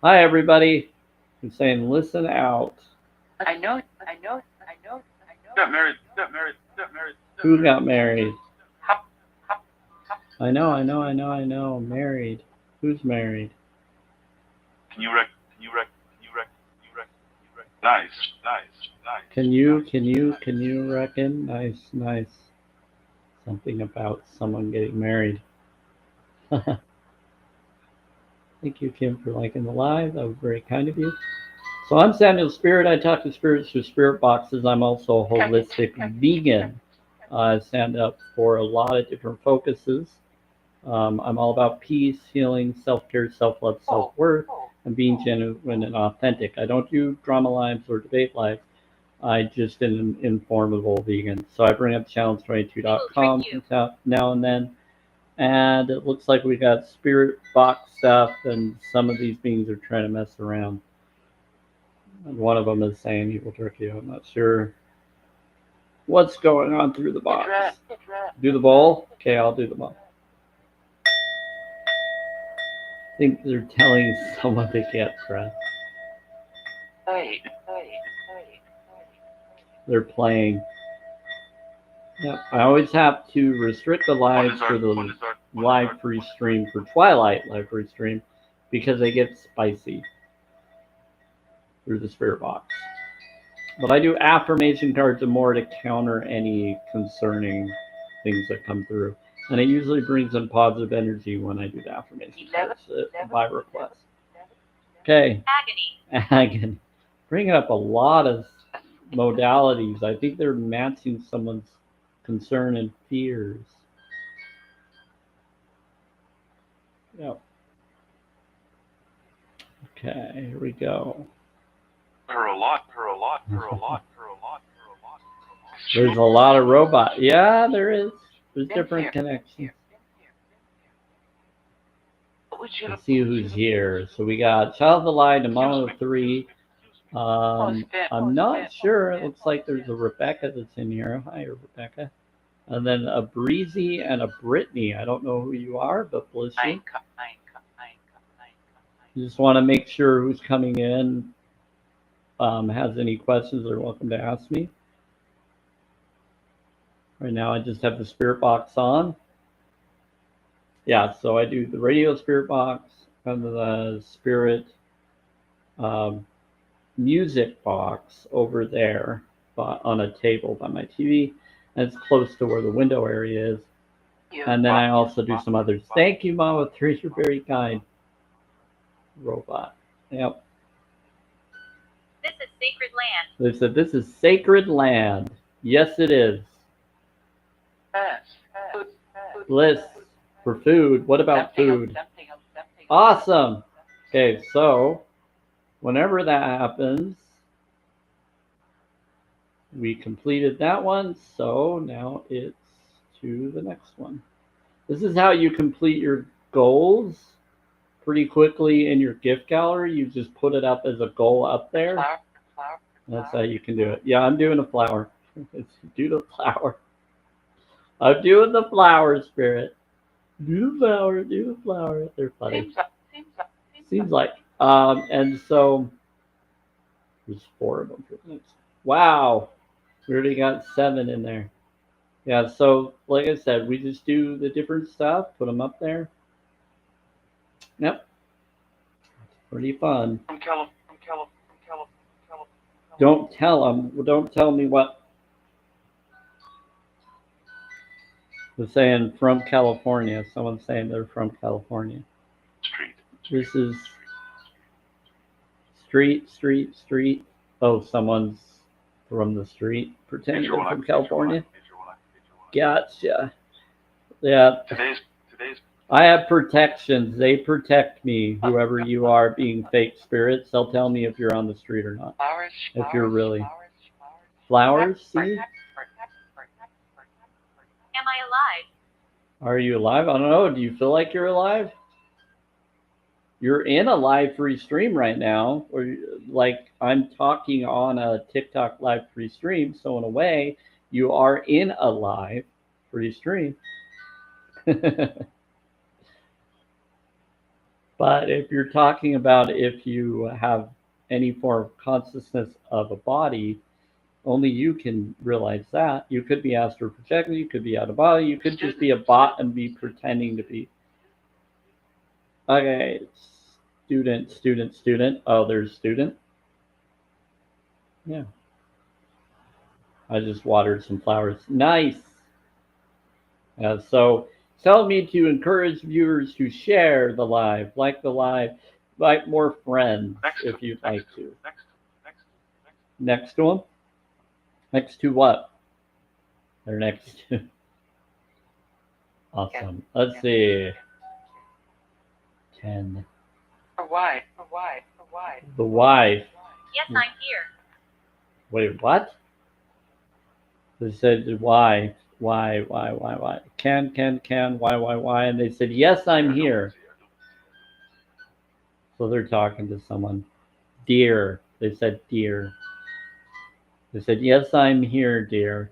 Hi, everybody. I'm saying listen out. I know, Got married. Got married. Got married. Got Who married. got married? how, I know. Married. Who's married? Can you rec? Can you rec? Can you rec? Can you rec? Can you rec? Nice. Nice. Nice. Can you, Nice. can you, Nice. can you reckon? Nice. Something about someone getting married. Thank you, Kim, for liking the live. That was very kind of you. So I'm Samuel Spirit. I talk to spirits through spirit boxes. I'm also a holistic vegan. I stand up for a lot of different focuses. I'm all about peace, healing, self-care, self-love, self-worth, and being genuine and authentic. I don't do drama lives or debate lives. I just am an informable vegan. So I bring up challenge22.com from now and then. And it looks like we got spirit box stuff, and some of these beings are trying to mess around. And one of them is saying evil turkey. I'm not sure what's going on through the box. Do the bowl? Okay, I'll do the bowl. I think they're telling someone to get press. hey, They're playing. Yep. I always have to restrict the lives for the live free stream for Twilight live free stream because they get spicy through the spirit box. But I do affirmation cards and more to counter any concerning things that come through. And it usually brings in positive energy when I do the affirmation cards by request. Okay. Agony. Bringing up a lot of modalities. I think they're matching someone's concern and fears. Yep. Okay, here we go. Her a lot. Her a lot. Her a lot. Her a lot. Her a lot. There's a lot of robots. Yeah, there is. There's different connections. Let's see who's here. So we got Child of the Light and Mama of Three. I'm not sure. It looks like there's a Rebecca that's in here. Hi, Rebecca. And then a Breezy and a Brittany. I don't know who you are, but bless you. You just want to make sure who's coming in has any questions. They're welcome to ask me. Right now, I just have the spirit box on. Yeah, so I do the radio spirit box and the spirit um, music box over there on a table by my TV, and it's close to where the window area is. And then I also do some others. Thank you, Mama Three. You're very kind. Robot. Yep. This is sacred land. They said this is sacred land. Yes, it is. Bliss for food. What about food? Awesome. Okay, so whenever that happens, we completed that one, so now it's to the next one. This is how you complete your goals pretty quickly in your gift gallery. You just put it up as a goal up there. That's how you can do it. Yeah, I'm doing a flower. Do the flower. I'm doing the flower, Spirit. Do the flower, do the flower. They're funny. Seems like. And so there's 4 of them. Wow. We already got 7 in there. Yeah, so like I said, we just do the different stuff, put them up there. Yep. Pretty fun. Don't tell them. Don't tell me what. They're saying from California. Someone's saying they're from California. This is street. Oh, someone's from the street pretending they're from California. Gotcha. Yeah. I have protections. They protect me, whoever you are, being fake spirits. They'll tell me if you're on the street or not. If you're really. Flowers? See? Am I alive? Are you alive? I don't know. Do you feel like you're alive? You're in a live free stream right now, or like I'm talking on a TikTok live free stream. So in a way, you are in a live free stream. But if you're talking about if you have any form of consciousness of a body, only you can realize that. You could be astral projected, you could be out of body, you could just be a bot and be pretending to be. Okay, student. Oh, there's student. Yeah. I just watered some flowers. Nice. So tell me to encourage viewers to share the live, like the live, like more friends if you'd like to. Next to them? Next to what? They're next to. Awesome. Let's see. 10. For why? The wife. Yes, I'm here. Wait, what? They said why? Why? Can, why? And they said, yes, I'm here. So they're talking to someone. Dear. They said, dear. They said, yes, I'm here, dear.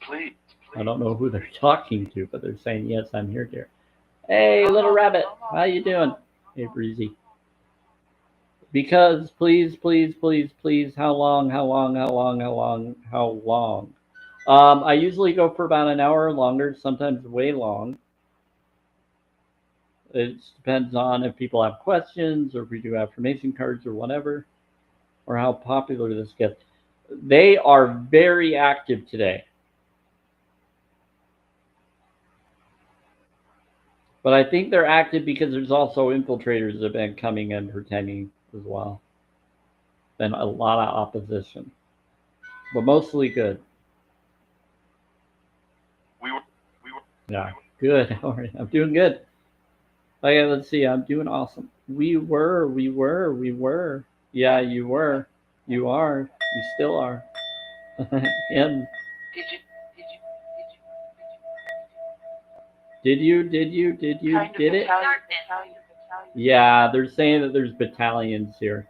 Please. I don't know who they're talking to, but they're saying, yes, I'm here, dear. Hey, little rabbit. How you doing? Hey, Breezy. Because, please. How long? I usually go for about an hour or longer, sometimes way long. It depends on if people have questions or if we do affirmation cards or whatever, or how popular this gets. They are very active today. But I think they're active because there's also infiltrators that have been coming and pretending as well. Been a lot of opposition, but mostly good. We were. Yeah, good. How are you? I'm doing good. Okay, let's see. I'm doing awesome. We were. Yeah, you were. You are. You still are. And did you? Did it? Darkness. Yeah, they're saying that there's battalions here.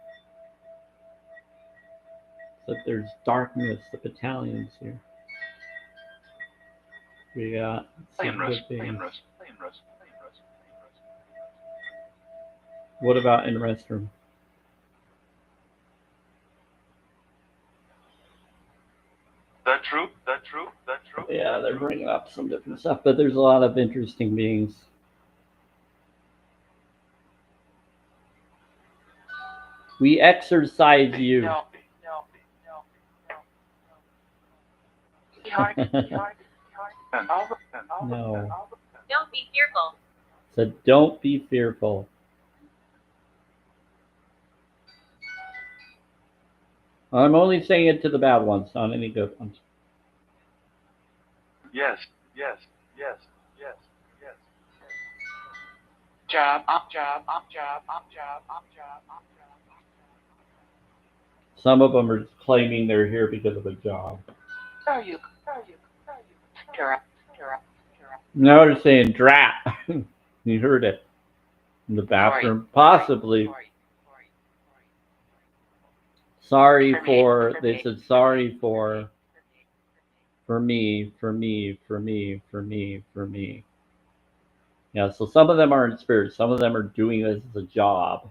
That there's darkness, the battalions here. We got some good things. What about in the restroom? That true? Yeah, they're bringing up some different stuff, but there's a lot of interesting beings. We exercise you. No. No. Don't be fearful. So don't be fearful. I'm only saying it to the bad ones, not any good ones. Yes. Job. Some of them are claiming they're here because of a job. Are you? No, they're saying drat. You heard it. In the bathroom. Possibly. Sorry for, they said sorry for me. Yeah, so some of them are in spirit. Some of them are doing this as a job,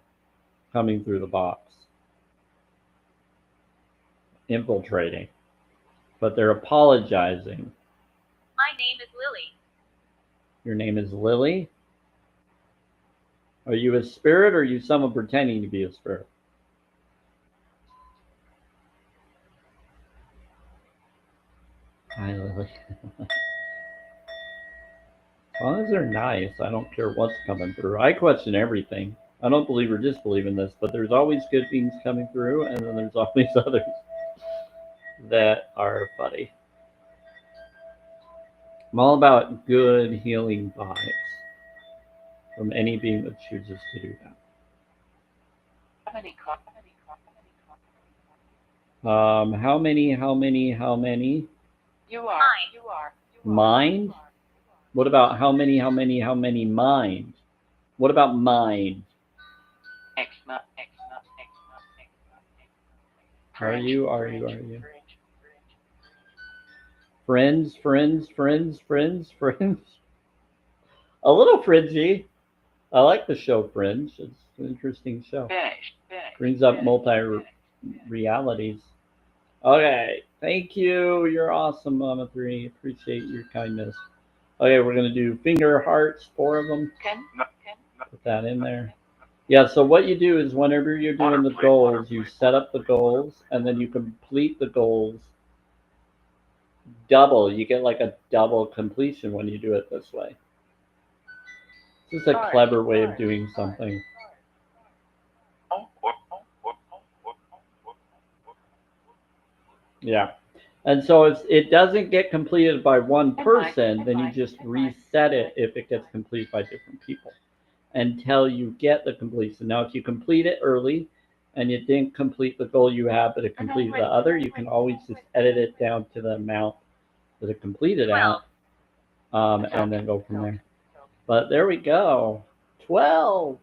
coming through the box, infiltrating. But they're apologizing. My name is Lily. Your name is Lily? Are you a spirit or are you someone pretending to be a spirit? Hi, Lily. As long as they're nice, I don't care what's coming through. I question everything. I don't believe or disbelieve in this, but there's always good things coming through, and then there's always others that are funny. I'm all about good healing vibes from any being that chooses to do that. How many? You are. Mind? What about how many mind? What about mind? Are you? Friends. A little fringy. I like the show Fringe. It's an interesting show. Brings up multi realities. Okay, thank you. You're awesome, Mama Three. Appreciate your kindness. Okay, we're gonna do finger hearts, 4 of them. Put that in there. Yeah. So what you do is whenever you're doing the goals, you set up the goals, and then you complete the goals double. You get like a double completion when you do it this way. This is a clever way of doing something. Yeah. And so if it doesn't get completed by one person, then you just reset it if it gets completed by different people until you get the completion. Now, if you complete it early and you didn't complete the goal you have, but it completed the other, you can always just edit it down to the amount that it completed at, and then go from there. But there we go. 12.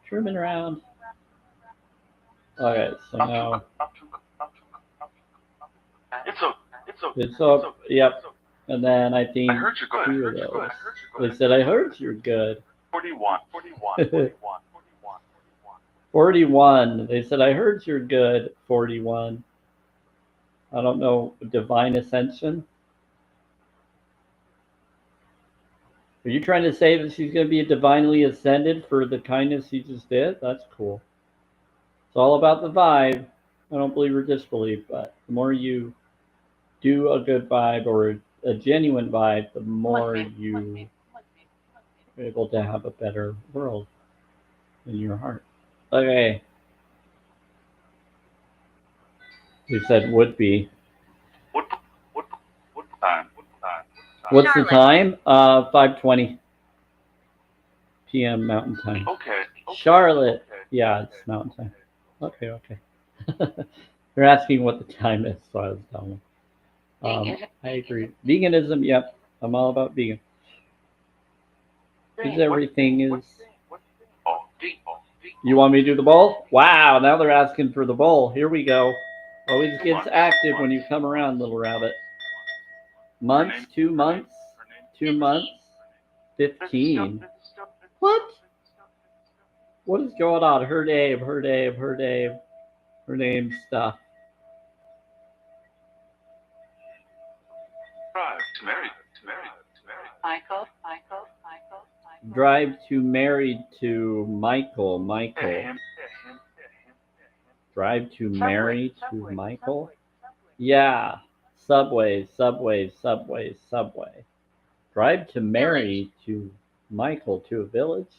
Trimming around. Okay, so now it's up. Yep. And then I think 2 of those. They said, I heard you're good. 41. They said, I heard you're good. 41. I don't know. Divine Ascension. Are you trying to say that she's going to be divinely ascended for the kindness you just did? That's cool. It's all about the vibe. I don't believe or disbelieve, but the more you do a good vibe or a genuine vibe, the more you are able to have a better world in your heart. Okay. You said would be. What's the time? 5:20 p.m. Mountain Time. Okay. Charlotte. Yeah, it's Mountain Time. Okay. They're asking what the time is, so I was telling them. I agree. Veganism, yep. I'm all about vegan. Because everything is. You want me to do the bowl? Wow, now they're asking for the bowl. Here we go. Always gets active when you come around, little rabbit. Months, 2 months, 2 months, 15. What? What is going on? Her name stuff. Drive to married to Michael. Drive to married to Michael? Yeah. Subway. Drive to marry to Michael to a village?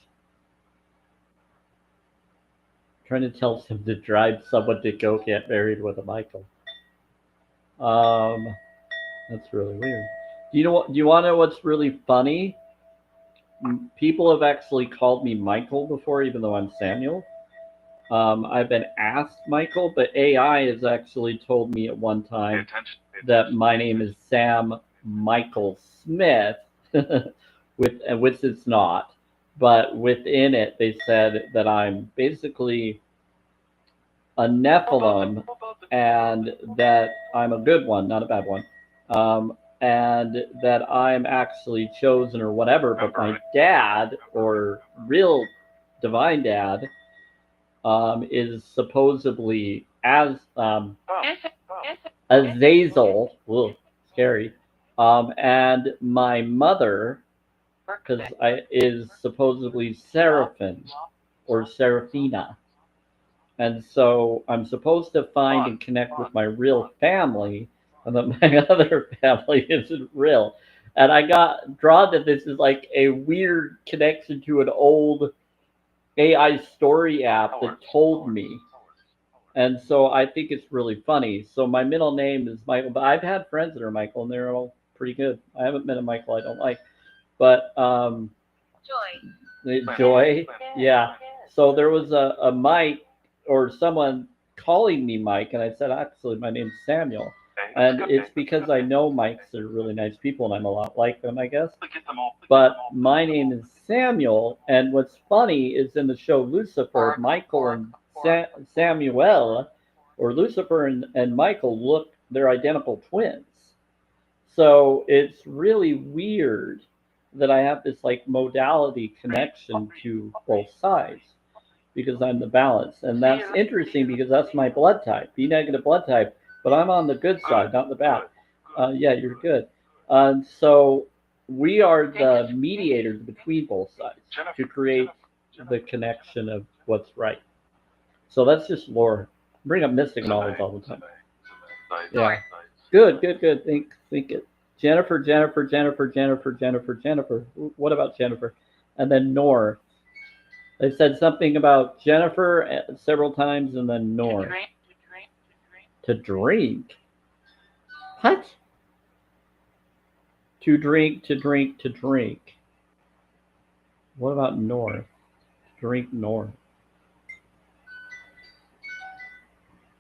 Trying to tell him to drive someone to go get married with a Michael. That's really weird. Do you want to know what's really funny? People have actually called me Michael before, even though I'm Samuel. I've been asked Michael, but AI has actually told me at one time that my name is Sam Michael Smith, which it's not. But within it, they said that I'm basically a Nephilim and that I'm a good one, not a bad one. And that I'm actually chosen or whatever, but my dad, or real divine dad, is supposedly Azazel, ugh, scary, and my mother, because is supposedly Seraphim or Seraphina, and so I'm supposed to find and connect with my real family, and that my other family isn't real. And I got drawn to this as like a weird connection to an old AI story app that told me. And so I think it's really funny. So my middle name is Michael, but I've had friends that are Michael, and they're all pretty good. I haven't met a Michael I don't like, but Joy, yeah. So there was a Mike or someone calling me Mike, and I said actually my name's Samuel, and it's because I know Mikes are really nice people, and I'm a lot like them, I guess. But my name is Samuel, and what's funny is in the show Lucifer, Michael and Samuel, or Lucifer and Michael they're identical twins. So it's really weird that I have this like modality connection to both sides because I'm the balance. And that's interesting because that's my blood type, B negative blood type, but I'm on the good side, not the bad. Yeah, you're good. So we are the mediators between both sides to create the connection of what's right. So that's just lore. Bring up mystic knowledge all the time. Yeah. Good, good, good. Think it. Jennifer, Jennifer, Jennifer, Jennifer, Jennifer, Jennifer. What about Jennifer? And then Nor. They said something about Jennifer several times and then Nor. To drink. What? To drink, to drink, to drink. What about Nor? Drink Nor.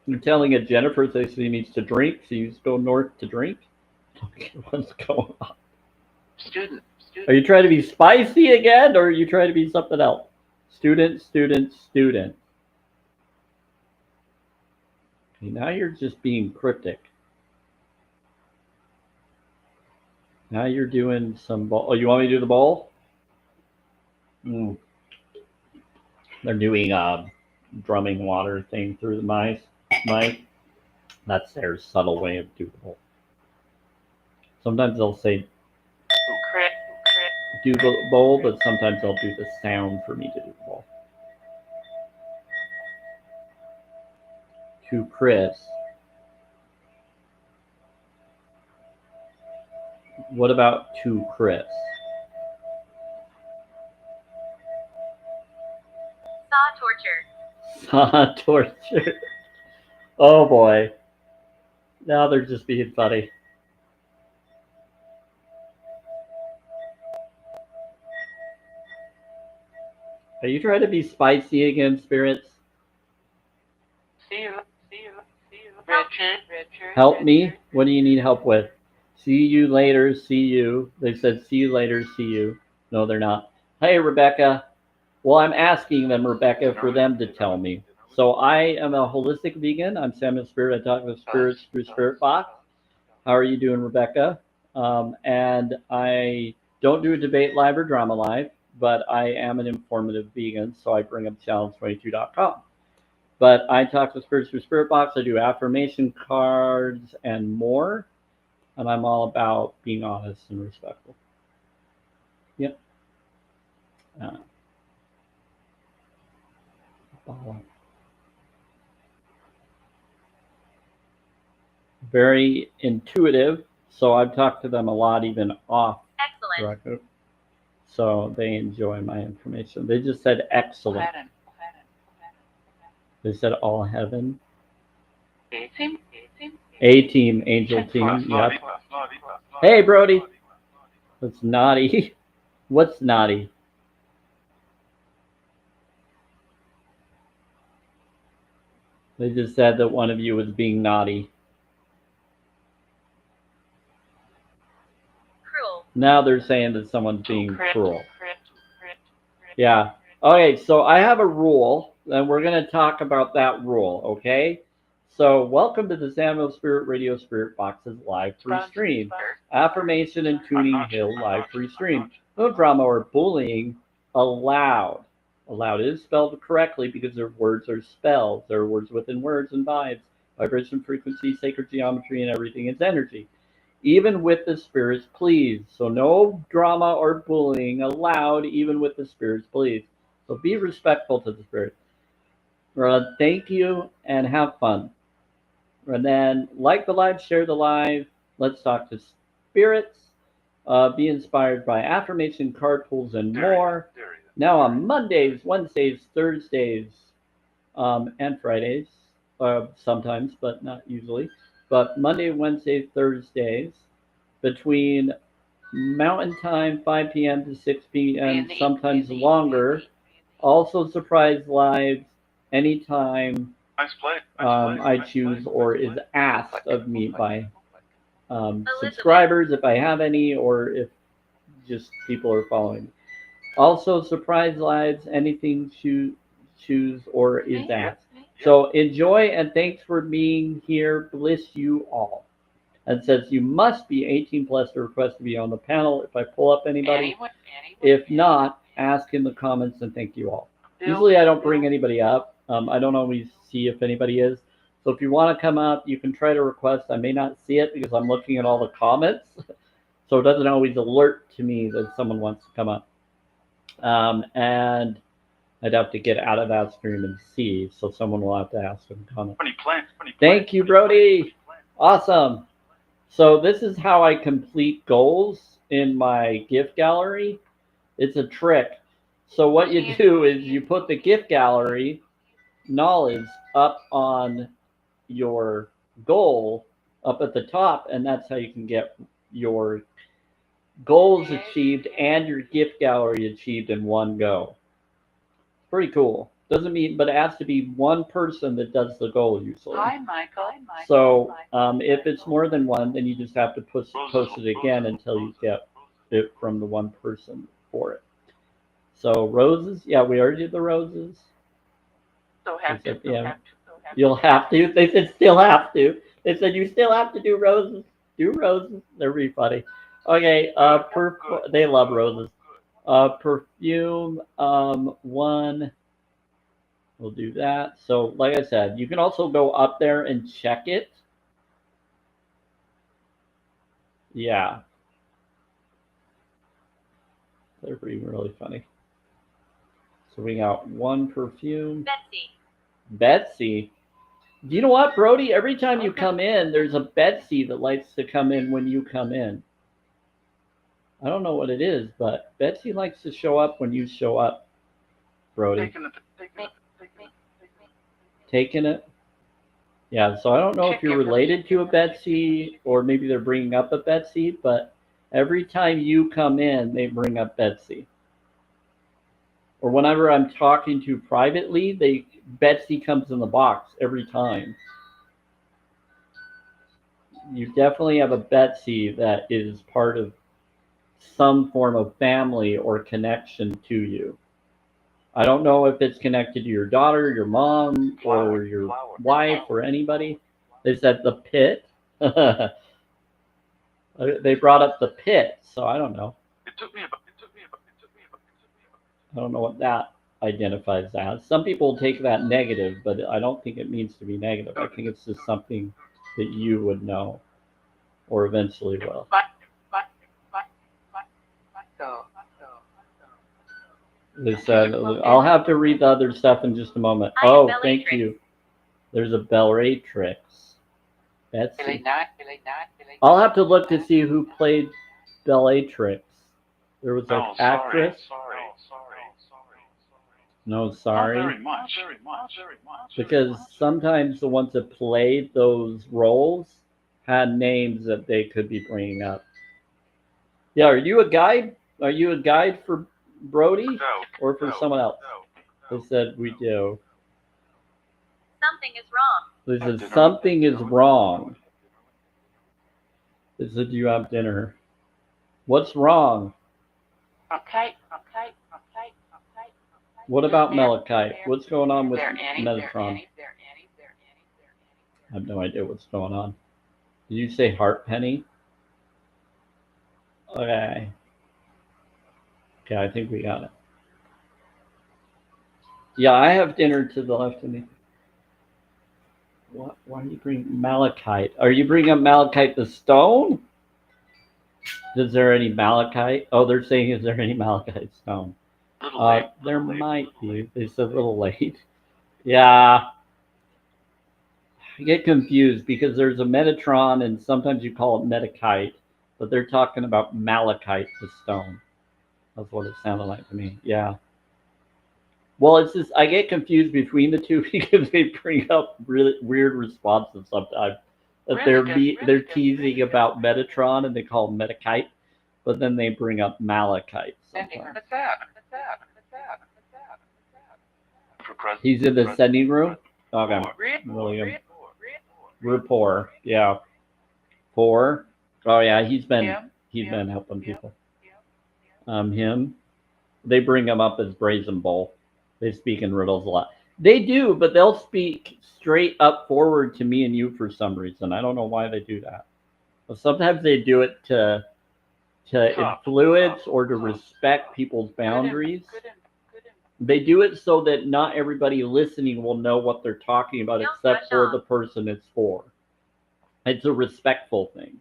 I'm telling a Jennifer that she needs to drink, so you just go north to drink? What's going on? Student. Are you trying to be spicy again, or are you trying to be something else? Student, student, student. Okay, now you're just being cryptic. Now you're doing some bowl. Oh, you want me to do the bowl? They're doing a drumming water thing through the mic. That's their subtle way of doing the bowl. Sometimes they'll say do the bowl, but sometimes they'll do the sound for me to do the bowl. To Chris. What about to Chris? Saw torture. Saw torture. Oh boy. Now they're just being funny. Are you trying to be spicy again, spirits? See you. Richard. Help me? What do you need help with? See you later, see you. They said see you later, see you. No, they're not. Hey, Rebecca. Well, I'm asking them, Rebecca, for them to tell me. So I am a holistic vegan. I'm Samuel Spirit. I talk with spirits through Spirit Box. How are you doing, Rebecca? And I don't do a debate live or drama live, but I am an informative vegan, so I bring up challenge22.com. But I talk with spirits through Spirit Box. I do affirmation cards and more, and I'm all about being honest and respectful. Yep. Very intuitive, so I've talked to them a lot, even off record. So they enjoy my information. They just said excellent. They said all heaven. A team, angel team. Yep. Hey, Brody. What's naughty? What's naughty? They just said that one of you was being naughty. Cruel. Now they're saying that someone's being cruel. Yeah. Okay, so I have a rule, and we're going to talk about that rule, okay? So welcome to the Samuel Spirit Radio Spirit Boxes live free stream. Affirmation and Tuning Hill live free stream. No drama or bullying allowed. Allowed is spelled correctly because their words are spells. There are words within words and vibes. Vibration, frequency, sacred geometry, and everything is energy. Even with the spirits, please. So no drama or bullying allowed, even with the spirits, please. So be respectful to the spirits. Thank you and have fun. And then like the live, share the live. Let's talk to spirits. Be inspired by affirmation, card pulls, and more. Now on Mondays, Wednesdays, Thursdays, and Fridays, sometimes, but not usually. But Monday, Wednesday, Thursdays, between Mountain Time, 5 p.m. to 6 p.m., sometimes longer. Also surprise lives anytime I choose or is asked of me by subscribers, if I have any, or if just people are following. Also surprise lives, anything choose or is asked. So enjoy and thanks for being here. Bless you all. and it says you must be 18 plus to request to be on the panel. If I pull up anybody, Anyone? if not, ask in the comments and thank you all. Usually I don't bring anybody up. I don't always see if anybody is. So if you want to come up, you can try to request. I may not see it because I'm looking at all the comments. So it doesn't always alert to me that someone wants to come up. And I'd have to get out of that stream and see. So someone will have to ask in the comments. Thank you, Brody. Awesome. So this is how I complete goals in my gift gallery. It's a trick. So what you do is you put the gift gallery knowledge up on your goal up at the top, and that's how you can get your goals achieved and your gift gallery achieved in one go. Pretty cool. Doesn't mean, but it has to be one person that does the goal usually. Hi, Michael. So if it's more than one, then you just have to post it again until you get it from the one person for it. So roses, yeah, we already did the roses. So have to. Yeah. You'll have to. They said still have to. They said you still have to do roses. Do roses. They're really funny. Okay. They love roses. Perfume. One. We'll do that. So, like I said, you can also go up there and check it. Yeah. They're really funny. So we got one perfume. Betsy. You know what, Brody? Every time you come in, there's a Betsy that likes to come in when you come in. I don't know what it is, but Betsy likes to show up when you show up, Brody. Taking it? Yeah, so I don't know if you're related to a Betsy or maybe they're bringing up a Betsy, but every time you come in, they bring up Betsy. Or whenever I'm talking to privately, Betsy comes in the box every time. You definitely have a Betsy that is part of some form of family or connection to you. I don't know if it's connected to your daughter, your mom, or your wife, or anybody. They said the pit. They brought up the pit, so I don't know. I don't know what that identifies as. Some people take that negative, but I don't think it means to be negative. I think it's just something that you would know, or eventually will. They said, I'll have to read the other stuff in just a moment. Oh, thank you. There's a Bellatrix. Betsy. I'll have to look to see who played Bellatrix. There was an actress. No, sorry. Not very much. Because sometimes the ones that played those roles had names that they could be bringing up. Yeah, are you a guide? Are you a guide for Brody or for someone else? They said we do. Something is wrong. They said something is wrong. They said you have dinner. What's wrong? Okay. What about Malachite? What's going on with Metatron? I have no idea what's going on. Did you say heart penny? Okay. Okay, I think we got it. Yeah, I have dinner to the left of me. What? Why are you bringing Malachite? Are you bringing up Malachite the stone? Is there any Malachite? Oh, they're saying, is there any Malachite stone? There might be. It's a little late. Yeah. I get confused because there's a Metatron and sometimes you call it Metakite, but they're talking about Malachite, the stone. That's what it sounded like to me. Yeah. Well, it's just I get confused between the two because they bring up really weird responses sometimes. That they're teasing about Metatron and they call him Metakite, but then they bring up Malachite sometimes. What's that? He's in the sending room? Okay. William. Rapport. Yeah. Poor. Oh yeah, he's been helping people. Him. They bring him up as Brazen Bull. They speak in riddles a lot. They do, but they'll speak straight up forward to me and you for some reason. I don't know why they do that. Sometimes they do it to influence or to respect people's boundaries. They do it so that not everybody listening will know what they're talking about except for the person it's for. It's a respectful thing.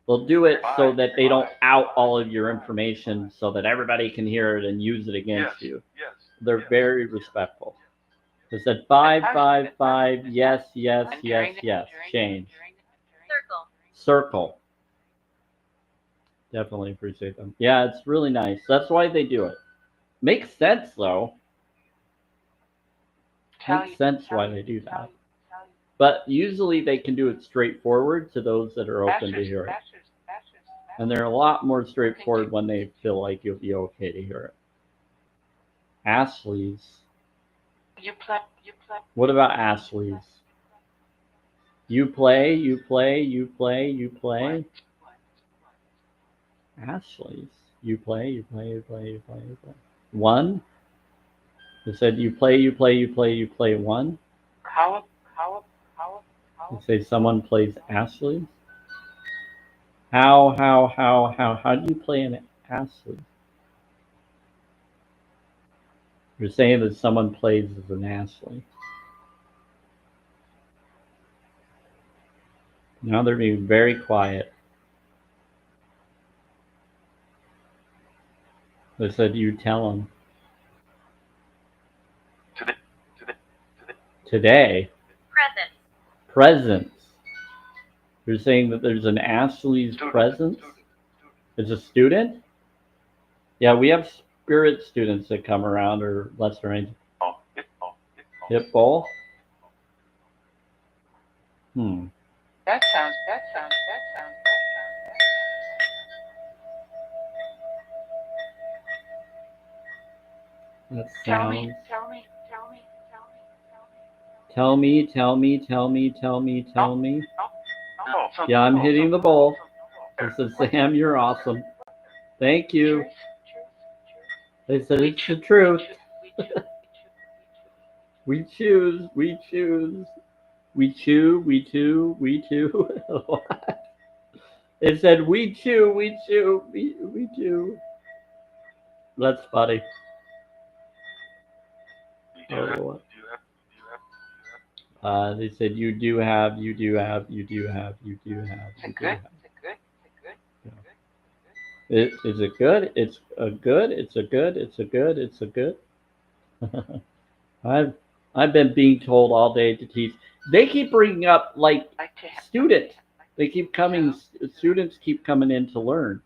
They'll do it so that they don't out all of your information so that everybody can hear it and use it against you. They're very respectful. They said 555, yes, yes, yes, yes. Change. Circle. Definitely appreciate them. Yeah, it's really nice. That's why they do it. Makes sense though. Makes sense why they do that. But usually they can do it straightforward to those that are open to hear it. And they're a lot more straightforward when they feel like you'll be okay to hear it. Ashley's. What about Ashley's? You play, you play, you play, you play. Ashley's. You play, you play, you play, you play, you play. One. They said you play, you play, you play, you play one. You say someone plays Ashley's. How do you play an Ashley? You're saying that someone plays as an Ashley. Now they're being very quiet. They said you tell them. Today. Presence. You're saying that there's an Ashley's presence? It's a student? Yeah, we have spirit students that come around or lesser angels. Hip bowl? That sounds. That Tell sounds. me. Tell me. Yeah, I'm hitting the bowl. They said, Sam, you're awesome. Thank you. They said it's the truth. We choose. We choose. We chew. We chew. We chew. What? It said we chew. We chew. We chew. That's funny. Oh, they said you do have. You do have. You do have. You do have. You do have. Is it good? It's a good. It's a good. It's a good. It's a good. I've been being told all day to teach. They keep bringing up like student. They keep coming. Students keep coming in to learn.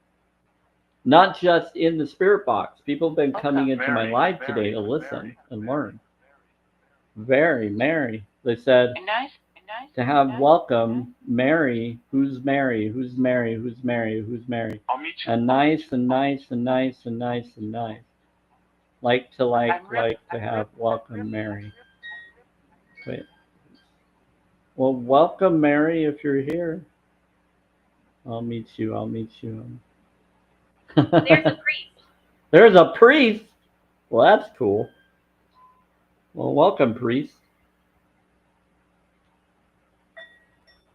Not just in the spirit box. People have been coming into my live today to listen and learn. Very Mary. They said to have welcome Mary. Who's Mary? Who's Mary? Who's Mary? Who's Mary? And nice and nice and nice and nice and nice. Like to have welcome Mary. Wait. Well, welcome Mary if you're here. I'll meet you. I'll meet you. There's a priest. There's a priest. Well, that's cool. Well, welcome priest.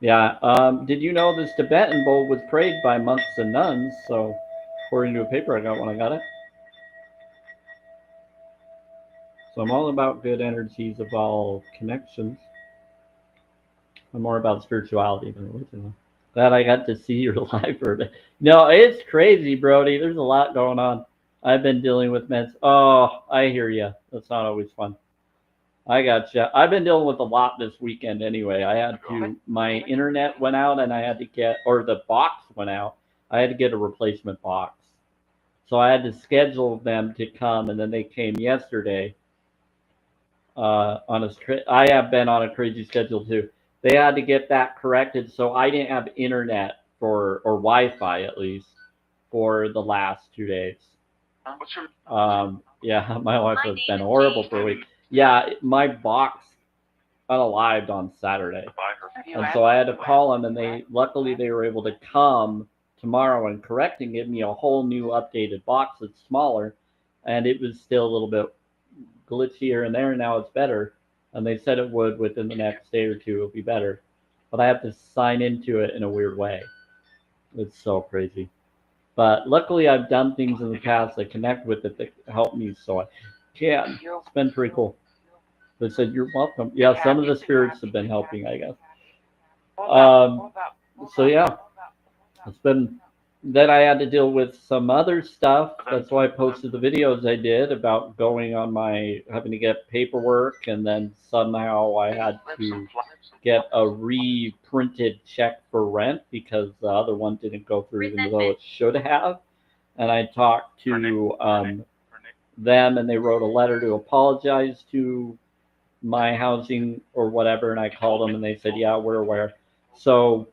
Yeah. Did you know this Tibetan bowl was prayed by monks and nuns? So, according to a paper I got when I got it. So I'm all about good energies of all connections. I'm more about spirituality than religion. Glad I got to see your live for a bit. No, it's crazy, Brody. There's a lot going on. I've been dealing with meds. Oh, I hear you. That's not always fun. I gotcha. I've been dealing with a lot this weekend anyway. I had to, my internet went out and I had to get, or the box went out. I had to get a replacement box. So I had to schedule them to come and then they came yesterday. I have been on a crazy schedule too. They had to get that corrected, so I didn't have internet or Wi-Fi at least for the last 2 days. Yeah, my life has been horrible for a week. Yeah, my box unalived on Saturday, and so I had to call them, and luckily they were able to come tomorrow and correct and give me a whole new updated box that's smaller, and it was still a little bit glitchy here and there. Now it's better, and they said it would within the next day or two. It'll be better, but I have to sign into it in a weird way. It's so crazy. But luckily, I've done things in the past that connect with it that help me, so I can. It's been pretty cool. They said you're welcome. Yeah, some of the spirits have been helping, I guess. So yeah, it's been. Then I had to deal with some other stuff. That's why I posted the videos I did about going on my having to get paperwork, and then somehow I had to get a reprinted check for rent because the other one didn't go through, even though it should have. And I talked to them, and they wrote a letter to apologize to my housing or whatever. And I called them, and they said, "Yeah, we're aware." So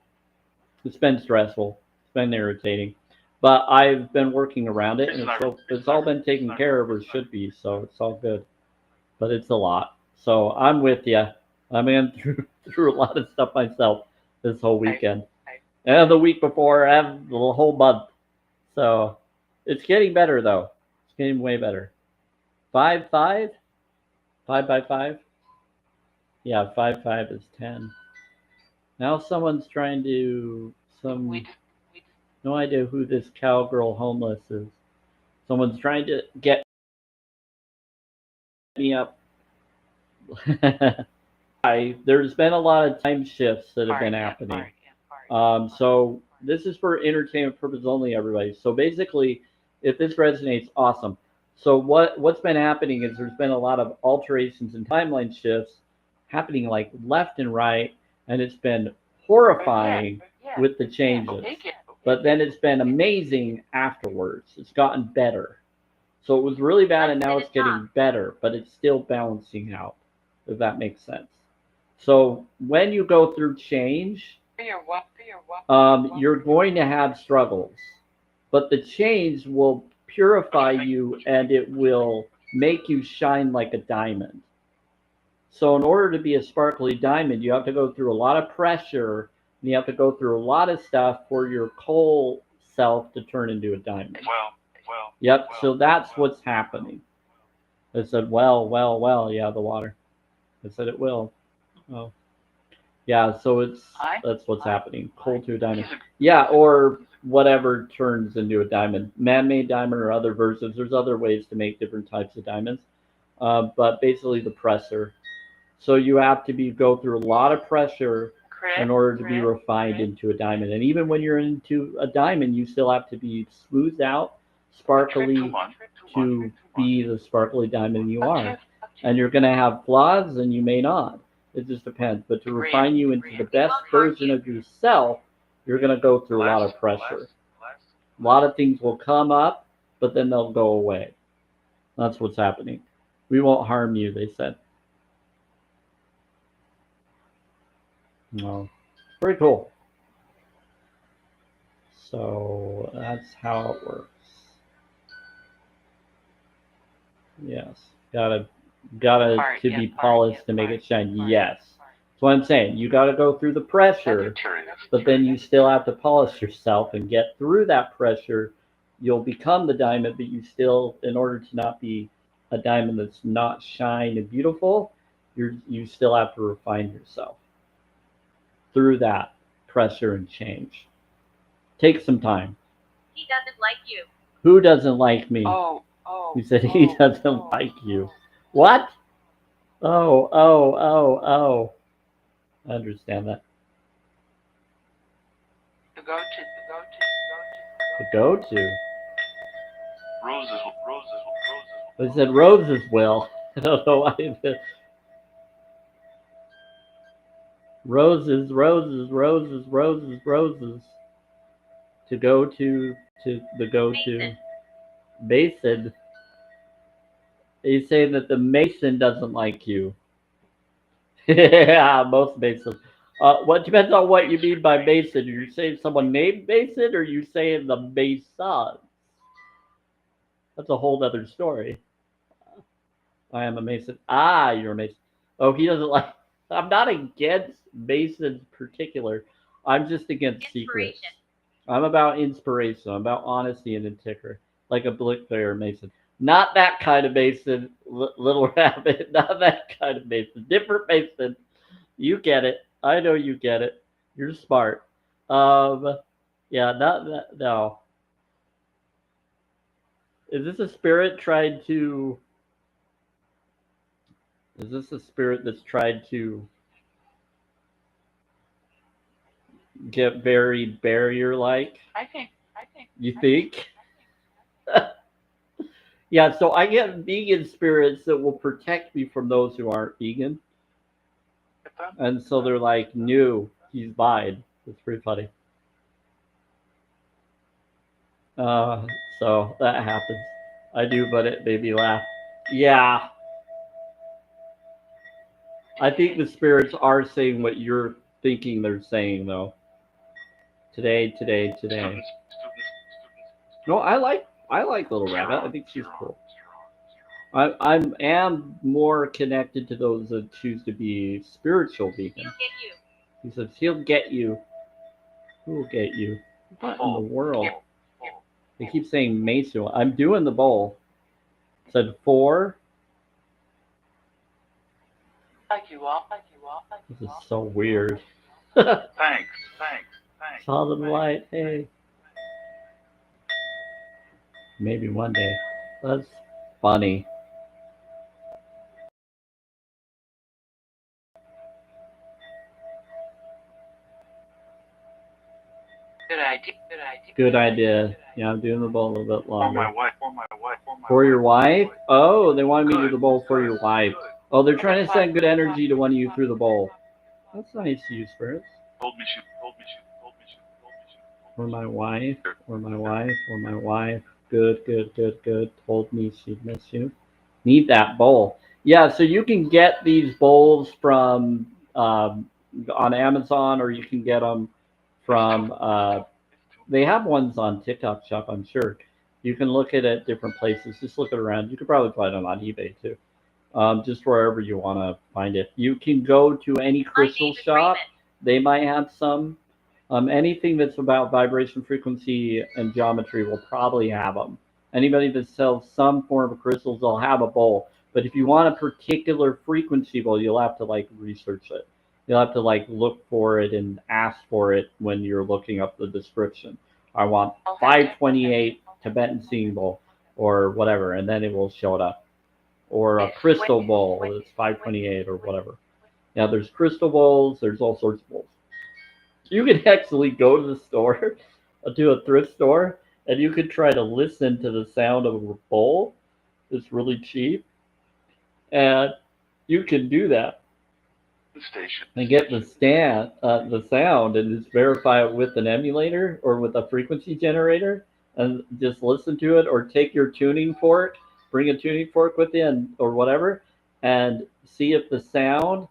it's been stressful. It's been irritating, but I've been working around it, and it's all been taken care of, or should be. So it's all good, but it's a lot. So I'm with you. I mean, through a lot of stuff myself this whole weekend, and the week before, and the whole month. So it's getting better though. It's getting way better. 5 5, 5 by 5. Yeah, 5 5 is 10. Now someone's trying to no idea who this cowgirl homeless is. Someone's trying to get me up. There's been a lot of time shifts that have been happening. So this is for entertainment purposes only, everybody. So basically, if this resonates, awesome. So what's been happening is there's been a lot of alterations and timeline shifts happening like left and right, and it's been horrifying with the changes. But then it's been amazing afterwards. It's gotten better. So it was really bad, and now it's getting better, but it's still balancing out, if that makes sense. So when you go through change, you're going to have struggles, but the change will purify you, and it will make you shine like a diamond. So in order to be a sparkly diamond, you have to go through a lot of pressure, and you have to go through a lot of stuff for your coal self to turn into a diamond. Yep, so that's what's happening. I said, well, yeah, the water. I said it will. Oh. Yeah, so that's what's happening. Coal to a diamond. Yeah, or whatever turns into a diamond. Man-made diamond or other versions. There's other ways to make different types of diamonds. But basically the pressure. So you have to go through a lot of pressure in order to be refined into a diamond. And even when you're into a diamond, you still have to be smoothed out, sparkly, to be the sparkly diamond you are. And you're going to have flaws, and you may not. It just depends. But to refine you into the best version of yourself, you're going to go through a lot of pressure. A lot of things will come up, but then they'll go away. That's what's happening. We won't harm you, they said. No. Pretty cool. So that's how it works. Yes. Gotta to be polished to make it shine. Yes. That's what I'm saying. You gotta go through the pressure, but then you still have to polish yourself and get through that pressure. You'll become the diamond, but you still, in order to not be a diamond that's not shine and beautiful, you still have to refine yourself through that pressure and change. Take some time. He doesn't like you. Who doesn't like me? He said he doesn't like you. What? Oh. I understand that. To go to. To go to. Roses. I said roses will. I don't know why. Roses. To go to the go to. Mason. He's saying that the Mason doesn't like you. Yeah, most Masons. What depends on what you mean by Mason. Are you saying someone named Mason, or are you saying the Masons? That's a whole other story. I am a Mason. Ah, you're a Mason. Oh, he doesn't like. I'm not against Masons particular. I'm just against secrets. I'm about inspiration. I'm about honesty and integrity, like a bricklayer Mason. Not that kind of Mason, little rabbit. Not that kind of Mason. Different Mason. You get it. I know you get it. You're smart. Yeah, no. Is this a spirit tried to? Is this a spirit that's tried to get very barrier-like? I think. You think? Yeah. So I get vegan spirits that will protect me from those who aren't vegan, Get that? and so they're like, "No, he's fine." It's pretty funny. Uh, so that happens. I do, but it made me laugh. Yeah, I think the spirits are saying what you're thinking they're saying, though. Today. No, I like Little Rabbit. I think she's cool. I am more connected to those that choose to be spiritual He'll vegan. get you. He says he'll get you. Who will get you? What in the world? They keep saying Mason. I'm doing the bowl. Said 4. Like you all. This is so weird. Thanks. Saw the light. Hey. Maybe one day. That's funny. Good idea. Yeah, I'm doing the bowl a little bit For my longer. wife. For your wife? Oh, they wanted me to do the bowl for your wife. Oh, they're trying to send good energy to one of you through the bowl. That's nice to you, spirits. Told me she. Or my wife. Good. Told me she'd miss you. Need that bowl. Yeah, so you can get these bowls from on Amazon, or you can get them from. They have ones on TikTok Shop, I'm sure. You can look at different places. Just look it around. You could probably find them on eBay too. Just wherever you want to find it. You can go to any My crystal name is shop. Raymond. They might have some. Anything that's about vibration, frequency, and geometry will probably have them. Anybody that sells some form of crystals, they'll have a bowl. But if you want a particular frequency bowl, you'll have to like research it. You'll have to like look for it and ask for it when you're looking up the description. I want 528 Tibetan singing bowl or whatever, and then it will show it up. Or a crystal bowl that's 528 or whatever. Now there's crystal bowls. There's all sorts of bowls. You could actually go to the store, to a thrift store, and you could try to listen to the sound of a bowl. It's really cheap, and you can do that Station. and get the sound, and just verify it with an emulator or with a frequency generator, and just listen to it, or take your tuning fork, bring a tuning fork with you, or whatever, and see if the sound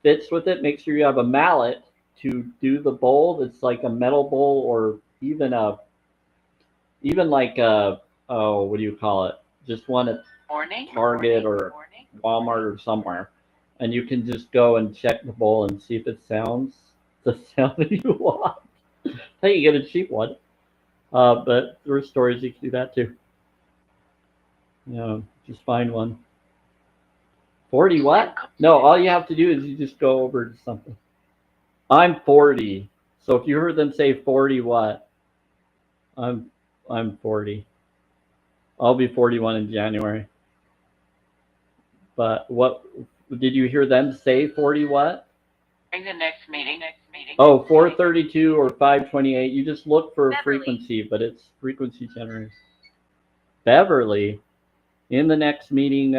fits with it. Make sure you have a mallet to do the bowl that's like a metal bowl, or even like a, oh, what do you call it? Just one at Target or Walmart or somewhere. And you can just go and check the bowl and see if it sounds the sound that you want. Hey, you get a cheap one. But there are stores you can do that too. Just find one. 40 what? No, all you have to do is you just go over to something. I'm 40. So if you heard them say 40 what? I'm 40. I'll be 41 in January. But what did you hear them say 40 what? Bring the next meeting. Oh, 432 or 528. You just look for a Beverly. frequency, but it's frequency generated. Beverly. In the next meeting.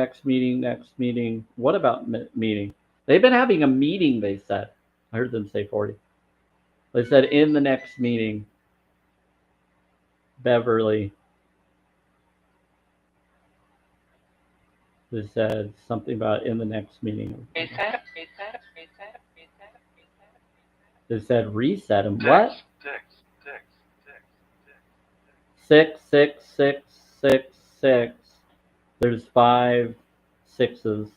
What about meeting? They've been having a meeting, they said. I heard them say 40. They said in the next meeting. Beverly. They said something about in the next meeting. They said reset them. What? 6. There's 5 6s.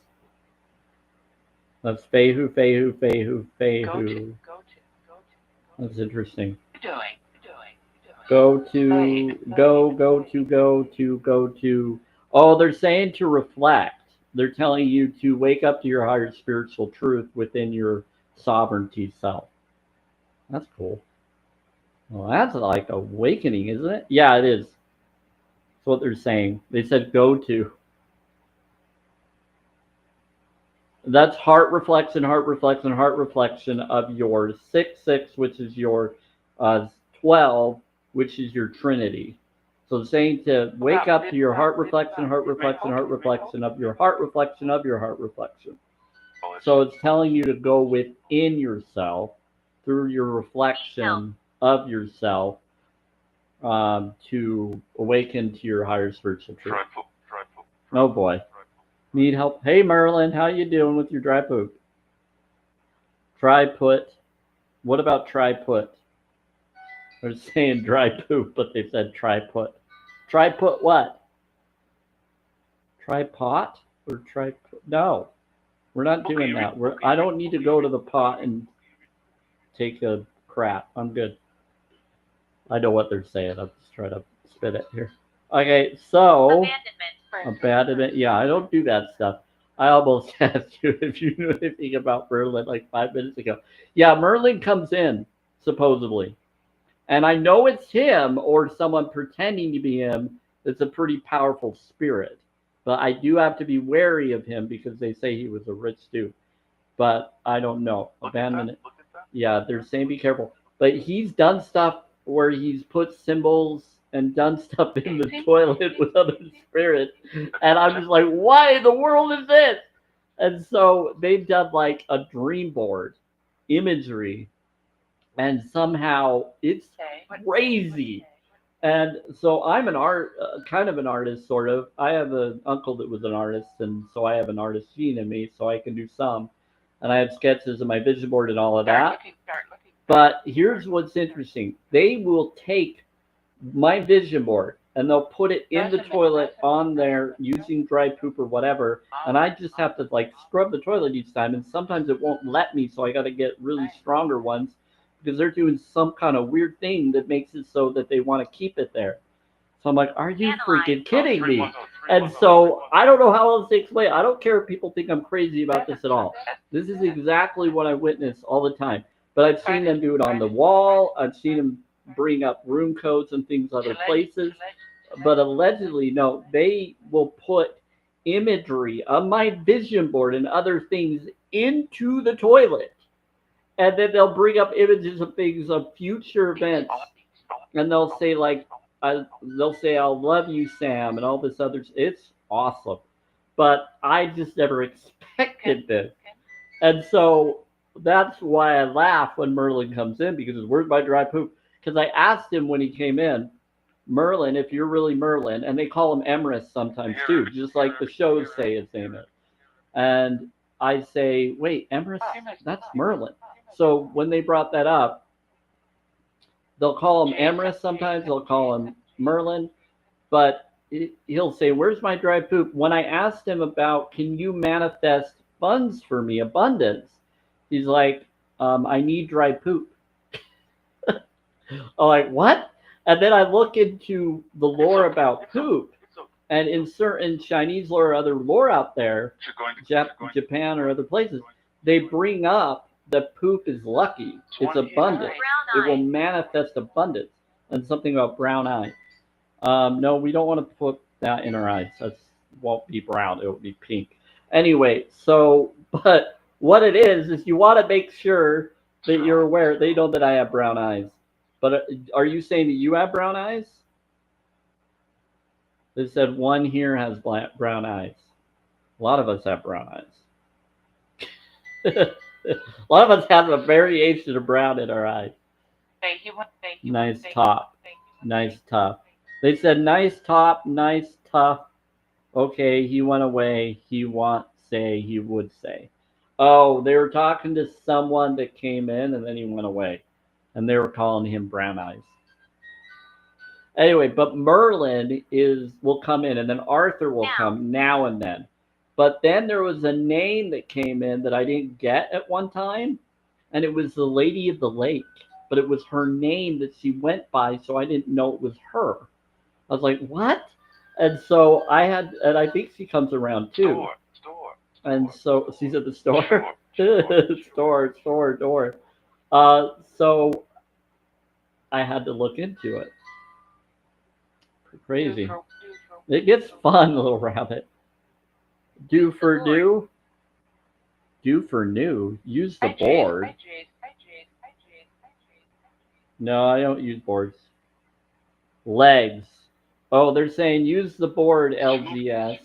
That's Fehu. That's interesting. Go to. Oh, they're saying to reflect. They're telling you to wake up to your higher spiritual truth within your sovereignty self. That's cool. Well, that's like awakening, isn't it? Yeah, it is. That's what they're saying. They said go to. That's heart reflection of your 6-6, which is your 12, which is your Trinity. So it's saying to wake up to your heart reflection of your heart reflection of your heart reflection. So it's telling you to go within yourself through your reflection of yourself to awaken to your higher spiritual truth. Oh boy. Need help? Hey Merlin, how you doing with your dry poop? Try put. What about try put? They're saying dry poop, but they said try put. Try put what? Try pot or try put? No, we're not doing that. I don't need to go to the pot and take a crap. I'm good. I know what they're saying. I'm just trying to spit it here. Okay, so abandonment. Yeah, I don't do that stuff. I almost asked you if you knew anything about Merlin like 5 minutes ago. Yeah, Merlin comes in supposedly, and I know it's him or someone pretending to be him. It's a pretty powerful spirit, but I do have to be wary of him because they say he was a rich dude. But I don't know. Abandonment. Yeah, they're saying be careful. But he's done stuff where he's put symbols and done stuff in the toilet with other spirits. And I'm just like, why in the world is this? And so they've done like a dream board imagery. And somehow it's crazy. And so I'm kind of an artist, sort of. I have an uncle that was an artist, and so I have an artist gene in me, so I can do some. And I have sketches and my vision board and all of that. But here's what's interesting. They will take my vision board and they'll put it in the toilet on there using dry poop or whatever. And I just have to like scrub the toilet each time. And sometimes it won't let me, so I got to get really stronger ones because they're doing some kind of weird thing that makes it so that they want to keep it there. So I'm like, are you freaking kidding me? And so I don't know how else to explain it. I don't care if people think I'm crazy about this at all. This is exactly what I witness all the time. But I've seen them do it on the wall. I've seen them bring up room codes and things other places. But allegedly, no, they will put imagery of my vision board and other things into the toilet. And then they'll bring up images of things of future events. And they'll say like, they'll say, I'll love you, Sam, and all this other. It's awesome. But I just never expected this. And so that's why I laugh when Merlin comes in, because where's my dry poop? Because I asked him when he came in, Merlin, if you're really Merlin, and they call him Emrys sometimes too, just like the shows say his name is. And I say, wait, Emrys, that's Merlin. So when they brought that up, they'll call him Emrys sometimes, they'll call him Merlin, but he'll say, where's my dry poop? When I asked him about, can you manifest funds for me, abundance, he's like, I need dry poop. I'm like, what? And then I look into the lore about poop, and in certain Chinese lore or other lore out there, Japan or other places, they bring up that poop is lucky. It's abundant. It will manifest abundance. And something about brown eyes. No, we don't want to put that in our eyes. That won't be brown. It will be pink. Anyway, so, but what it is you want to make sure that you're aware. They know that I have brown eyes. But are you saying that you have brown eyes? They said one here has brown eyes. A lot of us have brown eyes. A lot of us have a variation of brown in our eyes. Thank you. Nice top. Nice tough. They said nice top, nice tough. Okay, he went away. He would say. Oh, they were talking to someone that came in and then he went away. And they were calling him brown eyes. Anyway, but Merlin will come in, and then Arthur will come now and then. But then there was a name that came in that I didn't get at one time, and it was the Lady of the Lake. But it was her name that she went by, so I didn't know it was her. I was like, what? And so I think she comes around too. And so she's at the store. Store. So I had to look into it. Crazy. Do for It gets fun, little rabbit. Do for do. Do for new. Use the board. Hi, Jace. Hi, Jace. Hi, Jace. Hi, Jace. No, I don't use boards. Legs. Oh, they're saying use the board, LGS.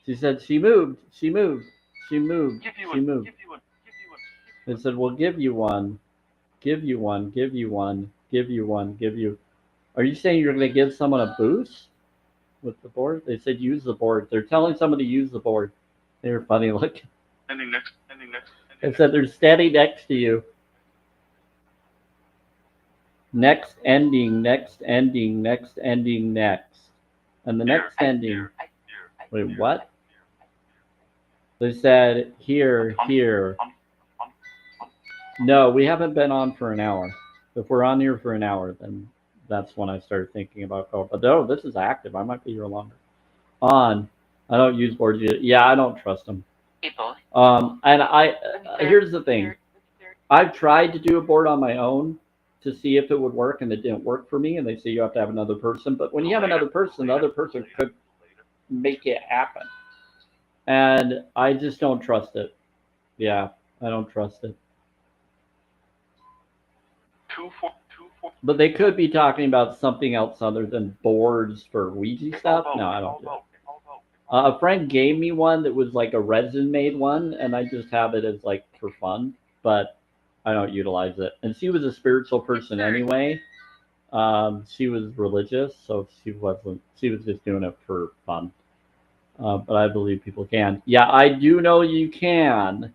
She said she moved. She moved. She moved. She moved. They said we'll give you one. Give you one. Give you one. Give you one. Give you. Are you saying you're going to give someone a boost with the board? They said use the board. They're telling somebody to use the board. They're funny looking. Ending next. They said they're standing next to you. Next ending, next ending, next ending, next. And the next ending. Wait, what? They said here, here. No, we haven't been on for an hour. If we're on here for an hour, then that's when I started thinking about call. But no, this is active. I might be here longer. On. I don't use boards yet. Yeah, I don't trust them. People. And here's the thing. I've tried to do a board on my own to see if it would work, and it didn't work for me. And they say you have to have another person. But when you have another person, the other person could make it happen. And I just don't trust it. Yeah, I don't trust it. But they could be talking about something else other than boards for Ouija stuff. No, I don't do it. A friend gave me one that was like a resin made one, and I just have it as like for fun, but I don't utilize it. And she was a spiritual person anyway. She was religious, so she wasn't. She was just doing it for fun. But I believe people can. Yeah, I do know you can.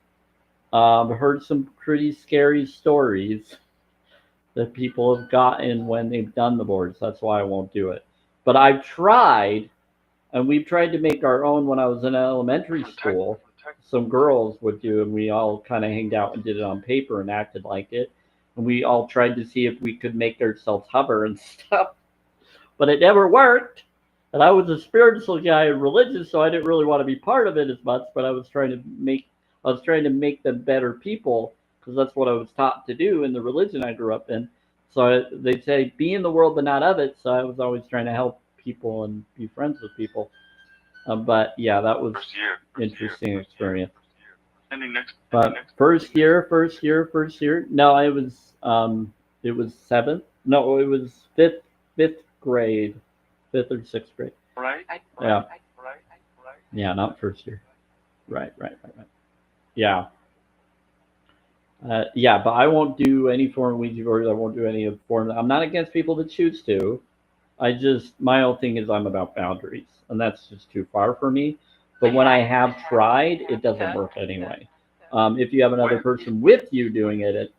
Heard some pretty scary stories that people have gotten when they've done the boards. That's why I won't do it. But I've tried, and we've tried to make our own when I was in elementary school. Some girls would do, and we all kind of hanged out and did it on paper and acted like it. And we all tried to see if we could make ourselves hover and stuff. But it never worked. And I was a spiritual guy and religious, so I didn't really want to be part of it as much. But I was trying to make them better people, because that's what I was taught to do in the religion I grew up in. So they say be in the world but not of it. So I was always trying to help people and be friends with people. But yeah, that was interesting experience. But first year. No, it was seventh. No, it was fifth grade, 5th or 6th grade. Right. Yeah. Yeah, not first year. Right. Yeah. Yeah, but I won't do any form of Ouija boards. I won't do any of form. I'm not against people that choose to. My whole thing is I'm about boundaries, and that's just too far for me. But when I have tried, it doesn't work anyway. If you have another person with you doing it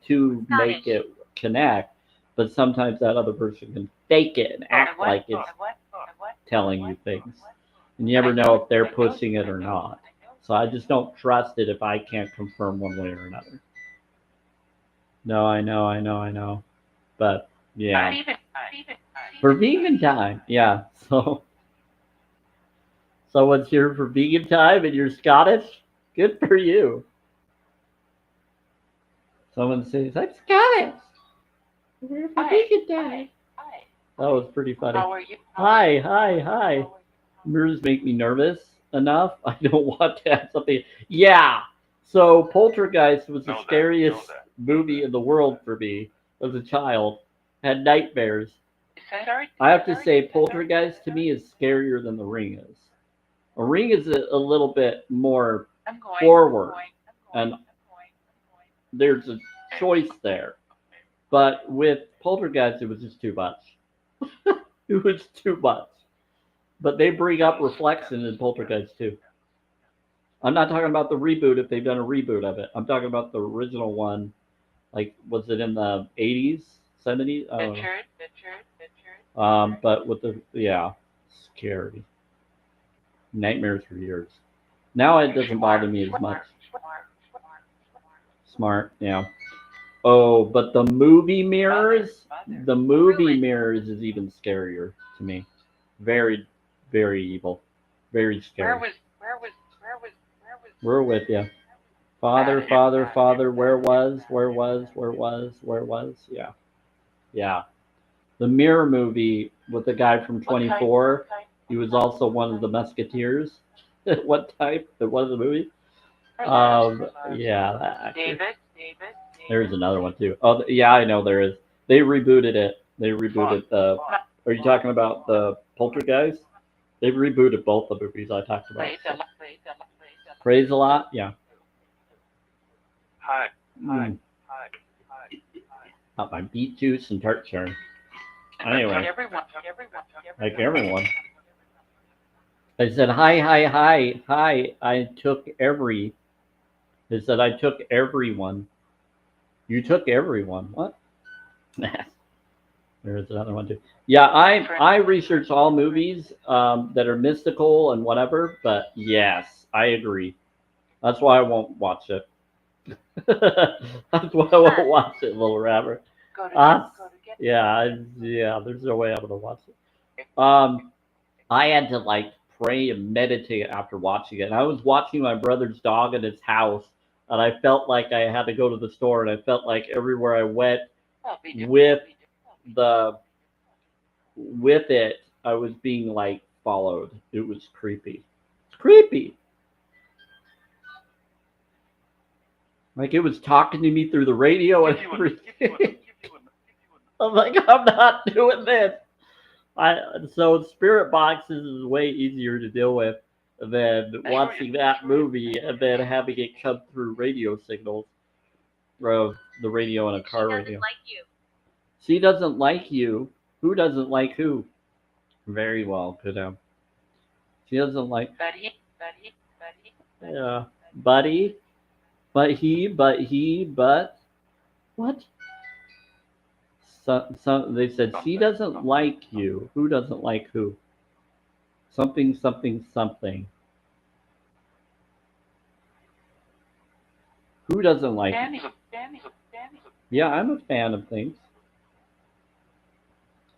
to make it connect, but sometimes that other person can fake it and act like it's telling you things. And you never know if they're pushing it or not. So I just don't trust it if I can't confirm one way or another. No, I know. But yeah. For vegan time, yeah. So someone's here for vegan time and you're Scottish? Good for you. Someone says, I'm Scottish. We're here for vegan time. That was pretty funny. How are you? Hi. Mirrors make me nervous enough. I don't want to have something. Yeah. So Poltergeist was the scariest movie in the world for me as a child. Had nightmares. I have to say, Poltergeist to me is scarier than The Ring is. A Ring is a little bit more forward, and there's a choice there. But with Poltergeist, it was just too much. It was too much. But they bring up reflection in Poltergeist too. I'm not talking about the reboot if they've done a reboot of it. I'm talking about the original one. Like, was it in the 80s, 70s? But with scary. Nightmares for years. Now it doesn't bother me as much. Smart, yeah. Oh, but the movie mirrors is even scarier to me. Very, very evil. Very scary. Where was We're with you. Father, Father, Father, where was? Yeah. Yeah. The Mirror movie with the guy from 24, he was also one of the Musketeers. What type? One of the movies? Yeah, that actor. David. There's another one too. Oh, yeah, I know there is. They rebooted it. They rebooted the. Are you talking about the Poltergeist? They rebooted both the movies I talked about. Praise a lot. Yeah. Hi. Mm. Got my beet juice and tart cherry. Anyway, like everyone. I said hi. I took every. They said I took everyone. You took everyone. What? There's another one too. Yeah, I research all movies that are mystical and whatever, but yes, I agree. That's why I won't watch it. That's why I won't watch it, little rabbit. Yeah, there's no way I'm gonna watch it. I had to like pray and meditate after watching it. And I was watching my brother's dog in his house, and I felt like I had to go to the store, and I felt like everywhere I went with it, I was being like followed. It was creepy. It's creepy. Like it was talking to me through the radio and everything. I'm like, I'm not doing this. So spirit boxes is way easier to deal with than watching that movie and then having it come through radio signals of the radio in a car She radio. doesn't like you. She doesn't like you. Who doesn't like who? Very well, could have. She doesn't like. Buddy. Yeah, buddy. But what? They said she doesn't like you. Who doesn't like who? Something. Who doesn't like you? Yeah, I'm a fan of things.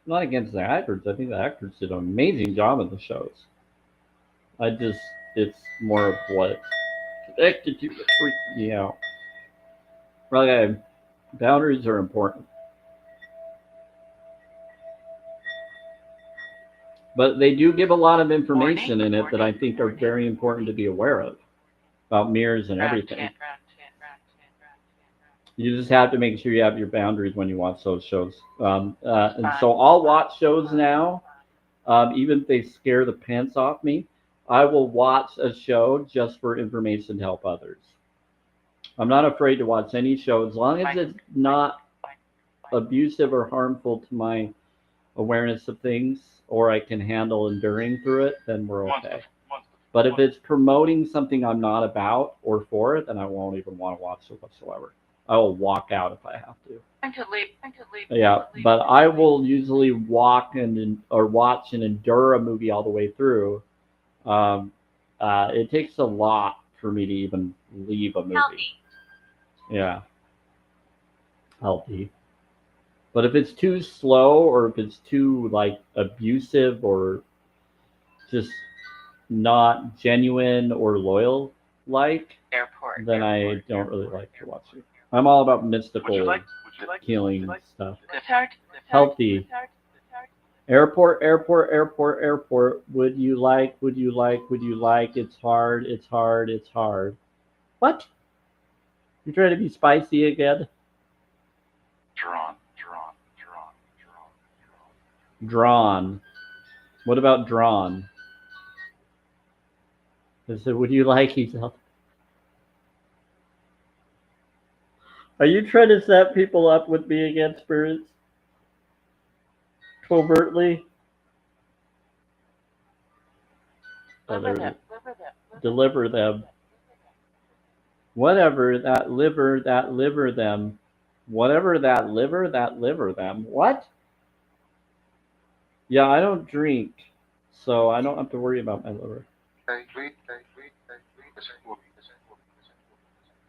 I'm not against the actors. I think the actors did an amazing job in the shows. It's more of what connected to the freak me out. Okay, boundaries are important. But they do give a lot of information in it that I think are very important to be aware of about mirrors and everything. You just have to make sure you have your boundaries when you watch those shows. And so I'll watch shows now, even if they scare the pants off me. I will watch a show just for information to help others. I'm not afraid to watch any show as long as it's not abusive or harmful to my awareness of things, or I can handle enduring through it, then we're okay. But if it's promoting something I'm not about or for it, then I won't even want to watch it whatsoever. I will walk out if I have to. Yeah, but I will usually watch and endure a movie all the way through. It takes a lot for me to even leave a movie. Healthy. Yeah, healthy. But if it's too slow or if it's too like abusive or just not genuine or loyal then I don't really like to watch it. I'm all about mystical Would you like healing stuff. Healthy. Airport. Would you like? It's hard. What? You trying to be spicy again? Drawn. What about drawn? I said, would you like? He's out. Are you trying to set people up with me against spirits? Covertly? Deliver them. Whatever that liver them. Whatever that liver them. What? Yeah, I don't drink, so I don't have to worry about my liver.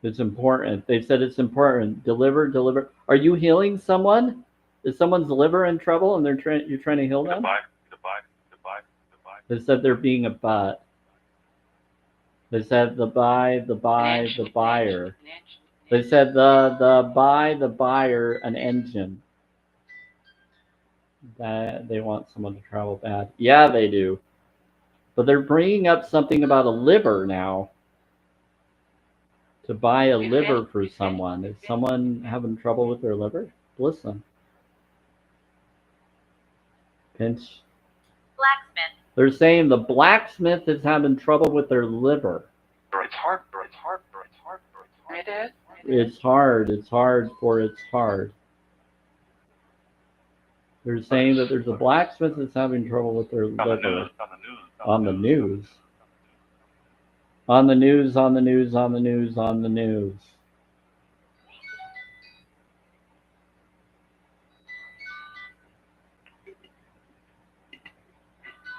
It's important. They said it's important. Deliver. Are you healing someone? Is someone's liver in trouble and you're trying to heal them? They said they're being a butt. They said the buyer. An They engine. said the buyer, an engine. That they want someone to travel bad. Yeah, they do. But they're bringing up something about a liver now. To buy a liver for someone. Is someone having trouble with their liver? Listen. Pinch. Blacksmith. They're saying the blacksmith is having trouble with their liver. It's hard. It is. It's hard. It's hard for it's hard. They're saying that there's a blacksmith that's having trouble with their liver. On the news. On the news, on the news, on the news, on the news.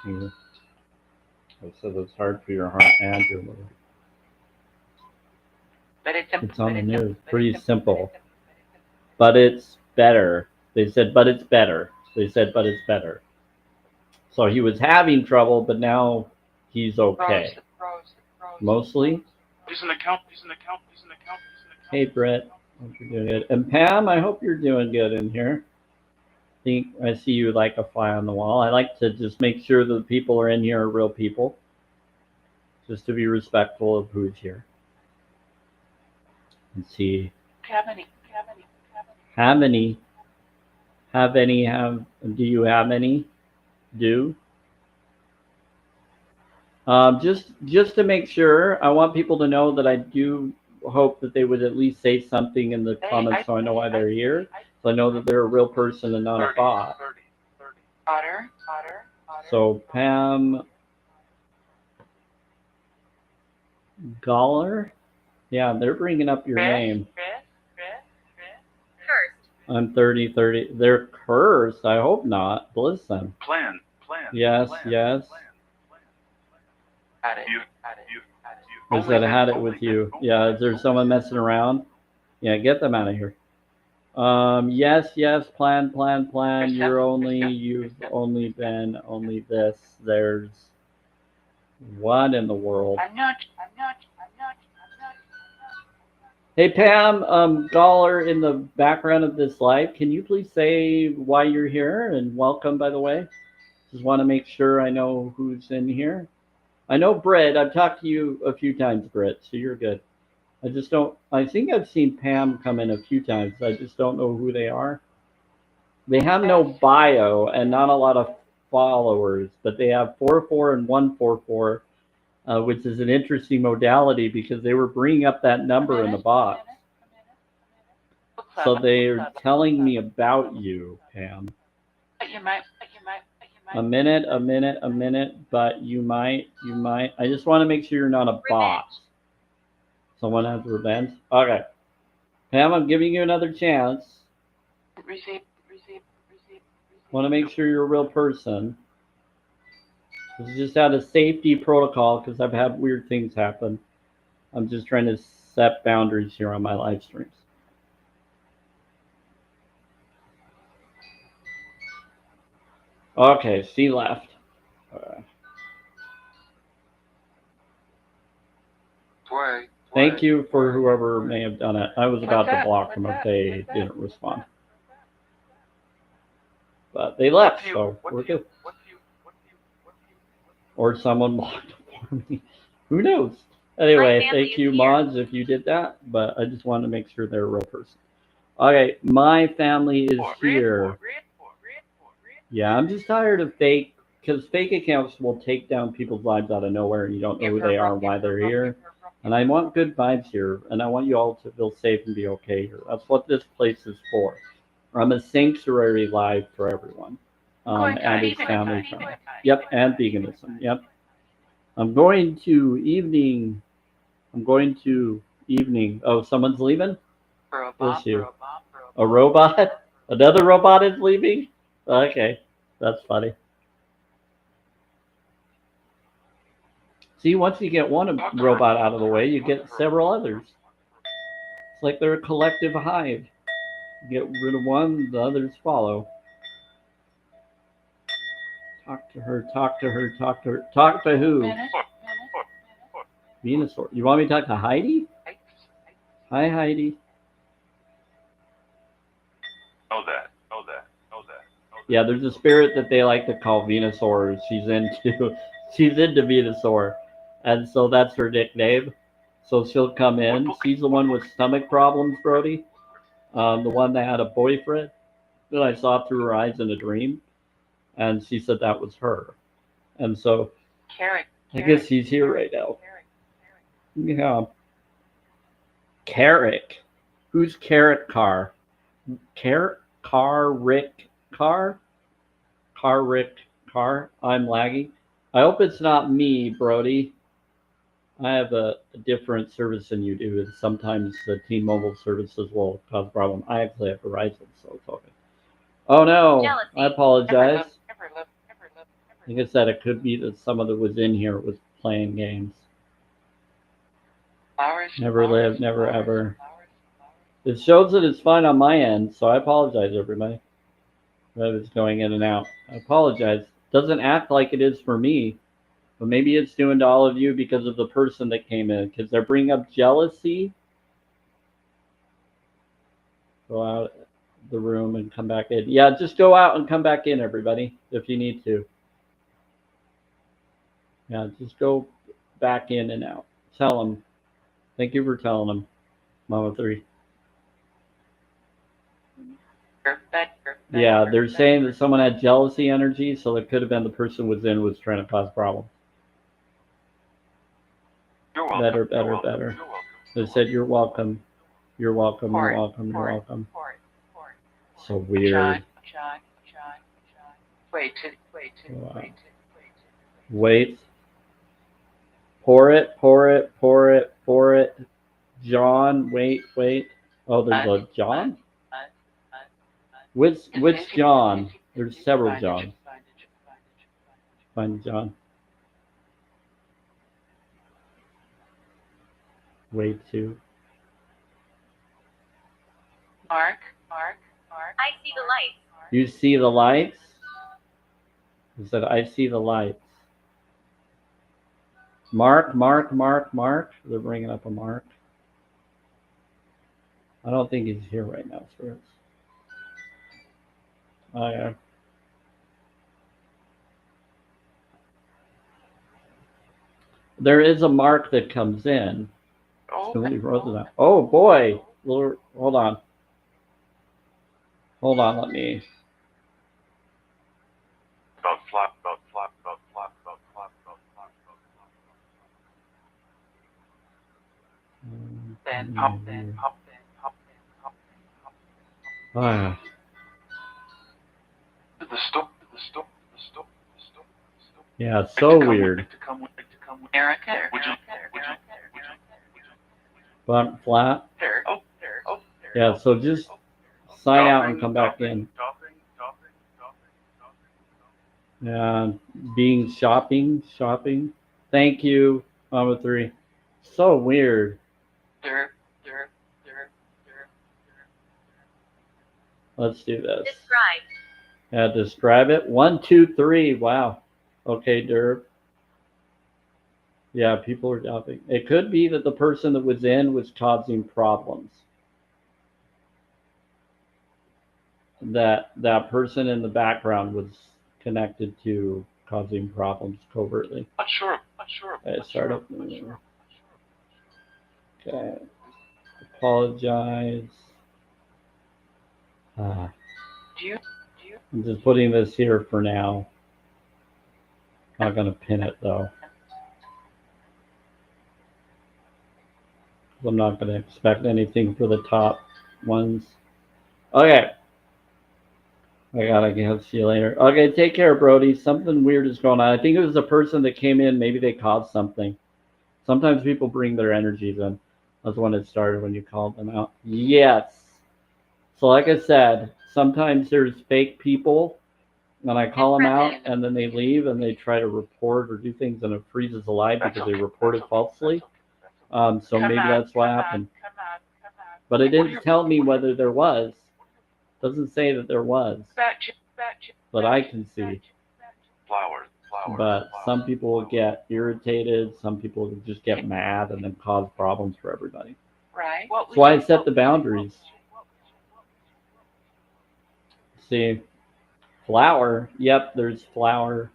Yeah. I said it's hard for your heart and your liver. But It's on the news. Pretty simple. But it's better. They said, but it's better. They said, but it's better. So he was having trouble, but now he's okay. Mostly. He's an account. Hey, Brett. Hope you're doing good. And Pam, I hope you're doing good in here. I see you like a fly on the wall. I like to just make sure that the people are in here are real people. Just to be respectful of who's here. And see. Do you have any? Do? Just to make sure, I want people to know that I do hope that they would at least say something in the comments so I know why they're here. So I know that they're a real person and not a bot. Otter. So Pam Goller? Yeah, they're bringing up your name. Cursed. I'm 30. They're cursed. I hope not. Listen. Plan. Yes. I said I had it with you. Yeah, is there someone messing around? Yeah, get them out of here. Yes, plan. You've only been this. There's what in the world? I'm not. Hey Pam, Goller in the background of this live, can you please say why you're here and welcome, by the way? Just want to make sure I know who's in here. I know Britt. I've talked to you a few times, Britt, so you're good. I just don't. I think I've seen Pam come in a few times. I just don't know who they are. They have no bio and not a lot of followers, but they have 44 and 144, which is an interesting modality because they were bringing up that number in the box. So they're telling me about you, Pam. You might. A minute, but you might. I just want to make sure you're not a bot. Someone has revenge? Okay. Pam, I'm giving you another chance. Receive. Want to make sure you're a real person. This is just out of safety protocol because I've had weird things happen. I'm just trying to set boundaries here on my live streams. Okay, C left. Thank you for whoever may have done it. I was about to block them if they didn't respond. But they left, so we're good. Or someone blocked them for me. Who knows? Anyway, thank you, mods, if you did that. But I just wanted to make sure they're a real person. Okay, my family is here. Yeah, I'm just tired of fake, because fake accounts will take down people's lives out of nowhere and you don't know who they are and why they're here. And I want good vibes here, and I want you all to feel safe and be okay here. That's what this place is for. I'm a sanctuary live for everyone. And his family friendly. Yep, and veganism. Yep. I'm going to evening. Oh, someone's leaving? Bless you. A robot? Another robot is leaving? Okay, that's funny. See, once you get one robot out of the way, you get several others. It's like they're a collective hive. You get rid of one, the others follow. Talk to her. Talk to who? Venusaur. You want me to talk to Heidi? Hi, Heidi. Know that. Know that. Know that. Know that. Yeah, there's a spirit that they like to call Venusaur. She's into Venusaur, and so that's her nickname. So she'll come in. She's the one with stomach problems, Brody. The one that had a boyfriend that I saw through her eyes in a dream, and she said that was her. And so I guess he's here right now. Yeah. Carrick. Who's Carrick Car? Carrick Car Rick Car? Car Rick Car? I'm laggy. I hope it's not me, Brody. I have a different service than you do, and sometimes the T-Mobile services will cause a problem. I actually have Verizon, so it's okay. Oh no, Jealousy. I apologize. Never love. Like I said, it could be that someone that was in here was playing games. Flowers. Never flowers, lived, never flowers, ever. flowers, flowers. It shows that it's fine on my end, so I apologize, everybody. That it's going in and out. I apologize. Doesn't act like it is for me, but maybe it's doing to all of you because of the person that came in. Because they're bringing up jealousy. Go out the room and come back in. Yeah, just go out and come back in, everybody, if you need to. Yeah, just go back in and out. Tell them. Thank you for telling them, Mama 3. Yeah, they're saying that someone had jealousy energy, so it could have been the person was trying to cause problems. You're welcome. Better, You're better, welcome. better. You're welcome. They said you're welcome. You're welcome. Pour You're it, welcome. You're pour it, welcome. pour it. So weird. John. Wait. Wow. Wait. Pour it. John, wait. Oh, there's a John? Which John? There's several Johns. Find John. Wait to. Mark. I see the light. You see the lights? He said, I see the lights. Mark. They're bringing up a Mark. I don't think he's here right now, spirits. Oh, yeah. There is a Mark that comes in. Oh, boy. Hold on. Let me. About flop. Then Ah. The store. Yeah, it's so weird. Erica. But flat. Yeah, so just sign out and come back in. Yeah, being shopping. Thank you, Mama 3. So weird. Let's do this. Describe. Yeah, describe it. 1, 2, 3. Wow. Okay, Derb. Yeah, people are shopping. It could be that the person that was in was causing problems. That person in the background was connected to causing problems covertly. Not sure. Okay, start up. Okay. Apologize. I'm just putting this here for now. Not gonna pin it though. I'm not gonna expect anything for the top ones. Okay. I gotta see you later. Okay, take care, Brody. Something weird is going on. I think it was the person that came in. Maybe they caused something. Sometimes people bring their energies in. That's when it started when you called them out. Yes. So like I said, sometimes there's fake people, and I call them out, and then they leave, and they try to report or do things, and it freezes the live because they reported falsely. So maybe that's what happened. But it didn't tell me whether there was. Doesn't say that there was, but I can see. Flowers. but some people will get irritated. Some people will just get mad and then cause problems for everybody. Right. That's why I set the boundaries. See, flower. Yep, there's flower.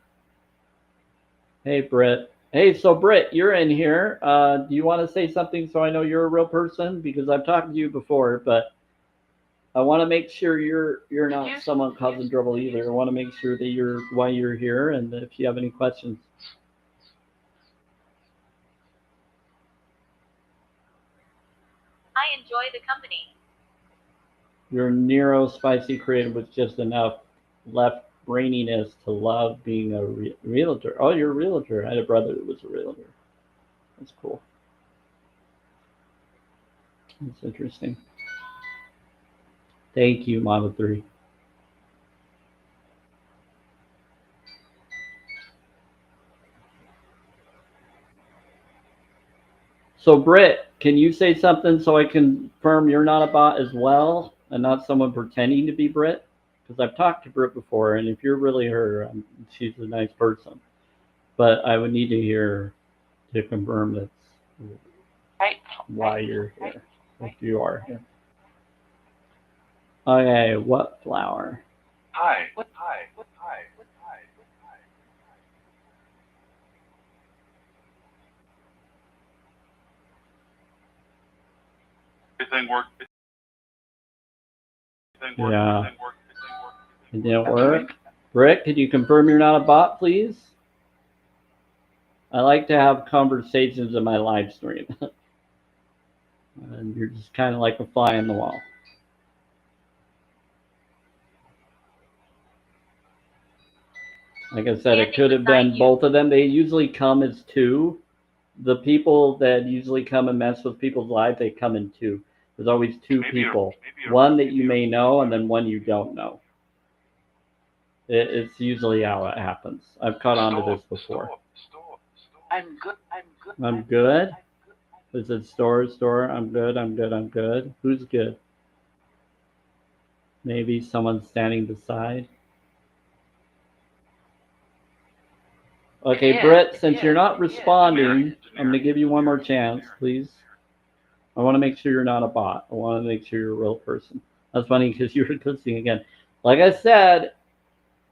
Hey, Britt. Hey, so Britt, you're in here. Do you want to say something so I know you're a real person? Because I've talked to you before, but I want to make sure you're not someone causing trouble either. I want to make sure that you're why you're here, and if you have any questions. I enjoy the company. Your Nero spicy creative was just enough left braininess to love being a realtor. Oh, you're a realtor. I had a brother that was a realtor. That's cool. That's interesting. Thank you, Mama 3. So, Britt, can you say something so I can confirm you're not a bot as well and not someone pretending to be Britt? Because I've talked to Britt before, and if you're really her, she's a nice person. But I would need to hear to confirm that's why you're here, if you are here. Okay, what flower? Hi. Everything worked. Yeah. It didn't work. Britt, could you confirm you're not a bot, please? I like to have conversations in my live stream. And you're just kind of like a fly on the wall. Like I said, it could have been both of them. They usually come as two. The people that usually come and mess with people's lives, they come in two. There's always two people. One that you may know, and then one you don't know. It's usually how it happens. I've caught on to this before. I'm good. I'm good. Is it store? I'm good. Who's good? Maybe someone standing beside. Okay, Britt, since you're not responding, I'm going to give you one more chance, please. I want to make sure you're not a bot. I want to make sure you're a real person. That's funny because you were listening again. Like I said,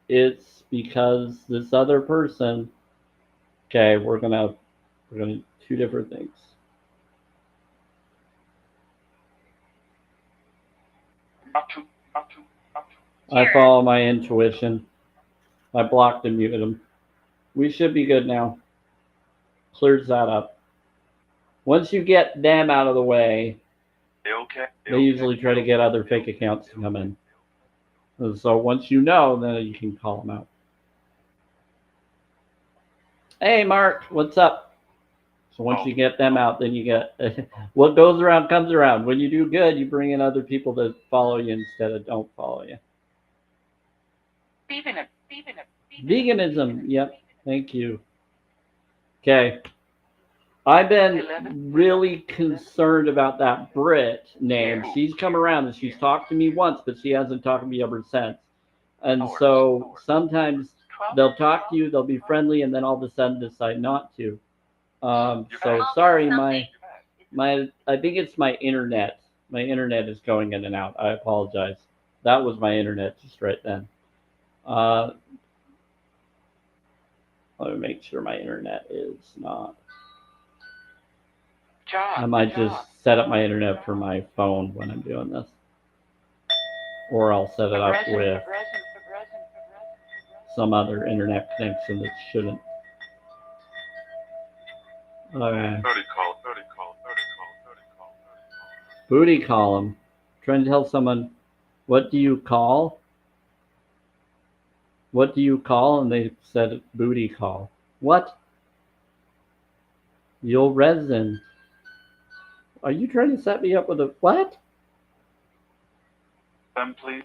it's because this other person. Okay, we're gonna two different things. I follow my intuition. I blocked and muted him. We should be good now. Clears that up. Once you get them out of the way, they usually try to get other fake accounts to come in. And so once you know, then you can call them out. Hey, Mark, what's up? So once you get them out, then you get what goes around comes around. When you do good, you bring in other people that follow you instead of don't follow you. Veganism. Yep. Thank you. Okay. I've been really concerned about that Brit name. She's come around and she's talked to me once, but she hasn't talked to me ever since. And so sometimes they'll talk to you, they'll be friendly, and then all of a sudden decide not to. So sorry, my I think it's my internet. My internet is going in and out. I apologize. That was my internet just right then. Let me make sure my internet is not. I might just set up my internet for my phone when I'm doing this. Or I'll set it up with some other internet connection that shouldn't. Okay. Booty call him. Trying to tell someone, what do you call? What do you call? And they said booty call. What? You'll resin. Are you trying to set me up with a what? Them please.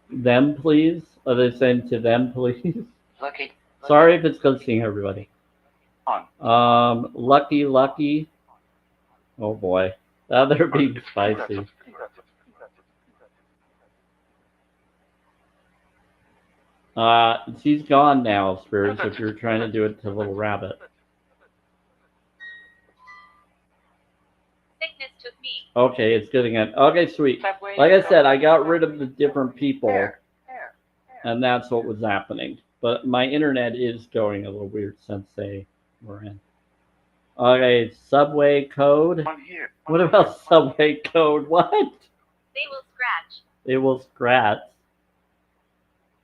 Them please? Are they saying to them please? Lucky. Sorry if it's ghosting everybody. Lucky. Oh boy. Now they're being spicy. She's gone now, spirits, if you're trying to do it to Little Rabbit. Sickness took me. Okay, it's getting it. Okay, sweet. Subway Like I to said, go. I got rid of the different people, There. and that's what was happening. But my internet is going a little weird since they were in. Okay, subway code. One here. What about subway code? What? They will scratch. They will scratch.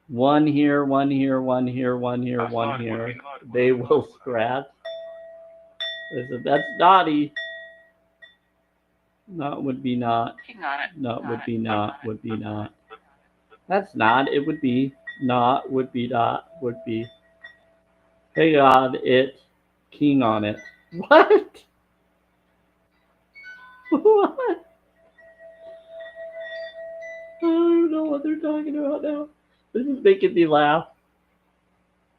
One here, one here, one here, one here, That's one naughty. here. Naughty. They will scratch. I said, that's naughty. Not would be not. King on it. No, On would it. be not. Would be not. That's not. It would be not. Would be not. Would be. Hey God, it. King on it. What? What? I don't even know what they're talking about now. This is making me laugh.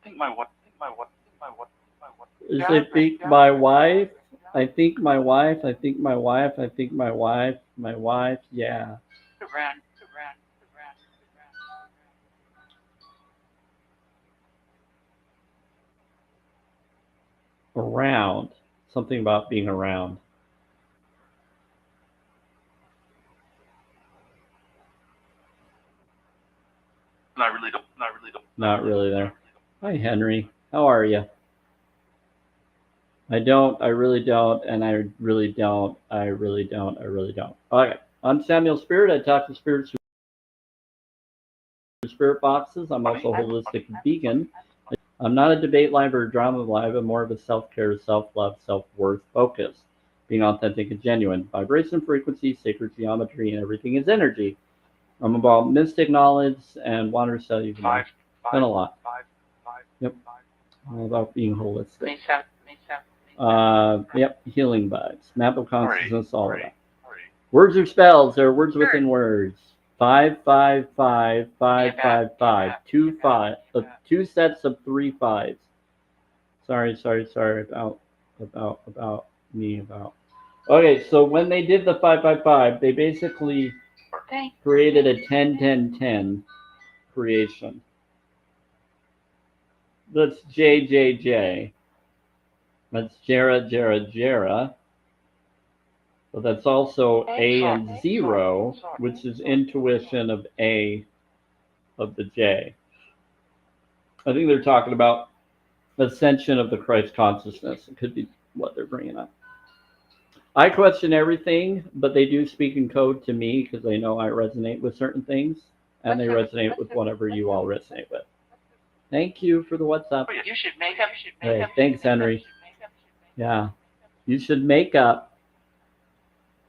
Think my what? Think my what? Think my what? Think my what? Is I think my wife. I think my wife. I think my wife. I think my wife. My wife. Yeah. Around. Around. Something about being around. Not really. Don't. Not really. Don't. Not really there. Hi, Henry. How are you? I don't. I really don't. And I really don't. I really don't. I really don't. Okay. I'm Samuel Spirit. I talk to spirits through spirit boxes. I'm also a holistic vegan. I'm not a debate live or a drama live. I'm more of a self-care, self-love, self-worth focus. Being authentic and genuine. Vibration, frequency, sacred geometry, and everything is energy. I'm about mystic knowledge and want to tell you Five. Done a lot. Five. Yep. All about being holistic. Mesa. Yep, healing vibes. Map of consciousness, all of Hurry. that. Hurry. Words or spells, there are words within words. 5 5 5 5 5 5. Two sets of 3 5s. Sorry about me. Okay, so when they did the 5 they basically Thank created a 10 creation. That's JJJ. That's Jera. But that's also A and 0, which is intuition of A of the J. I think they're talking about ascension of the Christ consciousness. It could be what they're bringing up. I question everything, but they do speak in code to me because they know I resonate with certain things, and they resonate with whatever you all resonate with. Thank you for the WhatsApp. you. Should make up. Hey, thanks, Henry. Yeah. You should make up.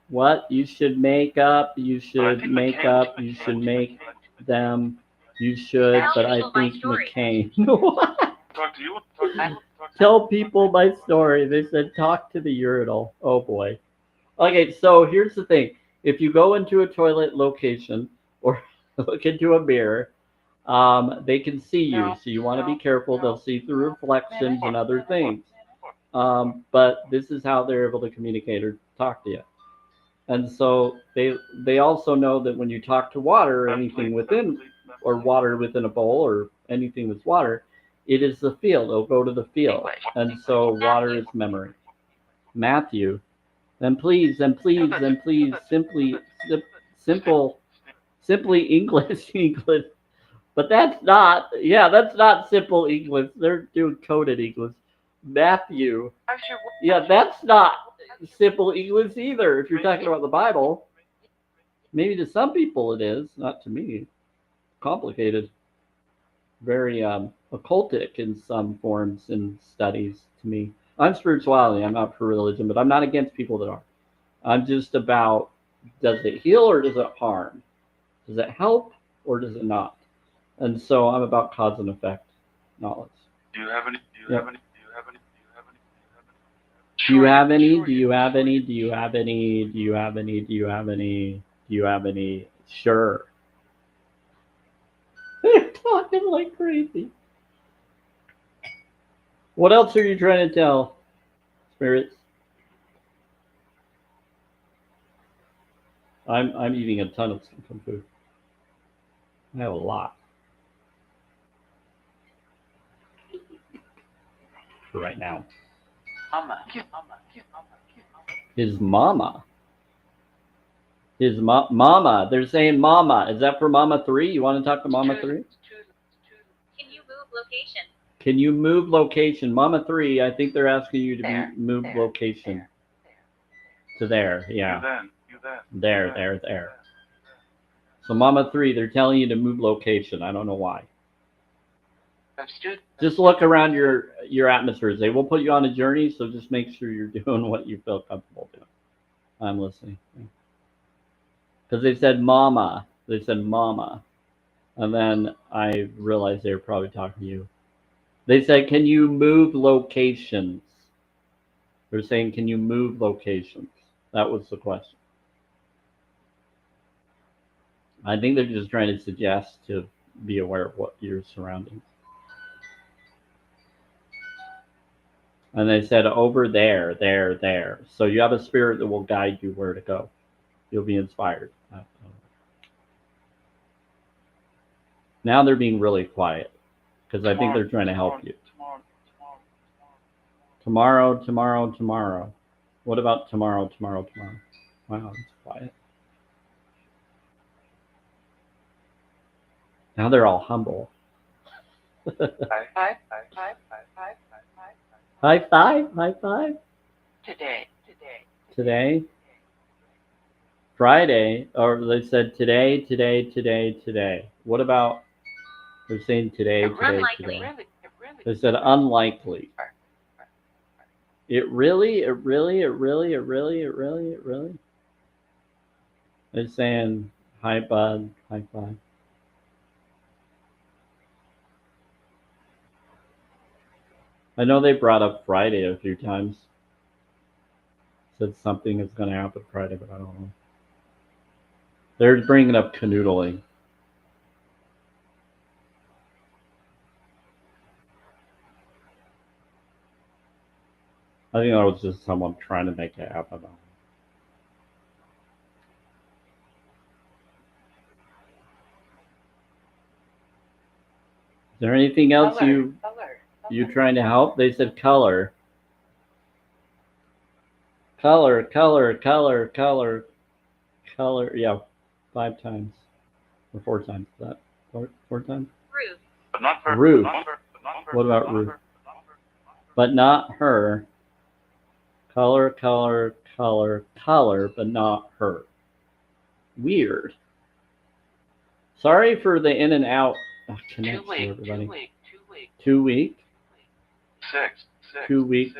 What? You should make up. You should make up. You should make them. You should, but I think McCain. Talk to you. Tell people my story. They said talk to the urinal. Oh boy. Okay, so here's the thing. If you go into a toilet location or look into a mirror, they can see you. So you want to be careful. They'll see through reflections and other things. But this is how they're able to communicate or talk to you. And so they also know that when you talk to water or anything within, or water within a bowl or anything with water, it is the field. It'll go to the field. And so water is memory. Matthew, then please, simply English, English. But that's not simple English. They're doing coded English. Matthew, yeah, that's not simple English either. If you're talking about the Bible, maybe to some people it is, not to me. Complicated, very occultic in some forms and studies to me. I'm spirituality. I'm not for religion, but I'm not against people that are. I'm just about, does it heal or does it harm? Does it help or does it not? And so I'm about cause and effect knowledge. Do you have any? Do you have any? Sure. They're talking like crazy. What else are you trying to tell, spirits? I'm eating a ton of food. I have a lot. for right now. Mama. His mama. His mama. They're saying mama. Is that for Mama 3? You want to talk to Mama 3? Can you move location? Can you move location? Mama 3, I think they're asking you to There, move there, location to there. Yeah. You then. There. So Mama 3, they're telling you to move location. I don't know why. Just look around your atmospheres. They will put you on a journey, so just make sure you're doing what you feel comfortable doing. I'm listening. Because they said mama. They said mama. And then I realized they were probably talking to you. They said, can you move locations? They're saying, can you move locations? That was the question. I think they're just trying to suggest to be aware of what your surroundings. And they said, over there. So you have a spirit that will guide you where to go. You'll be inspired. Now they're being really quiet because I think they're trying to help you. Tomorrow. What about tomorrow? Wow, it's quiet. Now they're all humble. High five. Today. Friday, or they said today. What about, they're saying today. Unlikely. They said unlikely. It really. They're saying, hi bud, high five. I know they brought up Friday a few times. Said something is going to happen Friday, but I don't know. They're bringing up canoodling. I think that was just someone trying to make it happen. Is there anything else you trying to help? They said color. Color. Yeah, 5 times or 4 times. Is that 4 times? Roof. But not her. Roof. But not her. What about roof? But not her. Color, but not her. Weird. Sorry for the in and out connection, everybody. 2 week. 6. 2 week.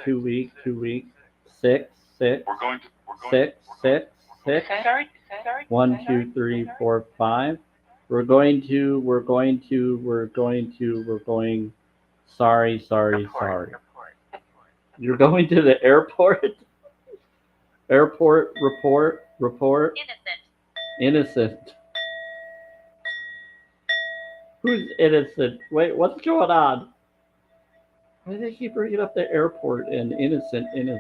6. We're going to. 6. 1, 2, 3, 4, 5. We're going. Sorry. You're going to the airport? Airport, report. Innocent. Who's innocent? Wait, what's going on? Why do they keep bringing up the airport and innocent? It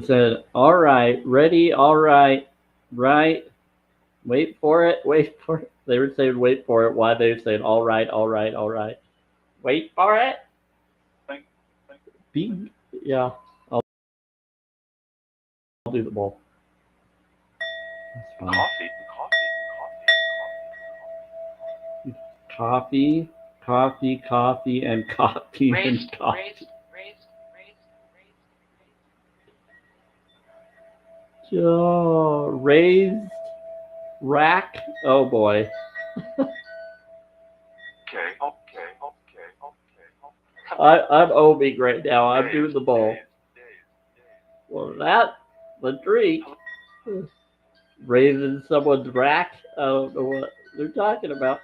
said, all right, ready, all right, right. Wait for it. They were saying wait for it. Why they were saying all right. Wait for it. Yeah, I'll do the bowl. That's fine. Coffee, and coffee. Oh, raised rack. Oh boy. Okay. I'm obing right now. I'm doing the bowl. Well, the tree. Raising someone's rack. I don't know what they're talking about.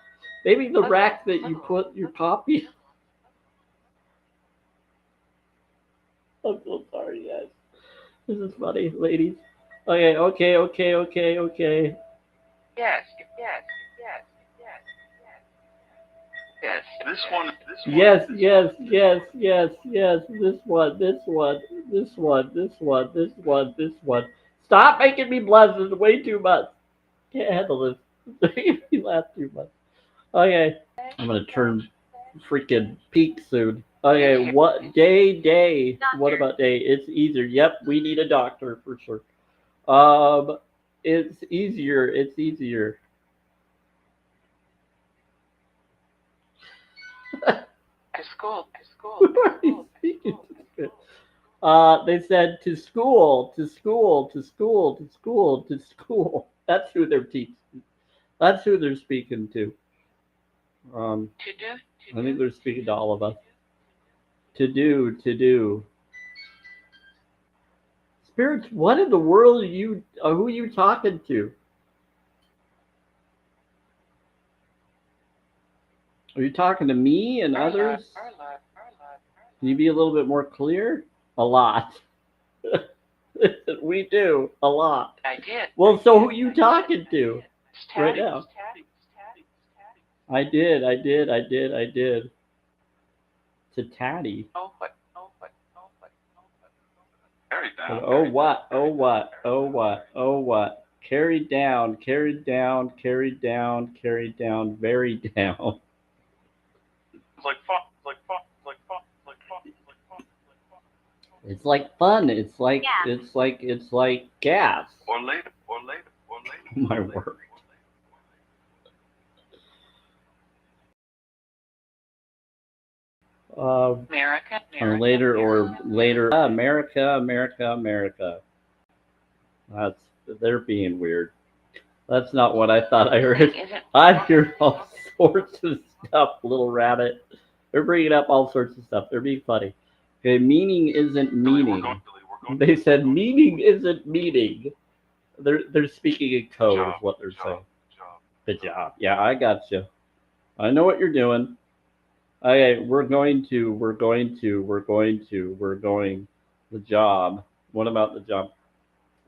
Maybe the rack that you put your coffee. I'm so sorry, guys. This is funny, ladies. Okay. Yes. This one. Yes. This one. Stop making me blush. This is way too much. Can't handle this. You laugh too much. Okay. I'm gonna turn freaking peak soon. Okay, what day? What about day? It's easier. Yep, we need a doctor for sure. It's easier. It's easier. To school. Who are you speaking to? They said to school, to school, to school, to school, to school. That's who they're teaching. That's who they're speaking to. To do. I think they're speaking to all of us. To do, to do. Spirits, what in the world are you? Who are you talking to? Are you talking to me and others? Our lot. Can you be a little bit more clear? A lot. We do a lot. I did. Well, so who are you talking to right now? I did. To Tatty. Oh, what? Carry down. Oh what? Oh what? Oh what? Oh what? Carried down, carried down, carried down, carried down, very down. It's like fun. It's like fun. It's like fun. It's like fun. It's like fun. It's like fun. It's like Yeah. it's like gas. Or later. My word. America. Or later. America. They're being weird. That's not what I thought I heard. I hear all sorts of stuff, little rabbit. They're bringing up all sorts of stuff. They're being funny. Okay, meaning isn't meaning. They said meaning isn't meaning. They're speaking in code is what they're saying. Good job. Yeah, I got you. I know what you're doing. Okay, we're going. The job. What about the job?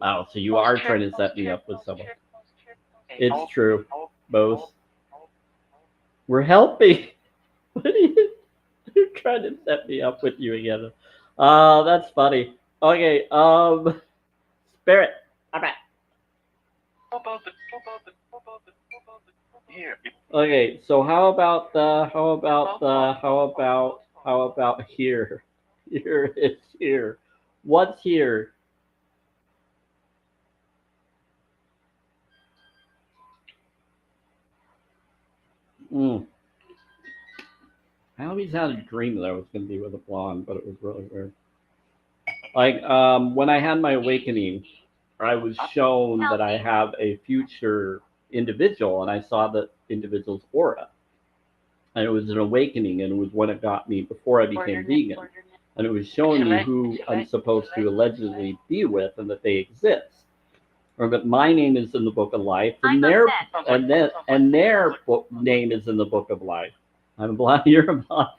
Oh, so you are trying to set me up with someone. It's true. Both. We're helping. What are you? You're trying to set me up with you again. That's funny. Okay. Spirit. I'm back. Here. Okay. So how about here? Here it's here. What's here? I always had a dream that I was going to be with a blonde, but it was really weird. Like when I had my awakening, I was shown that I have a future individual, and I saw the individual's aura. And it was an awakening, and it was when it got me before I became vegan. And it was showing me who I'm supposed to allegedly be with, and that they exist. Or that my name is in the book of life, and their name is in the book of life. I'm blind. You're blind.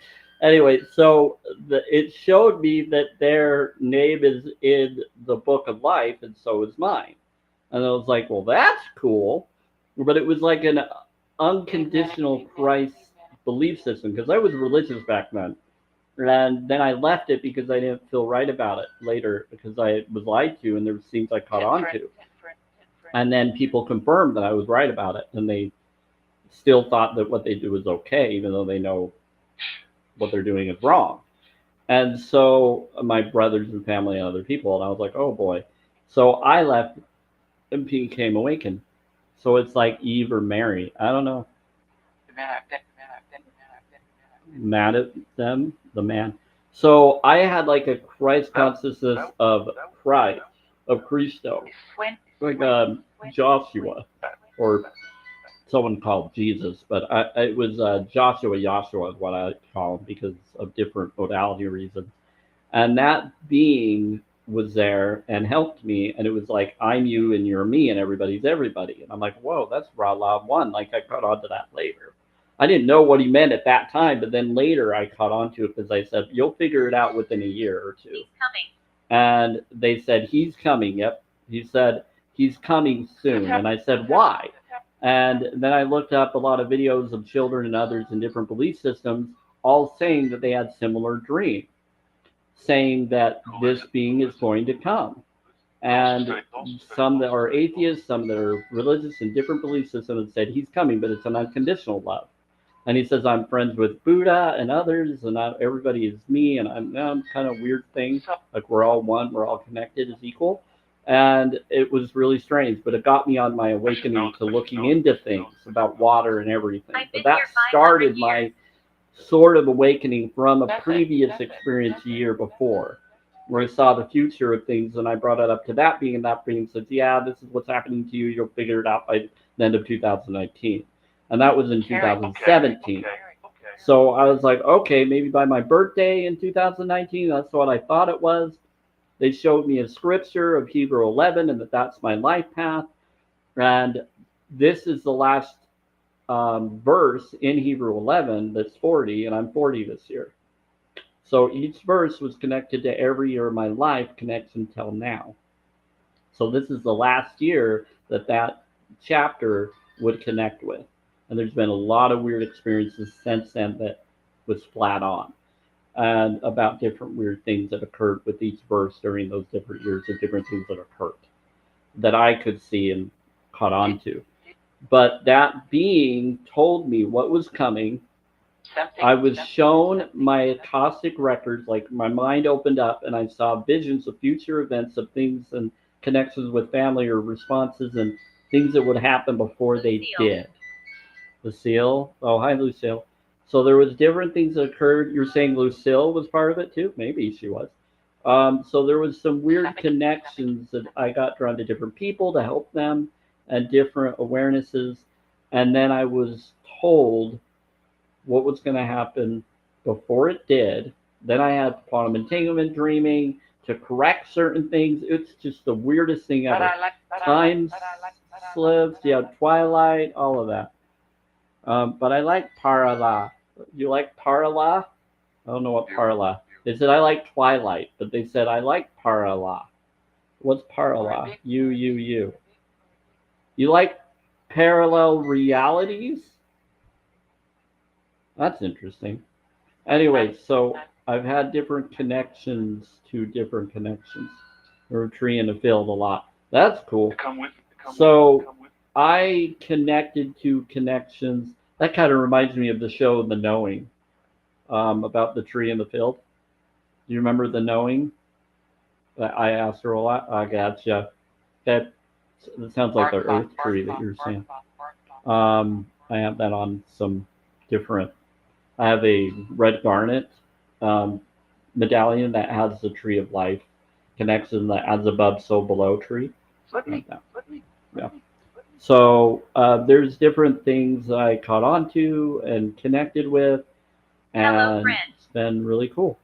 Anyway, so it showed me that their name is in the book of life, and so is mine. And I was like, well, that's cool. But it was like an unconditional Christ belief system because I was religious back then. And then I left it because I didn't feel right about it later because I was lied to and there were things I caught on to. And then people confirmed that I was right about it. And they still thought that what they do was okay, even though they know what they're doing is wrong. And so my brothers and family and other people, and I was like, oh boy. So I left and became awakened. So it's like Eve or Mary. I don't know. Mad at them, the man. So I had like a Christ consciousness of Christ, of Christo, like Joshua, or someone called Jesus, but it was Joshua is what I call him because of different modality reasons. And that being was there and helped me, and it was like I'm you and you're me and everybody's everybody. And I'm like, whoa, that's Ra La one. Like I caught on to that later. I didn't know what he meant at that time, but then later I caught on to it because I said, you'll figure it out within a year or two. He's coming. And they said, he's coming. Yep. He said, he's coming soon. And I said, why? And then I looked up a lot of videos of children and others in different belief systems, all saying that they had similar dreams, saying that this being is going to come. and some that are atheists, some that are religious in different belief systems, and said he's coming, but it's an unconditional love. And he says I'm friends with Buddha and others, and everybody is me, and I'm kind of weird thing, like we're all one, we're all connected as equal. And it was really strange, but it got me on my awakening to looking into things about water and everything. But that started my sort of awakening from a previous experience a year before, where I saw the future of things, and I brought it up to that being, and that being said, yeah, this is what's happening to you. You'll figure it out by the end of 2019. And that was in 2017. So I was like, okay, maybe by my birthday in 2019, that's what I thought it was. They showed me a scripture of Hebrew 11 and that's my life path. And this is the last verse in Hebrew 11 that's 40, and I'm 40 this year. So each verse was connected to every year of my life connects until now. So this is the last year that chapter would connect with. And there's been a lot of weird experiences since then that was flat on. And about different weird things that occurred with each verse during those different years of different things that occurred that I could see and caught on to. But that being told me what was coming. I was shown my Akashic records, like my mind opened up and I saw visions of future events of things and connections with family or responses and things that would happen before they did. Lucille? Oh, hi, Lucille. So there was different things that occurred. You're saying Lucille was part of it too? Maybe she was. So there was some weird connections that I got drawn to different people to help them and different awarenesses. And then I was told what was going to happen before it did. Then I had quantum entanglement dreaming to correct certain things. It's just the weirdest thing ever. Time slips, yeah, twilight, all of that. But I like Parala. You like Parala? I don't know what Parala. They said I like Twilight, but they said I like Parala. What's Parala? You. You like parallel realities? That's interesting. Anyway, so I've had different connections to different connections. Or a tree in the field a lot. That's cool. So I connected to connections. That kind of reminds me of the show The Knowing, about the tree in the field. Do you remember The Knowing? I asked her a lot. I gotcha. That sounds like the earth tree that you're saying. I have that on some different. I have a red garnet medallion that has the tree of life connection, that as above, so below tree. Yeah. So there's different things I caught on to and connected with, and Hello, friend. it's been really cool.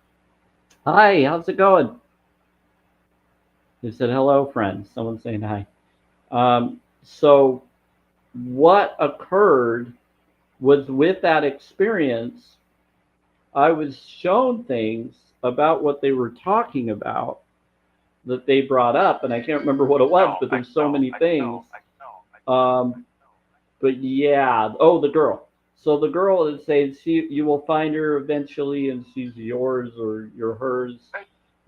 Hi, how's it going? They said hello, friend. Someone's saying hi. So what occurred was with that experience, I was shown things about what they were talking about that they brought up, and I can't remember what it was, but there's so many things. But yeah, oh, the girl. So the girl is saying you will find her eventually, and she's yours or you're hers,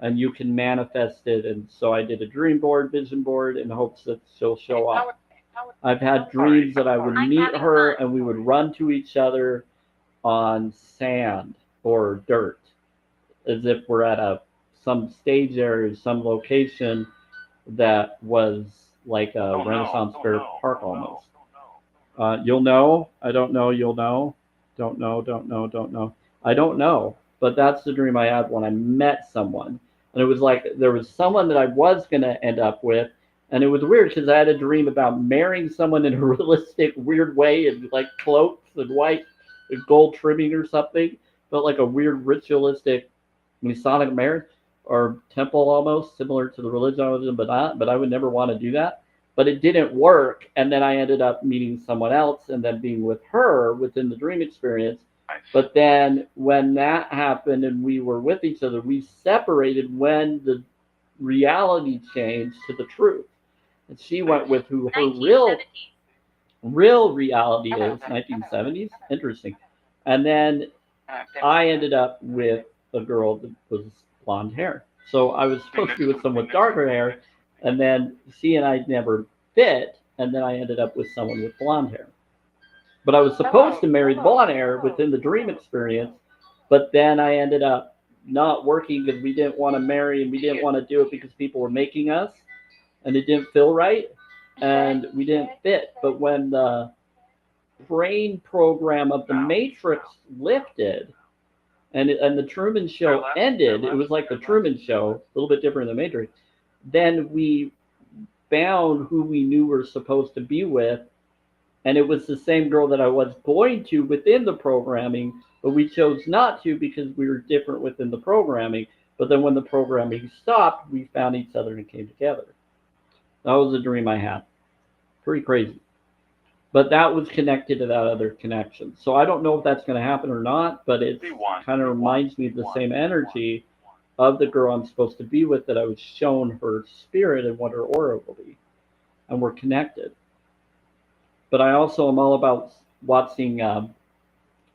and you can manifest it. And so I did a dream board, vision board, in hopes that she'll show up. I've had dreams that I would meet her and we would run to each other on sand or dirt, as if we're at some stage area, some location that was like a Renaissance Fair park almost. You'll know. I don't know. You'll know. Don't know. I don't know. But that's the dream I had when I met someone. And it was like there was someone that I was going to end up with. And it was weird because I had a dream about marrying someone in a realistic, weird way in like cloaks and white and gold trimming or something. Felt like a weird ritualistic Masonic marriage or temple almost, similar to the religion I was in, but not. But I would never want to do that. But it didn't work. And then I ended up meeting someone else and then being with her within the dream experience. But then when that happened and we were with each other, we separated when the reality changed to the truth. And she went with who her real reality is, 1970s. Interesting. And then I ended up with a girl that was blonde hair. So I was supposed to be with someone with darker hair, And then she and I never fit, and then I ended up with someone with blonde hair. But I was supposed to marry the blonde hair within the dream experience, but then I ended up not working because we didn't want to marry and we didn't want to do it because people were making us, and it didn't feel right, and we didn't fit. But when the brain program of the Matrix lifted, and the Truman Show ended, it was like the Truman Show, a little bit different than the Matrix. Then we found who we knew we were supposed to be with, and it was the same girl that I was going to within the programming, but we chose not to because we were different within the programming. But then when the programming stopped, we found each other and came together. That was a dream I had. Pretty crazy. But that was connected to that other connection. So I don't know if that's going to happen or not, but it kind of reminds me of the same energy of the girl I'm supposed to be with, that I was shown her spirit and what her aura will be. And we're connected. But I also am all about watching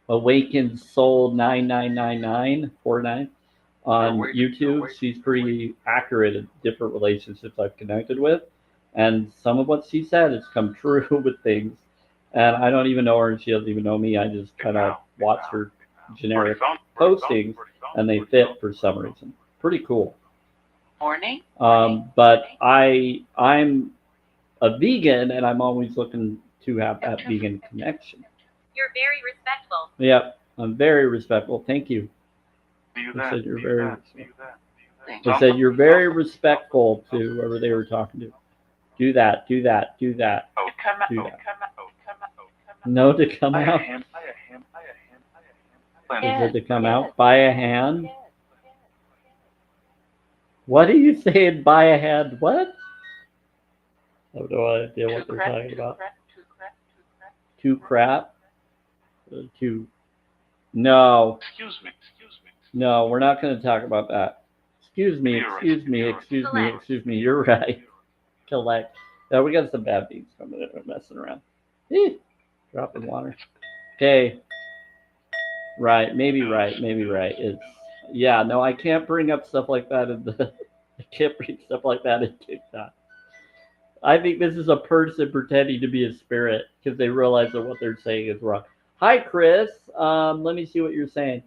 Awakened Soul 999949 on YouTube. She's pretty accurate at different relationships I've connected with. And some of what she said has come true with things. And I don't even know her and she doesn't even know me. I just kind of watch her generic postings and they fit for some reason. Pretty cool. Morning. But I'm a vegan and I'm always looking to have that vegan connection. You're very respectful. Yep, I'm very respectful. Thank you. Do They that. said you're do very. that, do that, do that. They said you're very respectful to whoever they were talking to. Do that. Do that. Do that. Oh, Come out. Do Come that. out. Come out. No to come buy a out. hand. Is it to come out? Buy a hand. What are you saying? Buy a hand? What? I have no idea what they're talking about. Too crap. Too. No. Excuse me. No, we're not going to talk about that. Excuse me. You're right. Collect. Yeah, we got some bad beats coming in and messing around. Dropping water. Okay. Right. Maybe right. It's yeah. No, I can't bring up stuff like that in the. I can't bring stuff like that in TikTok. I think this is a person pretending to be a spirit because they realize that what they're saying is wrong. Hi, Chris. Let me see what you're saying.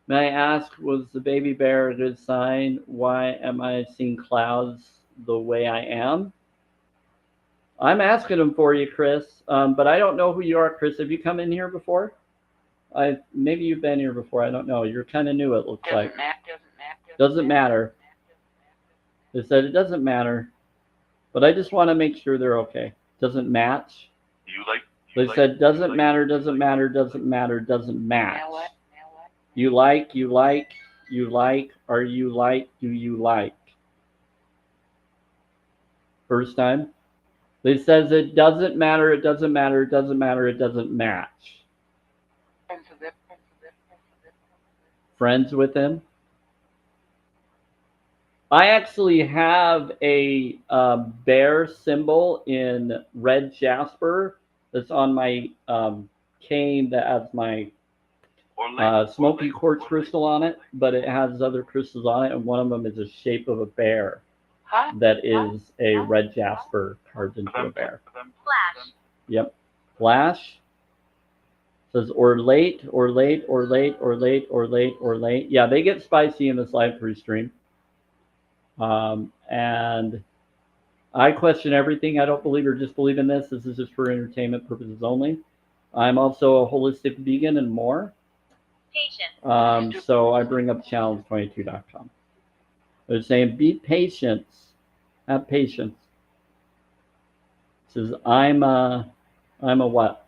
May I ask, was the baby bear a good sign? Why am I seeing clouds the way I am? I'm asking them for you, Chris. But I don't know who you are, Chris. Have you come in here before? Maybe you've been here before. I don't know. You're kind of new, it looks like. Doesn't matter. They said it doesn't matter. But I just want to make sure they're okay. Doesn't match. They said doesn't matter. Match. You like. Are you like? Do you like? First time. They says it doesn't matter. It doesn't match. Friends with him. I actually have a bear symbol in red jasper that's on my cane that has my smoky quartz crystal on it, but it has other crystals on it, and one of them is the shape of a bear that is a red jasper carved into a bear. Flash. Yep. Flash. Says or late. Yeah, they get spicy in this live free stream. And I question everything. I don't believe or disbelieve in this. This is just for entertainment purposes only. I'm also a holistic vegan and more. Patience. So I bring up challenge22.com. They're saying be patient. Have patience. It says I'm a what?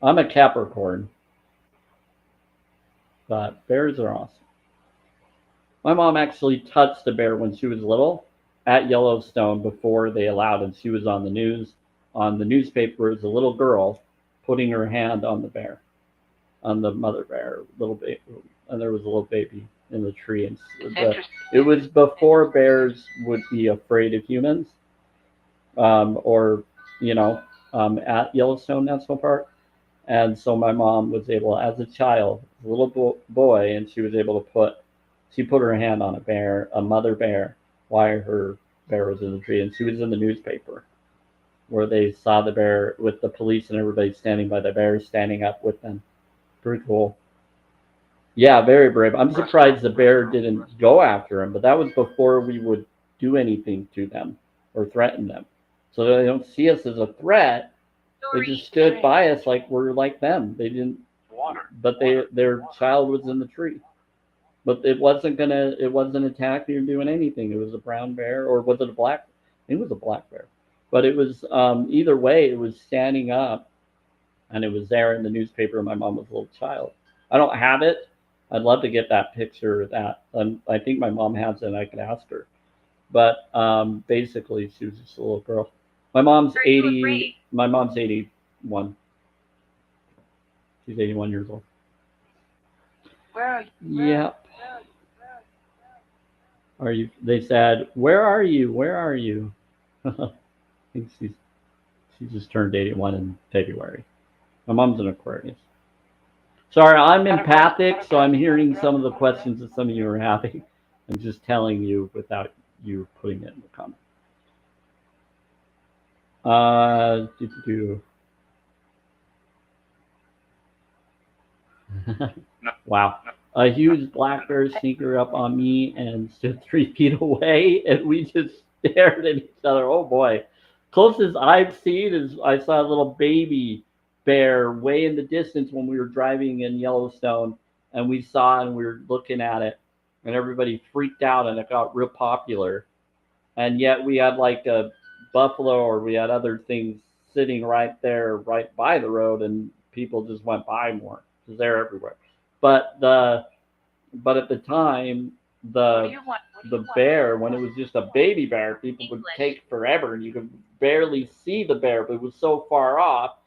I'm a Capricorn. But bears are awesome. My mom actually touched a bear when she was little at Yellowstone before they allowed it. She was on the news, on the newspaper as a little girl putting her hand on the bear, on the mother bear, little baby, and there was a little baby in the tree. And it was before bears would be afraid of humans, at Yellowstone National Park. And so my mom was able, as a child, a little boy, and she was able to she put her hand on a bear, a mother bear, while her bear was in the tree, and she was in the newspaper where they saw the bear with the police and everybody standing by the bear standing up with them. Pretty cool. Yeah, very brave. I'm surprised the bear didn't go after him, but that was before we would do anything to them or threaten them. So they don't see us as a threat. They just stood by us like we're like them. They didn't, but their child was in the tree. But it wasn't attacking or doing anything. It was a brown bear, or was it a black? It was a black bear. But it was either way. It was standing up, and it was there in the newspaper. My mom was a little child. I don't have it. I'd love to get that picture of that. I think my mom has it, and I could ask her. But basically, she was just a little girl. My mom's 80. My mom's 81. She's 81 years old. Where are you? Yep. Are you? They said, "Where are you? Where are you?" I think she just turned 81 in February. My mom's an Aquarius. Sorry, I'm empathic, so I'm hearing some of the questions that some of you are having. I'm just telling you without you putting it in the comment. Wow. A huge black bear sneaker up on me and stood 3 feet away, and we just stared at each other. Oh boy. Closest I've seen is I saw a little baby bear way in the distance when we were driving in Yellowstone, and we saw it and we were looking at it, and everybody freaked out and it got real popular. And yet we had like a buffalo, or we had other things sitting right there, right by the road, and people just went by more because they're everywhere. But at the time, the bear, when it was just a baby bear, people would take forever, and you could barely see the bear, but it was so far off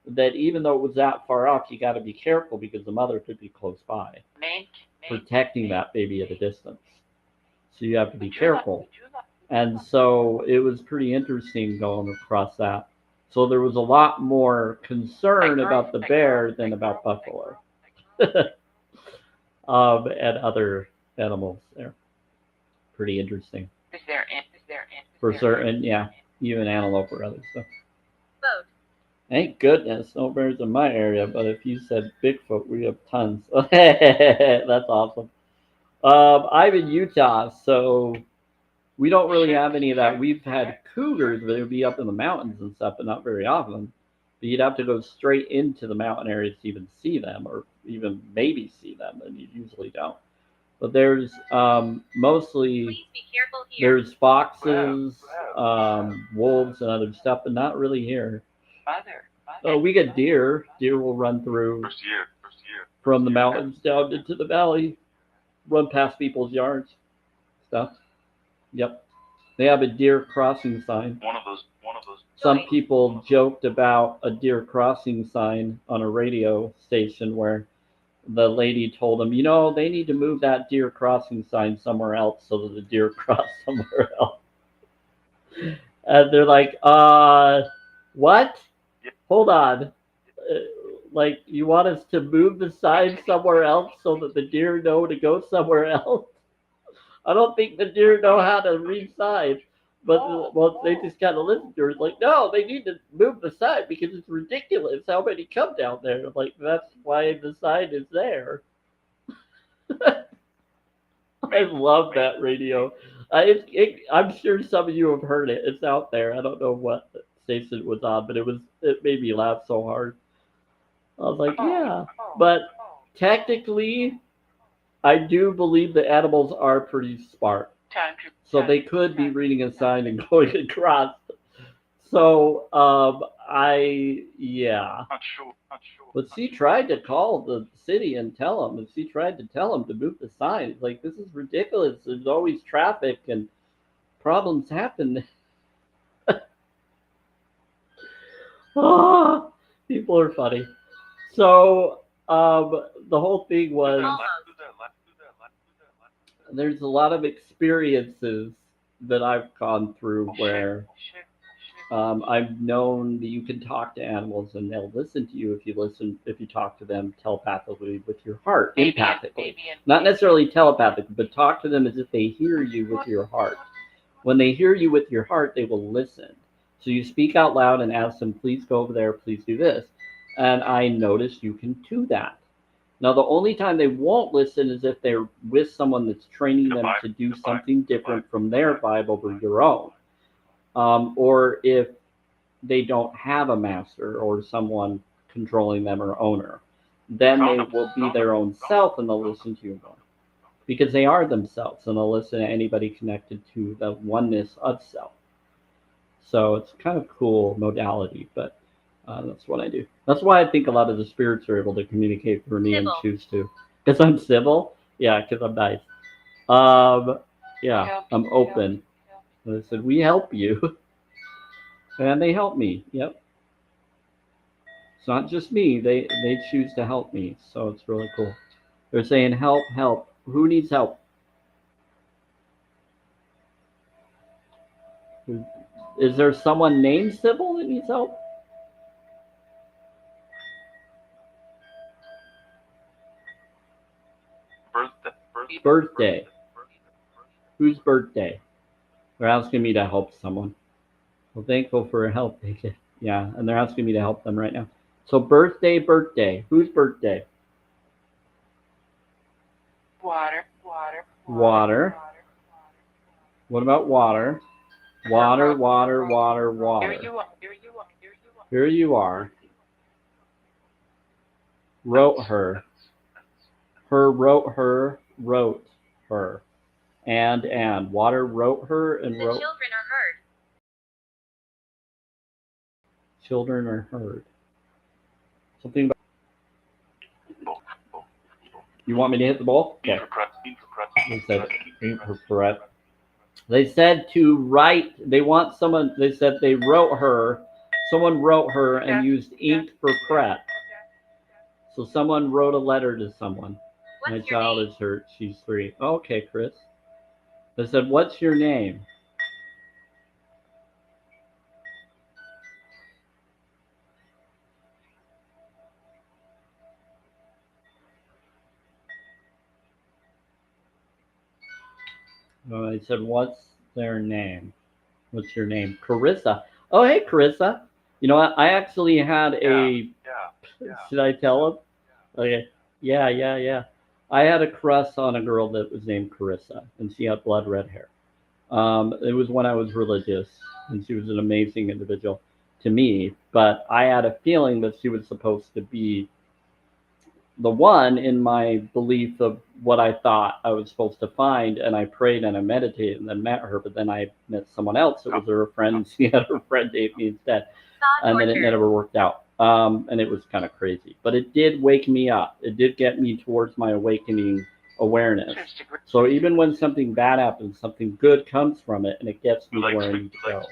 that even though it was that far off, you got to be careful because the mother could be close by, protecting that baby at a distance. So you have to be careful. And so it was pretty interesting going across that. So there was a lot more concern about the bear than about buffalo. And other animals there. Pretty interesting. Is there For certain, yeah. Even antelope or other stuff. Boat. Thank goodness, no bears in my area, but if you said Bigfoot, we have tons. That's awesome. I'm in Utah, so we don't really have any of that. We've had cougars, but they would be up in the mountains and stuff, but not very often. But you'd have to go straight into the mountain areas to even see them, or even maybe see them, and you usually don't. But there's mostly, Please be careful here. there's foxes, wolves, and other stuff, but not really here. Oh, we get deer. Deer will run through First year. from the mountains down into the valley, run past people's yards, stuff. Yep. They have a deer crossing sign. One of those. Some people joked about a deer crossing sign on a radio station where the lady told them, they need to move that deer crossing sign somewhere else so that the deer cross somewhere else. And they're like, what? Hold on. Like, you want us to move the sign somewhere else so that the deer know to go somewhere else? I don't think the deer know how to read signs. But they just kind of listen to her. It's like, no, they need to move the sign because it's ridiculous how many come down there. Like, that's why the sign is there. I love that radio. I'm sure some of you have heard it. It's out there. I don't know what station it was on, but it made me laugh so hard. I was like, yeah. But technically, I do believe the animals are pretty smart. So they could be reading a sign and going across. So, yeah. Not sure. But she tried to call the city and tell them, to move the sign. It's like, this is ridiculous. There's always traffic and problems happen. People are funny. So, the whole thing was, there's a lot of experiences that I've gone through where I've known that you can talk to animals and they'll listen to you if you talk to them telepathically with your heart, empathically. Not necessarily telepathically, but talk to them as if they hear you with your heart. When they hear you with your heart, they will listen. So you speak out loud and ask them, please go over there, please do this. And I notice you can do that. Now, the only time they won't listen is if they're with someone that's training them to do something different from their vibe over your own. Or if they don't have a master or someone controlling them or owner, then they will be their own self and they'll listen to you more. Because they are themselves and they'll listen to anybody connected to the oneness of self. So it's kind of cool modality, but that's what I do. That's why I think a lot of the spirits are able to communicate for me and Civil. choose to. Because I'm civil? Yeah, because I'm nice. Um, yeah, I'm open. And I said, we help you. And they help me. Yep. It's not just me. They choose to help me. So it's really cool. They're saying, help, help. Who needs help? Is there someone named Sybil that needs help? Birthday. Whose birthday? They're asking me to help someone. Well, thankful for help. Yeah, and they're asking me to help them right now. So birthday. Whose birthday? Water. Water. What about water? Water. Here you are. Here you are. Wrote her. Her wrote her. Wrote her. And water wrote her and The wrote. children are heard. Children are heard. Something about. You want me to hit the ball? Okay. They said They said to write. They want someone. They said they wrote her. Someone wrote her and used ink for prat. So someone wrote a letter to someone. What's My your child name? is hurt. She's 3. Okay, Chris. They said, what's your name? I said, what's their name? What's your name? Carissa. Oh, hey, Carissa. You know what? I actually had a. Should I tell him? Okay. Yeah. I had a crush on a girl that was named Carissa, and she had blood red hair. It was when I was religious, and she was an amazing individual to me. But I had a feeling that she was supposed to be the one in my belief of what I thought I was supposed to find, and I prayed and I meditated and then met her, but then I met someone else that was her friend, and she had her friend date me instead, Saw and then it torture. never worked out. And it was kind of crazy, but it did wake me up. It did get me towards my awakening awareness. So even when something bad happens, something good comes from it, and it gets me to where I need to go.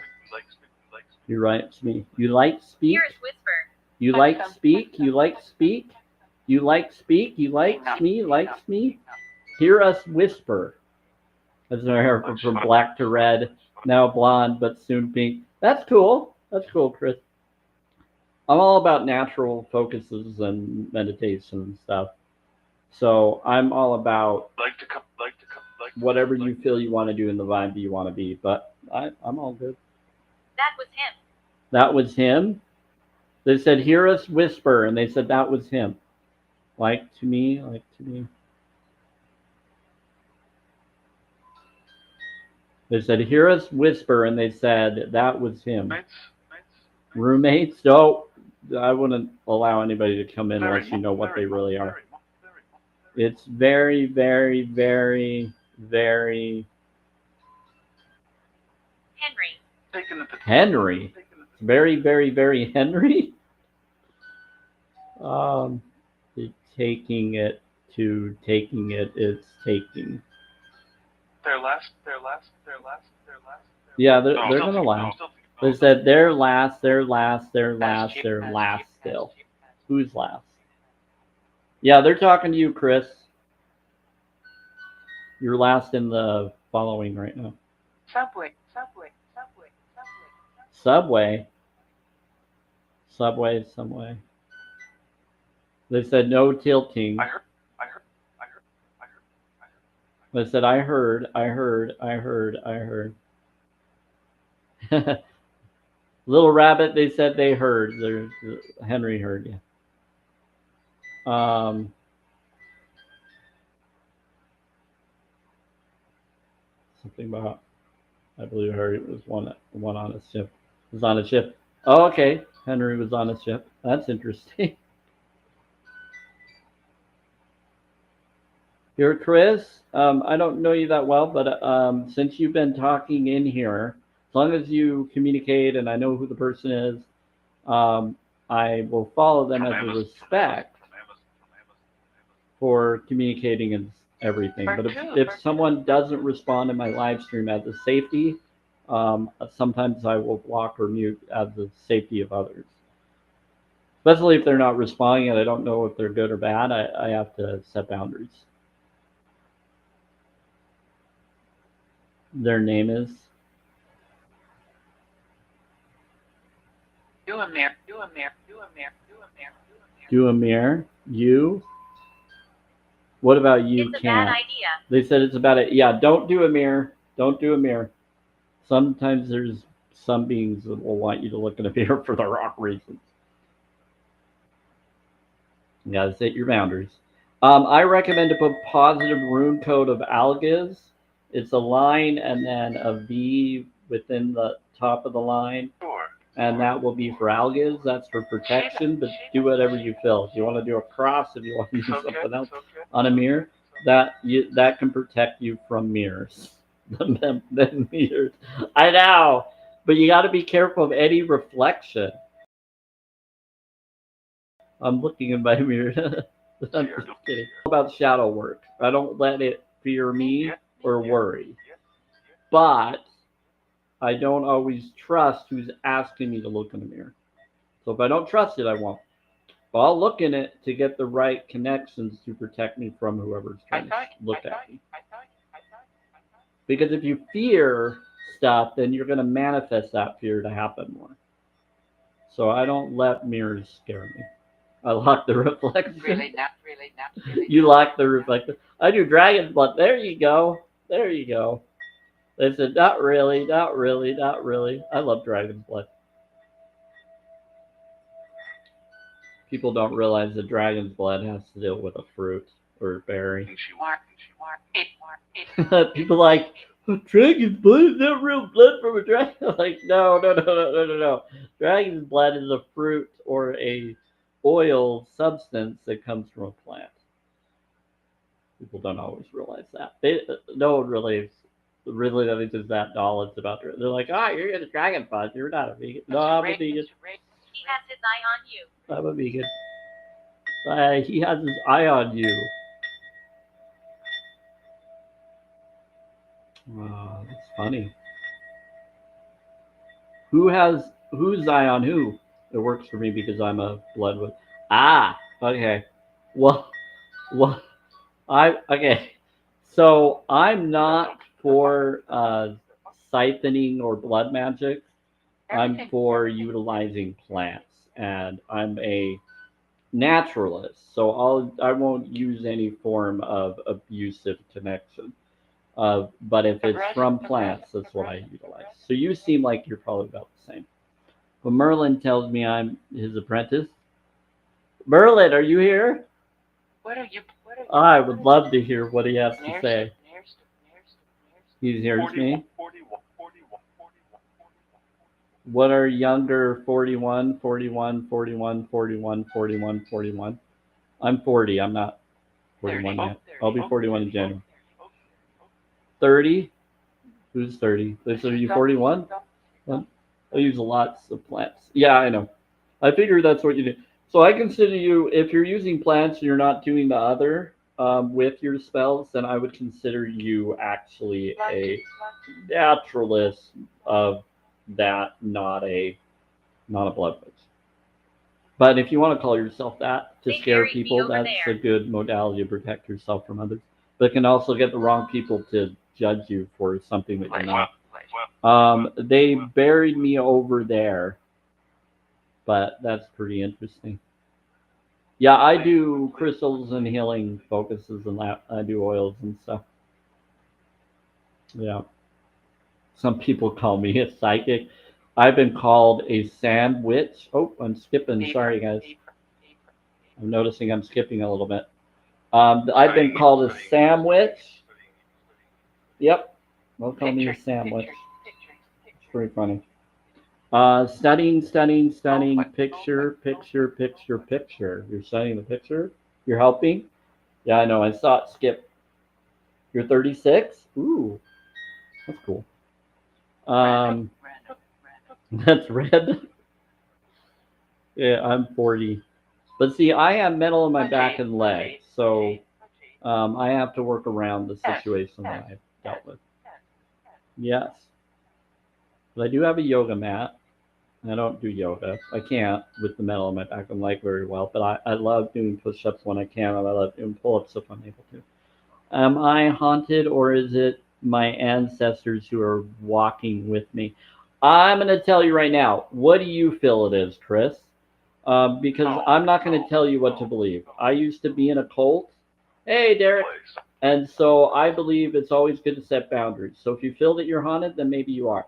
You're right, it's me. You like speak? Here's whisper. You like speak? You like speak? You like speak? You likes me? Likes me? Hear us whisper. That's our hair from black to red, now blonde, but soon pink. That's cool. That's cool, Chris. I'm all about natural focuses and meditation and stuff. So I'm all about whatever you feel you want to do in the vibe you want to be. But I'm all good. That was him. That was him. They said, hear us whisper. And they said, that was him. Like to me. They said, hear us whisper. And they said, that was him. Roommates? No, I wouldn't allow anybody to come in unless you know what they really are. It's very, very, very, very Henry. Very, very, very Henry. Taking it to taking it is taking. Yeah, they're gonna laugh. They said their last still. Who's last? Yeah, they're talking to you, Chris. You're last in the following right now. Subway. They said no tilting. They said I heard. Little rabbit, they said they heard. Henry heard, yeah. Something about, I believe I heard it was one on a ship. Was on a ship. Oh, okay. Henry was on a ship. That's interesting. Here, Chris. I don't know you that well, but since you've been talking in here, as long as you communicate and I know who the person is, I will follow them as a respect for communicating and everything. But if someone doesn't respond in my live stream as a safety, sometimes I will block or mute as the safety of others. Especially if they're not responding and I don't know if they're good or bad, I have to set boundaries. Their name is? Do a mirror, do a mirror, do a mirror, do a mirror, do a mirror. Do a mirror. You? What about you, It's a Cam? bad idea. They said it's about it. Yeah, don't do a mirror. Don't do a mirror. Sometimes there's some beings that will want you to look in a mirror for the wrong reasons. You gotta set your boundaries. I recommend to put positive rune code of algas. It's a line and then a V within the top of the line. Sure. And that will be for algas. That's for protection, but do whatever you feel. If you want to do a cross, if you want to do something else on a mirror, that can protect you from mirrors. the mirrors. I know, but you got to be careful of any reflection. I'm looking in my mirror. I'm just kidding. About shadow work. I don't let it fear me or worry. But I don't always trust who's asking me to look in the mirror. So if I don't trust it, I won't. But I'll look in it to get the right connections to protect me from whoever's trying to look at me. Because if you fear stuff, then you're going to manifest that fear to happen more. So I don't let mirrors scare me. I lock the reflection. Really not, really not, really You not. lock the reflection. I do dragon's blood. There you go. There you go. They said, not really, not really, not really. I love dragon's blood. People don't realize that dragon's blood has to deal with a fruit or a berry. People like, oh, dragon's blood is not real blood from a dragon. Like, no. Dragon's blood is a fruit or a oil substance that comes from a plant. People don't always realize that. No one really is that knowledge about it. They're like, you're getting dragon blood. You're not a vegan. No, I'm a vegan. He has his eye on you. I'm a vegan. He has his eye on you. Wow, that's funny. Whose eye on who? It works for me because I'm a blood with. Okay. Well, okay. So I'm not for siphoning or blood magic. I'm for utilizing plants, and I'm a naturalist, so I won't use any form of abusive connection. But if it's from plants, that's what I utilize. So you seem like you're probably about the same. But Merlin tells me I'm his apprentice. Merlin, are you here? What are you? I would love to hear what he has to say. He hears me. What are younger 41, 41, 41, 41, 41, 41? I'm 40. I'm not 41 yet. I'll be 41 in January. 30? Who's 30? So are you 41? I use lots of plants. Yeah, I know. I figure that's what you do. So I consider you, if you're using plants and you're not doing the other with your spells, then I would consider you actually a naturalist of that, not a blood witch. But if you want to call yourself that to scare people, that's a good modality to protect yourself from others. But it can also get the wrong people to judge you for something that you're not. They buried me over there, but that's pretty interesting. Yeah, I do crystals and healing focuses and that. I do oils and stuff. Yeah. Some people call me a psychic. I've been called a sandwich. Oh, I'm skipping. Sorry, guys. I'm noticing I'm skipping a little bit. I've been called a sandwich. Yep. They'll call me a sandwich. It's pretty funny. Studying, studying, studying. Picture, picture, picture, picture. You're studying the picture? You're helping? Yeah, I know. I saw it skip. You're 36? Ooh, that's cool. Random. That's red. Yeah, I'm 40. But see, I have metal in my back and legs, so I have to work around the situation that I've dealt with. Yes. But I do have a yoga mat. I don't do yoga. I can't with the metal in my back and leg very well, but I love doing push-ups when I can, and I love doing pull-ups if I'm able to. Am I haunted, or is it my ancestors who are walking with me? I'm going to tell you right now. What do you feel it is, Chris? Because I'm not going to tell you what to believe. I used to be in a cult. Hey, Derek. And so I believe it's always good to set boundaries. So if you feel that you're haunted, then maybe you are.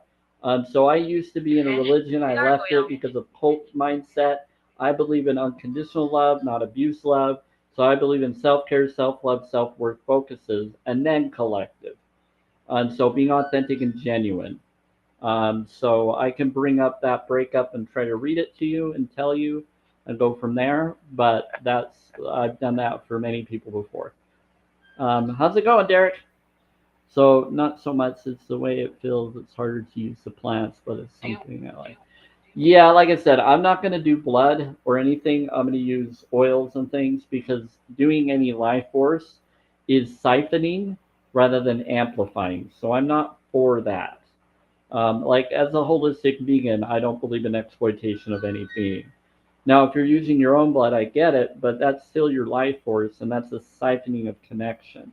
So I used to be in a religion. I left it because of cult mindset. I believe in unconditional love, not abuse love. So I believe in self-care, self-love, self-worth focuses, and then collective. So being authentic and genuine. So I can bring up that breakup and try to read it to you and tell you and go from there. But I've done that for many people before. How's it going, Derek? So not so much it's the way it feels. It's harder to use the plants, but it's something I like. Yeah, like I said, I'm not going to do blood or anything. I'm going to use oils and things because doing any life force is siphoning rather than amplifying. So I'm not for that. Like as a holistic vegan, I don't believe in exploitation of any being. Now, if you're using your own blood, I get it, but that's still your life force, and that's a siphoning of connection.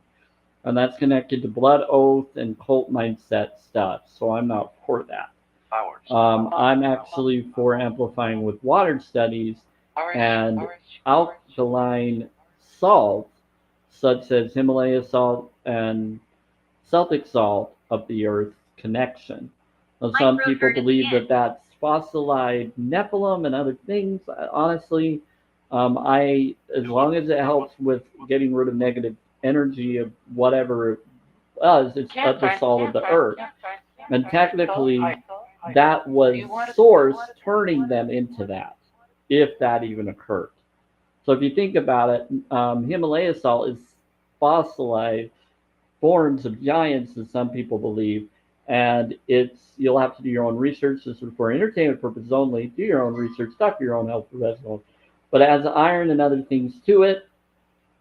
And that's connected to blood oath and cult mindset stuff. So I'm not for that. I'm actually for amplifying with water studies and alkaline salt, such as Himalaya salt and Celtic salt of the earth connection. Now, some people believe that that's fossilized Nephilim and other things. Honestly, as long as it helps with getting rid of negative energy of whatever it was, it's of the salt of the earth. And technically, that was source turning them into that, if that even occurred. So if you think about it, Himalaya salt is fossilized forms of giants, as some people believe, and you'll have to do your own research. This is for entertainment purposes only. Do your own research, talk to your own health professional. But it has iron and other things to it,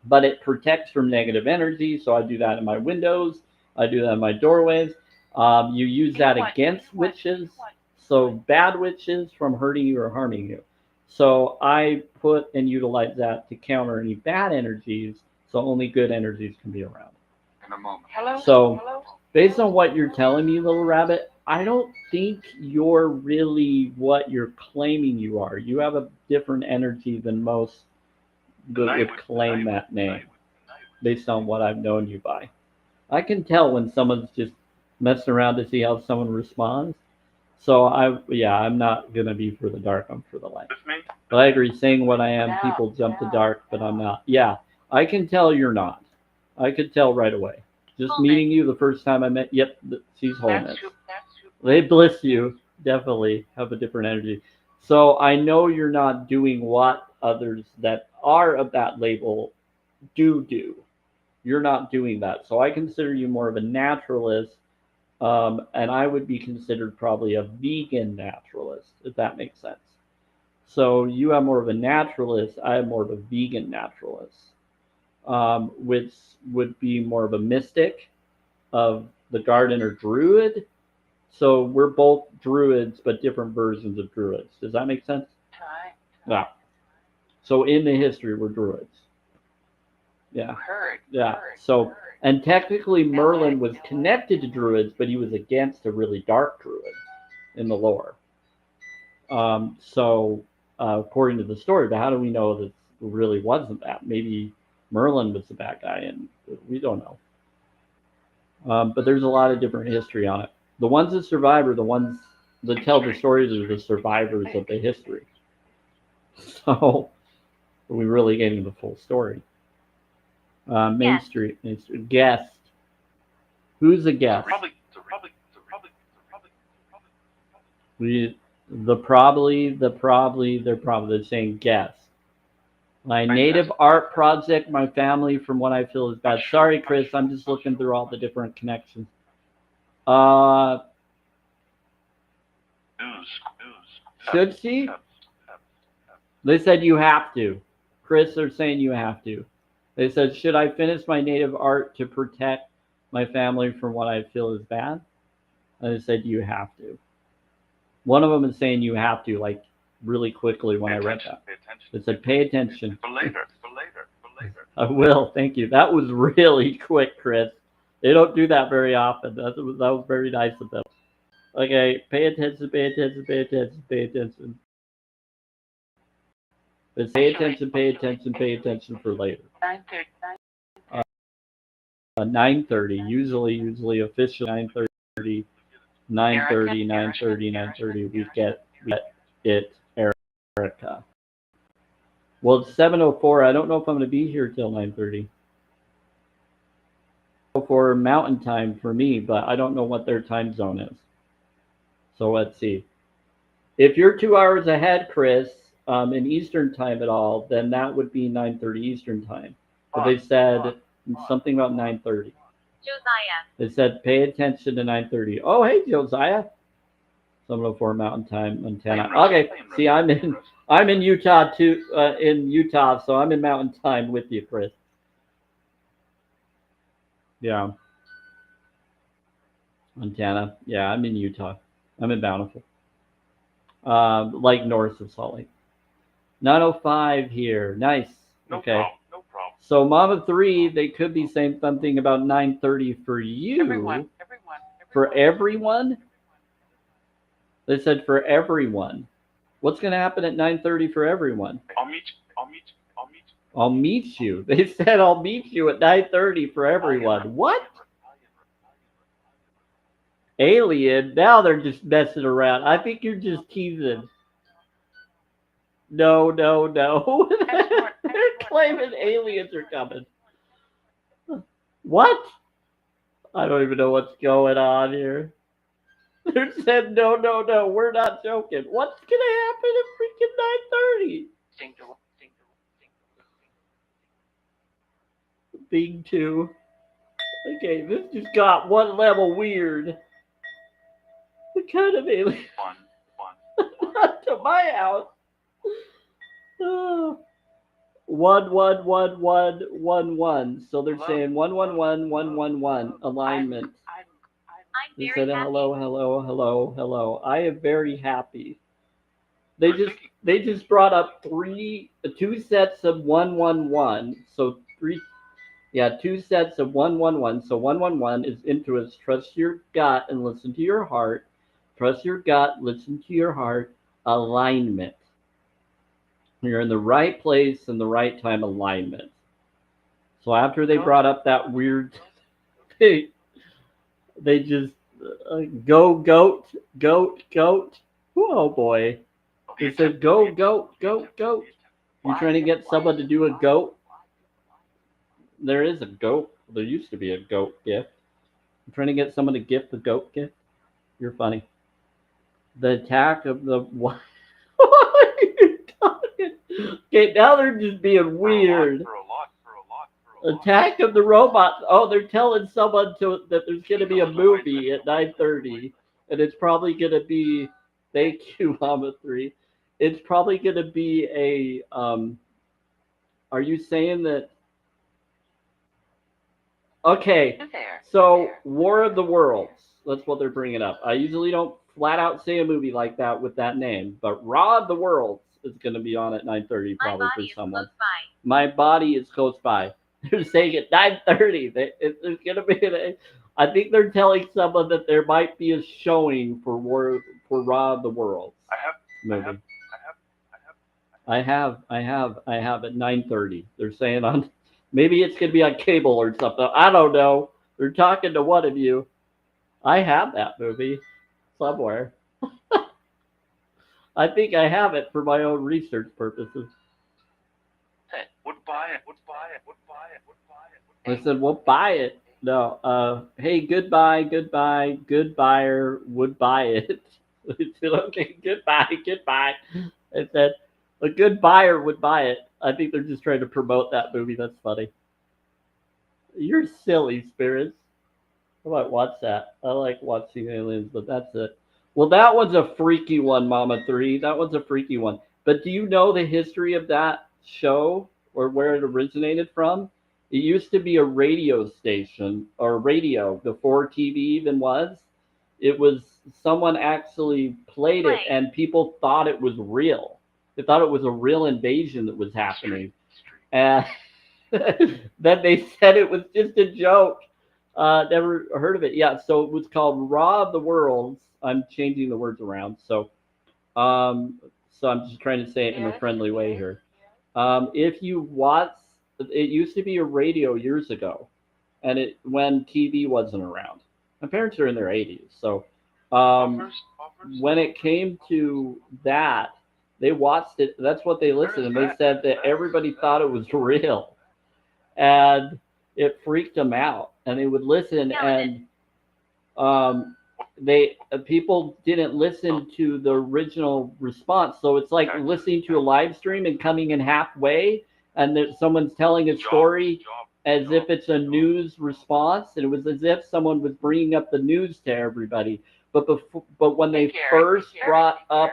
but it protects from negative energy. So I do that in my windows. I do that in my doorways. You use that against witches, so bad witches from hurting you or harming you. So I put and utilize that to counter any bad energies, so only good energies can be around. So based on what you're telling me, little rabbit, I don't think you're really what you're claiming you are. You have a different energy than most that would claim that name based on what I've known you by. I can tell when someone's just messing around to see how someone responds. So I'm not gonna be for the dark. I'm for the light. But I agree. Saying what I am, people jump to dark, but I'm not. Yeah, I can tell you're not. I could tell right away. Just meeting you the first time I met. Yep, she's wholeness. They bliss you. Definitely have a different energy. So I know you're not doing what others that are of that label do. You're not doing that. So I consider you more of a naturalist, and I would be considered probably a vegan naturalist, if that makes sense. So you have more of a naturalist. I have more of a vegan naturalist, which would be more of a mystic of the garden or druid. So we're both druids, but different versions of druids. Does that make sense? Yeah. So in the history, we're druids. Yeah. Yeah. So, and technically Merlin was connected to druids, but he was against a really dark druid in the lore. According to the story, but how do we know that it really wasn't that? Maybe Merlin was the bad guy, and we don't know. But there's a lot of different history on it. The ones that survive are the ones that tell the stories of the survivors of the history. So we really getting the full story. Main Yes. Street, guest. Who's a guest? They're probably they're saying guest. My native art project, my family, from what I feel is bad. Sorry, Chris, I'm just looking through all the different connections. Should she? They said you have to. Chris, they're saying you have to. They said, should I finish my native art to protect my family from what I feel is bad? And they said you have to. One of them is saying you have to, like really quickly when I read that. They said pay attention. For later. I will, thank you. That was really quick, Chris. They don't do that very often. That was very nice of them. Okay, pay attention, pay attention, pay attention, pay attention. But pay attention, pay attention, pay attention for later. 9:30. 9:30, usually officially 9:30, 9:30, 9:30, 9:30. We get it, Erica. Well, it's 7:04. I don't know if I'm going to be here till 9:30. For Mountain Time for me, but I don't know what their time zone is. So let's see. If you're 2 hours ahead, Chris, in Eastern Time at all, then that would be 9:30 Eastern Time. But they said something about 9:30. Josiah. They said pay attention to 9:30. Oh, hey, Josiah. 7:04 Mountain Time, Montana. Okay, see, I'm in Utah too. In Utah, so I'm in Mountain Time with you, Chris. Yeah. Montana. Yeah, I'm in Utah. I'm in Bountiful. Like north of Salt Lake. 9:05 here. Nice. Okay. No problem. So Mama 3, they could be saying something about 9:30 for you. Everyone. For everyone? They said for everyone. What's going to happen at 9:30 for everyone? I'll meet you. They said I'll meet you at 9:30 for everyone. What? Alien? Now they're just messing around. I think you're just teasing. No. They're claiming aliens are coming. What? I don't even know what's going on here. They said no, we're not joking. What's gonna happen at freaking 9:30? Thing 2. Okay, this just got one level weird. What kind of alien? Not to my house. Oh. 11111. So they're saying 111111 alignment. I'm They very said happy. hello. I am very happy. They just brought up two sets of 111. So 2 sets of 111. So 111 is intuition. Trust your gut and listen to your heart. Trust your gut, listen to your heart. Alignment. You're in the right place in the right time. Alignment. So after they brought up that weird thing, they just go goat. Oh boy. They said go goat. You trying to get someone to do a goat? There is a goat. There used to be a goat gift. I'm trying to get someone to gift the goat gift. You're funny. The attack of the what? What are you talking? Okay, now they're just being weird. Attack of the Robots. Oh, they're telling someone that there's going to be a movie at 9:30, and it's probably going to be. Thank you, Mama 3. It's probably going to be a. Are you saying that? Okay, so War of the Worlds. That's what they're bringing up. I usually don't flat out say a movie like that with that name, but Raw of the Worlds is going to be on at 9:30 My probably body for is someone. close by. My body is close by. They're saying at 9:30. There's gonna be. I think they're telling someone that there might be a showing for Raw of the Worlds movie. I have at 9:30. They're saying on. Maybe it's gonna be on cable or something. I don't know. They're talking to one of you. I have that movie somewhere. I think I have it for my own research purposes. Would buy it. Would buy it. Would buy it. Would buy it. I said, "Well, buy it." No. Hey, goodbye, goodbye, good buyer would buy it. I said, okay, goodbye, goodbye. I said, a good buyer would buy it. I think they're just trying to promote that movie. That's funny. You're silly, spirits. I might watch that. I like watching aliens, but that's it. Well, that one's a freaky one, Mama 3. That one's a freaky one. But do you know the history of that show or where it originated from? It used to be a radio station or radio before TV even was. It was someone actually played it and people thought it was real. They thought it was a real invasion that was happening. And then they said it was just a joke. Never heard of it. Yeah, so it was called Raw of the Worlds. I'm changing the words around. So I'm just trying to say it in a friendly way here. If you watch, it used to be a radio years ago, and it when TV wasn't around. My parents are in their 80s, so um, when it came to that, they watched it. That's what they listened, and they said that everybody thought it was real, and it freaked them out. And they would listen, and um, they people didn't listen to the original response. So it's like listening to a live stream and coming in halfway, and that someone's telling a story as if it's a news response, and it was as if someone was bringing up the news to everybody. But when they first brought up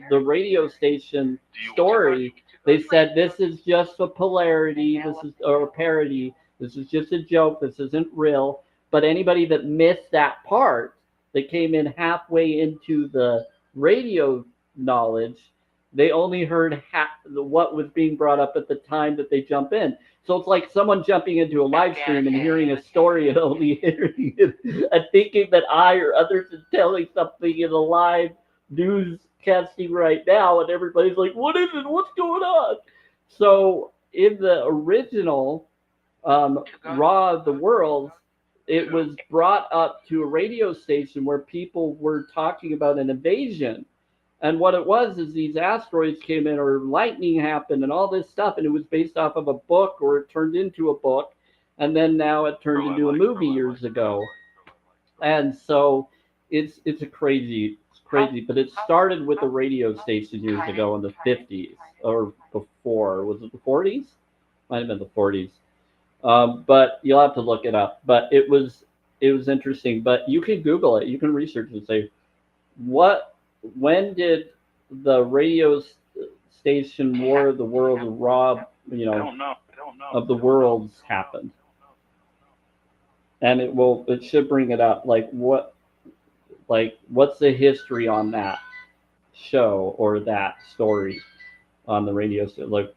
the radio station story, they said this is just a polarity, this is or a parody, this is just a joke, this isn't real. But anybody that missed that part, that came in halfway into the radio knowledge, they only heard what was being brought up at the time that they jump in. So it's like someone jumping into a live stream and hearing a story and only hearing it and thinking that I or others is telling something in a live newscasting right now, and everybody's like, "What is it? What's going on?" So in the original Raw of the Worlds, it was brought up to a radio station where people were talking about an invasion. And what it was is these asteroids came in or lightning happened and all this stuff. And it was based off of a book, or it turned into a book. And then now it turned into a movie years ago. And so it's crazy. But it started with a radio station years ago in the 50s or before. Was it the 40s? Might have been the 40s. But you'll have to look it up. But it was interesting. But you can Google it. You can research and say when did the radio station War of the World Raw I don't know. of the worlds happen, and it should bring it up. What's the history on that show or that story on the radio station? Like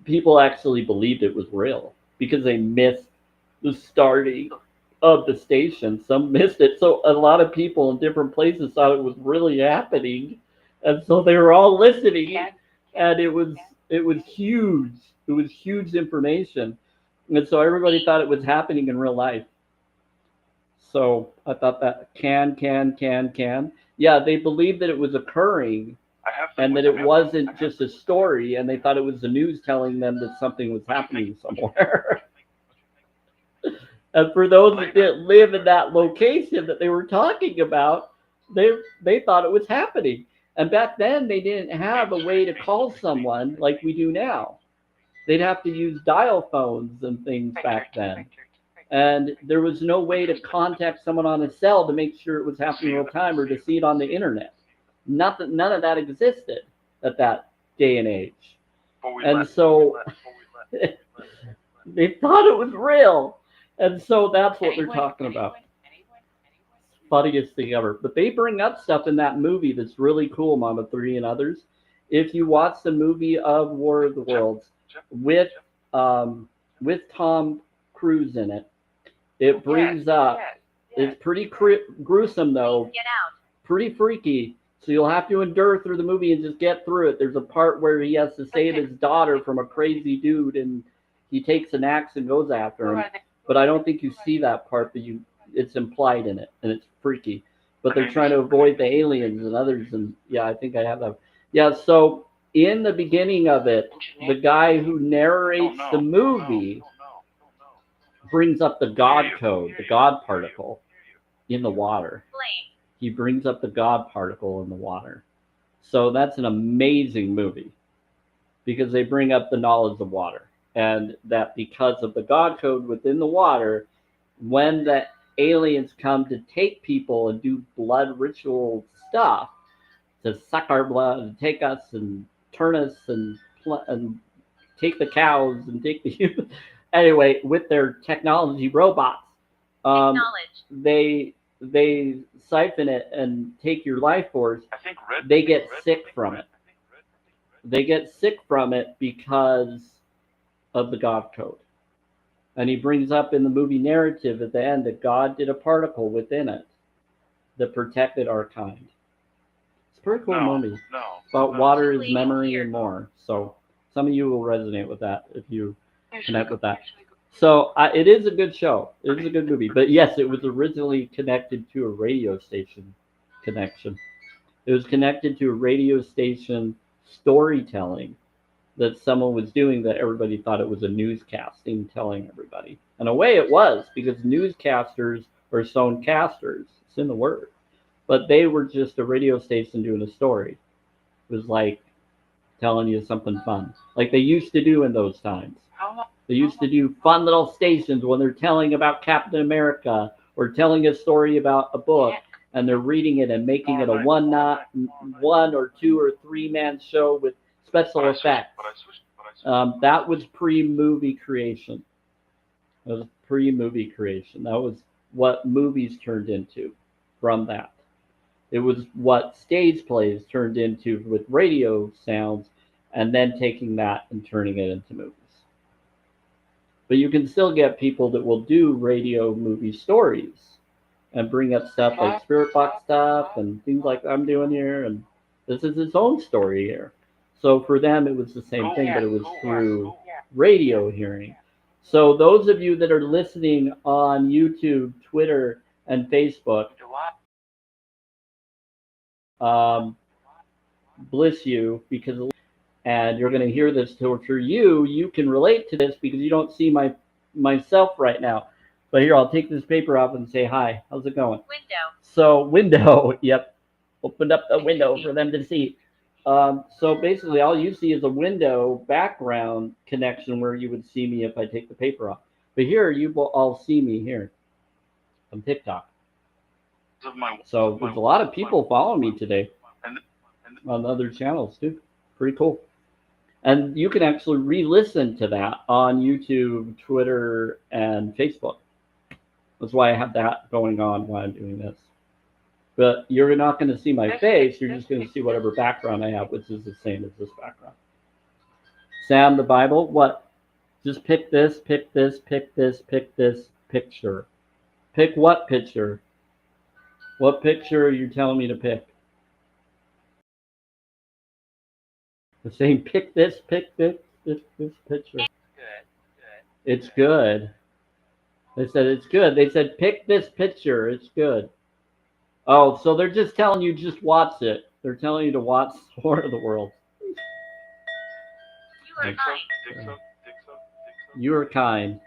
people actually believed it was real because they missed the starting of the station. Some missed it. So a lot of people in different places thought it was really happening. And so they were all listening. And it was huge. It was huge information. And so everybody thought it was happening in real life. So I thought that can. Yeah, they believed that it was occurring and that it wasn't just a story, and they thought it was the news telling them that something was happening somewhere. And for those that didn't live in that location that they were talking about, they thought it was happening. And back then, they didn't have a way to call someone like we do now. They'd have to use dial phones and things back then. And there was no way to contact someone on a cell to make sure it was happening real time or to see it on the internet. None of that existed at that day and age. And so they thought it was real. And so that's what they're talking about. Funniest thing ever. But they bring up stuff in that movie that's really cool, Mama 3 and others. If you watch the movie of War of the Worlds with Tom Cruise in it, it brings up, it's pretty gruesome though, pretty freaky. So you'll have to endure through the movie and just get through it. There's a part where he has to save his daughter from a crazy dude, and he takes an axe and goes after him. But I don't think you see that part, but you it's implied in it, and it's freaky. But they're trying to avoid the aliens and others, and yeah, I think I have that. Yeah, so in the beginning of it, the guy who narrates the movie brings up the God code, the God particle in the water. Flame. He brings up the God particle in the water. So that's an amazing movie because they bring up the knowledge of water. And that because of the God code within the water, when the aliens come to take people and do blood ritual stuff, to suck our blood and take us and turn us and take the cows and take the humans. Anyway, with their technology robots, Acknowledge. they siphon it and take your life force. I think red. They get sick from it. They get sick from it because of the God code. And he brings up in the movie narrative at the end that God did a particle within it that protected our kind. It's a pretty cool movie. About water is memory and more. So some of you will resonate with that if you connect with that. So it is a good show. It is a good movie. But yes, it was originally connected to a radio station connection. It was connected to a radio station storytelling that someone was doing that everybody thought it was a newscasting telling everybody. In a way it was, because newscasters are sown casters. It's in the word. But they were just a radio station doing a story. It was like telling you something fun. Like they used to do in those times. They used to do fun little stations when they're telling about Captain America or telling a story about a book, and they're reading it and making it a one or two or three man show with special effects. That was pre-movie creation. That was pre-movie creation. That was what movies turned into from that. It was what stage plays turned into with radio sounds, and then taking that and turning it into movies. But you can still get people that will do radio movie stories and bring up stuff like Spirit Box stuff and things like I'm doing here, and this is its own story here. So for them it was the same thing, but it was through radio hearing. So those of you that are listening on YouTube, Twitter, and Facebook, bless you, because and you're going to hear this torture. You can relate to this because you don't see myself right now. But here, I'll take this paper off and say hi. How's it going? Window. So window, yep. Opened up the window for them to see. So basically, all you see is a window background connection where you would see me if I take the paper off. But here, you will all see me here on TikTok. So there's a lot of people following me today on other channels too. Pretty cool. And you can actually re-listen to that on YouTube, Twitter, and Facebook. That's why I have that going on while I'm doing this. But you're not going to see my face. You're just going to see whatever background I have, which is the same as this background. Sam, the Bible, what? Just pick this, pick this, pick this, pick this picture. Pick what picture? What picture are you telling me to pick? The same, pick this picture. Good. It's good. They said it's good. They said pick this picture. It's good. Oh, so they're just telling you just watch it. They're telling you to watch War of the Worlds. You are kind. You are kind.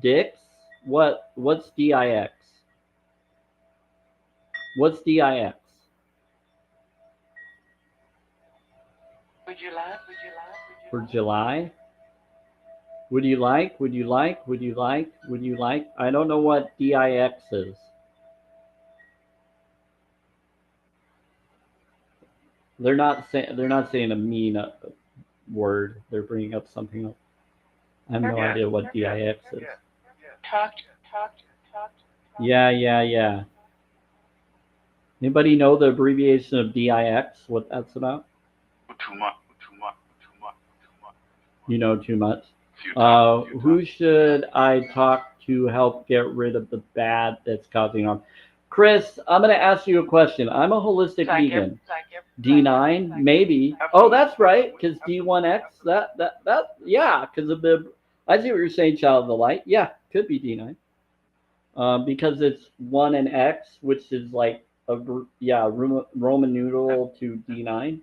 Dix? What's DIX? What's DIX? Would you like? For July? Would you like? Would you like? Would you like? Would you like? I don't know what DIX is. They're not saying a mean word. They're bringing up something else. I have no idea what DIX is. Talk. Yeah. Anybody know the abbreviation of DIX? What that's about? Too much. You know too much. Who should I talk to help get rid of the bad that's causing harm? Chris, I'm going to ask you a question. I'm a holistic vegan. D9, maybe. Oh, that's right, because D1X, yeah, because of the, I see what you're saying, child of the light. Yeah, could be D9. because it's 1 and X, which is like Roman numeral to D9.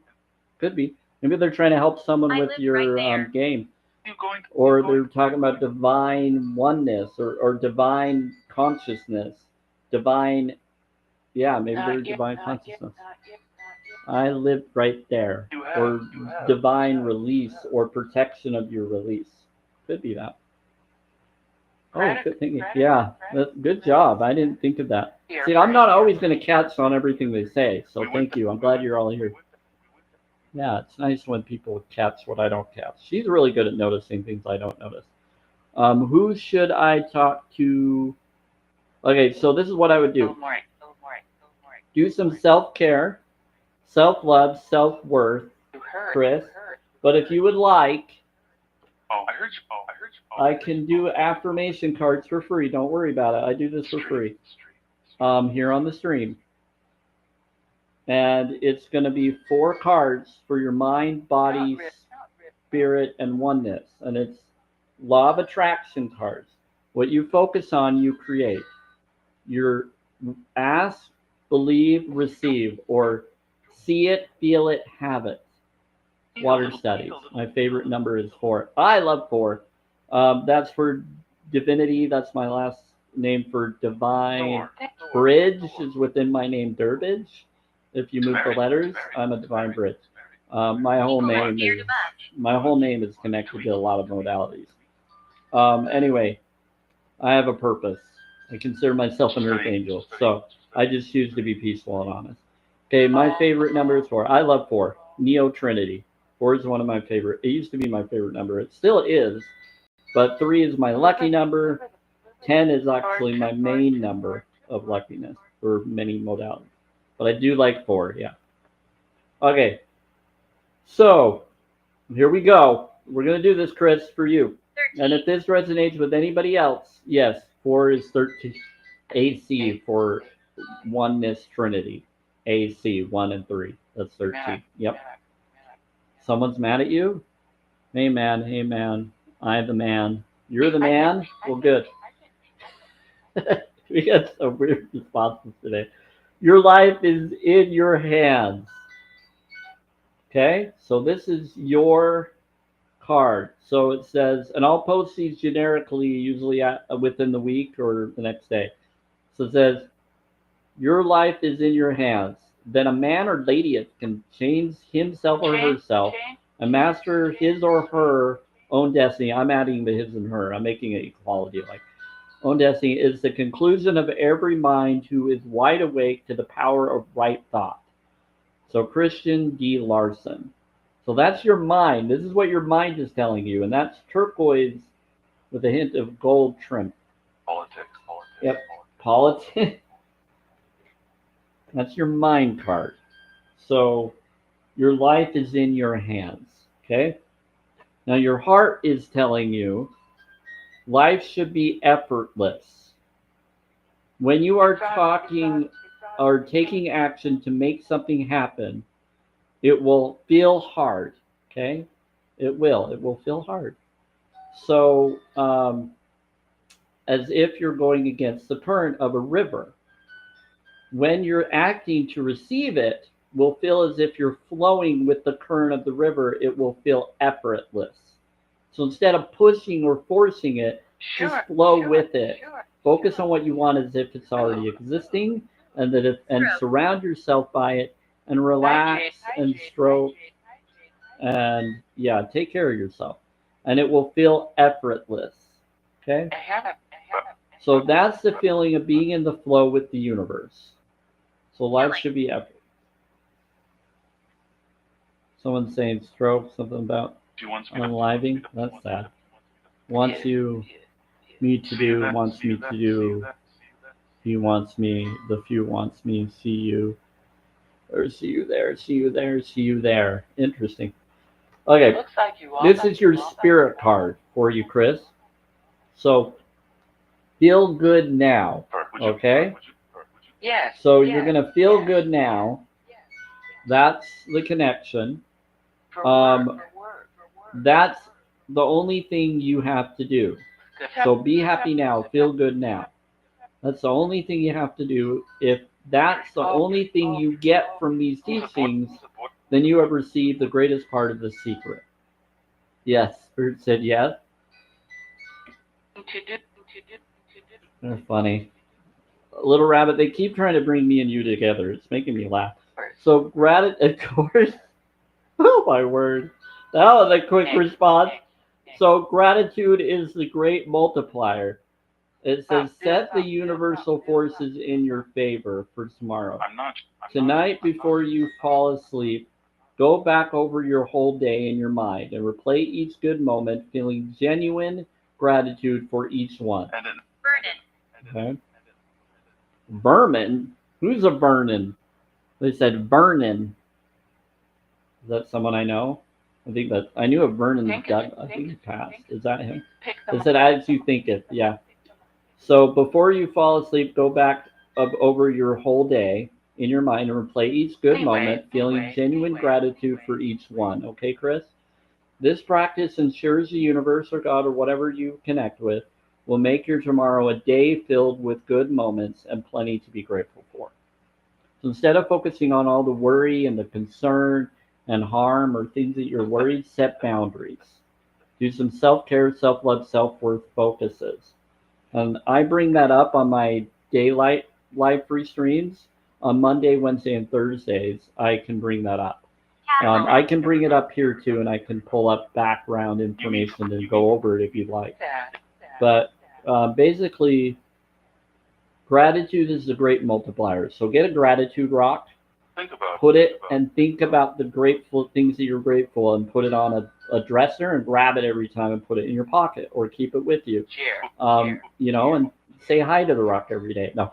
Could be. Maybe they're trying to help someone I with lived your right there. game. You going? Or you going- they're talking about divine oneness or divine consciousness. Divine, yeah, maybe they're divine consciousness. I lived right there. You have, Or you have, divine you have, release or protection of your release. Could be that. Oh, good thinking. Yeah, good job. I didn't think of that. See, I'm not always going to catch on everything they say, so thank you. I'm glad you're all here. Yeah, it's nice when people catch what I don't catch. She's really good at noticing things I don't notice. Who should I talk to? Okay, so this is what I would do. Do some self-care, self-love, self-worth, Chris. But if you would like, Oh, I heard you. Oh, I heard you. I can do affirmation cards for free. Don't worry about it. I do this for free here on the stream. And it's going to be 4 cards for your mind, body, spirit, and oneness. And it's law of attraction cards. What you focus on, you create. Your ask, believe, receive, or see it, feel it, have it. Water studies. My favorite number is 4. I love 4. That's for divinity. That's my last name for divine. Bridge is within my name, Durbridge. If you move the letters, I'm a divine bridge. My whole name is connected to a lot of modalities. Anyway, I have a purpose. I consider myself an earth angel, so I just choose to be peaceful and honest. Okay, my favorite number is 4. I love 4. Neo Trinity. 4 is one of my favorite. It used to be my favorite number. It still is, but 3 is my lucky number. 10 is actually my main number of luckiness for many modalities. But I do like 4, yeah. Okay, so here we go. We're going to do this, Chris, for you. 13. And if this resonates with anybody else, yes, 4 is 13. AC for oneness trinity. AC, 1 and 3. That's 13. Yep. Someone's mad at you? Hey, man. I'm the man. You're the man? Well, good. We got some weird responses today. Your life is in your hands. Okay? So this is your card. So it says, and I'll post these generically, usually within the week or the next day. So it says, your life is in your hands. Then a man or lady can change himself or herself and master his or her own destiny. I'm adding the his and her. I'm making it equality. Like own destiny is the conclusion of every mind who is wide awake to the power of right thought. So Christian D. Larson. So that's your mind. This is what your mind is telling you, and that's turquoise with a hint of gold trim. Politics. Yep. Politics. That's your mind card. So your life is in your hands. Okay? Now your heart is telling you life should be effortless. When you are talking or taking action to make something happen, it will feel hard. Okay? It will feel hard. So, as if you're going against the current of a river. When you're acting to receive it, will feel as if you're flowing with the current of the river. It will feel effortless. So instead of pushing or forcing it, just flow with it. Focus on what you want as if it's already existing, and surround yourself by it, and relax and stroke, and take care of yourself, and it will feel effortless. Okay. So that's the feeling of being in the flow with the universe. So life should be effort. Someone's saying stroke, something about unliving. That's sad. Wants you, me to do, wants me to do. He wants me, the few wants me, see you. Or see you there, see you there, see you there. Interesting. Okay, this is your spirit card for you, Chris. So feel good now. Okay? Yes. So you're going to feel good now. That's the connection. That's the only thing you have to do. So be happy now. Feel good now. That's the only thing you have to do. If that's the only thing you get from these teachings, then you have received the greatest part of the secret. Yes, Spirit said yes. They're funny. Little Rabbit, they keep trying to bring me and you together. It's making me laugh. So gratitude, of course. Oh my word. That was a quick response. So gratitude is the great multiplier. It says set the universal forces in your favor for tomorrow. Tonight, before you fall asleep, go back over your whole day in your mind and replay each good moment, feeling genuine gratitude for each one. Vernon. Okay. Vermin? Who's a Vernon? They said Vernon. Is that someone I know? I think that I knew a Vernon Doug. I think he passed. Is that him? They said as you think it. Yeah. So before you fall asleep, go back over your whole day in your mind and replay each good moment, feeling genuine gratitude for each one. Okay, Chris? This practice ensures the universe or God or whatever you connect with will make your tomorrow a day filled with good moments and plenty to be grateful for. So instead of focusing on all the worry and the concern and harm or things that you're worried, set boundaries. Do some self-care, self-love, self-worth focuses. And I bring that up on my daylight live free streams on Monday, Wednesday, and Thursdays. I can bring that up. I can bring it up here too, and I can pull up background information and go over it if you'd like. But basically, gratitude is the great multiplier. So get a gratitude rock, put it and think about the grateful things that you're grateful, and put it on a dresser and grab it every time and put it in your pocket or keep it with you. And say hi to the rock every day. No,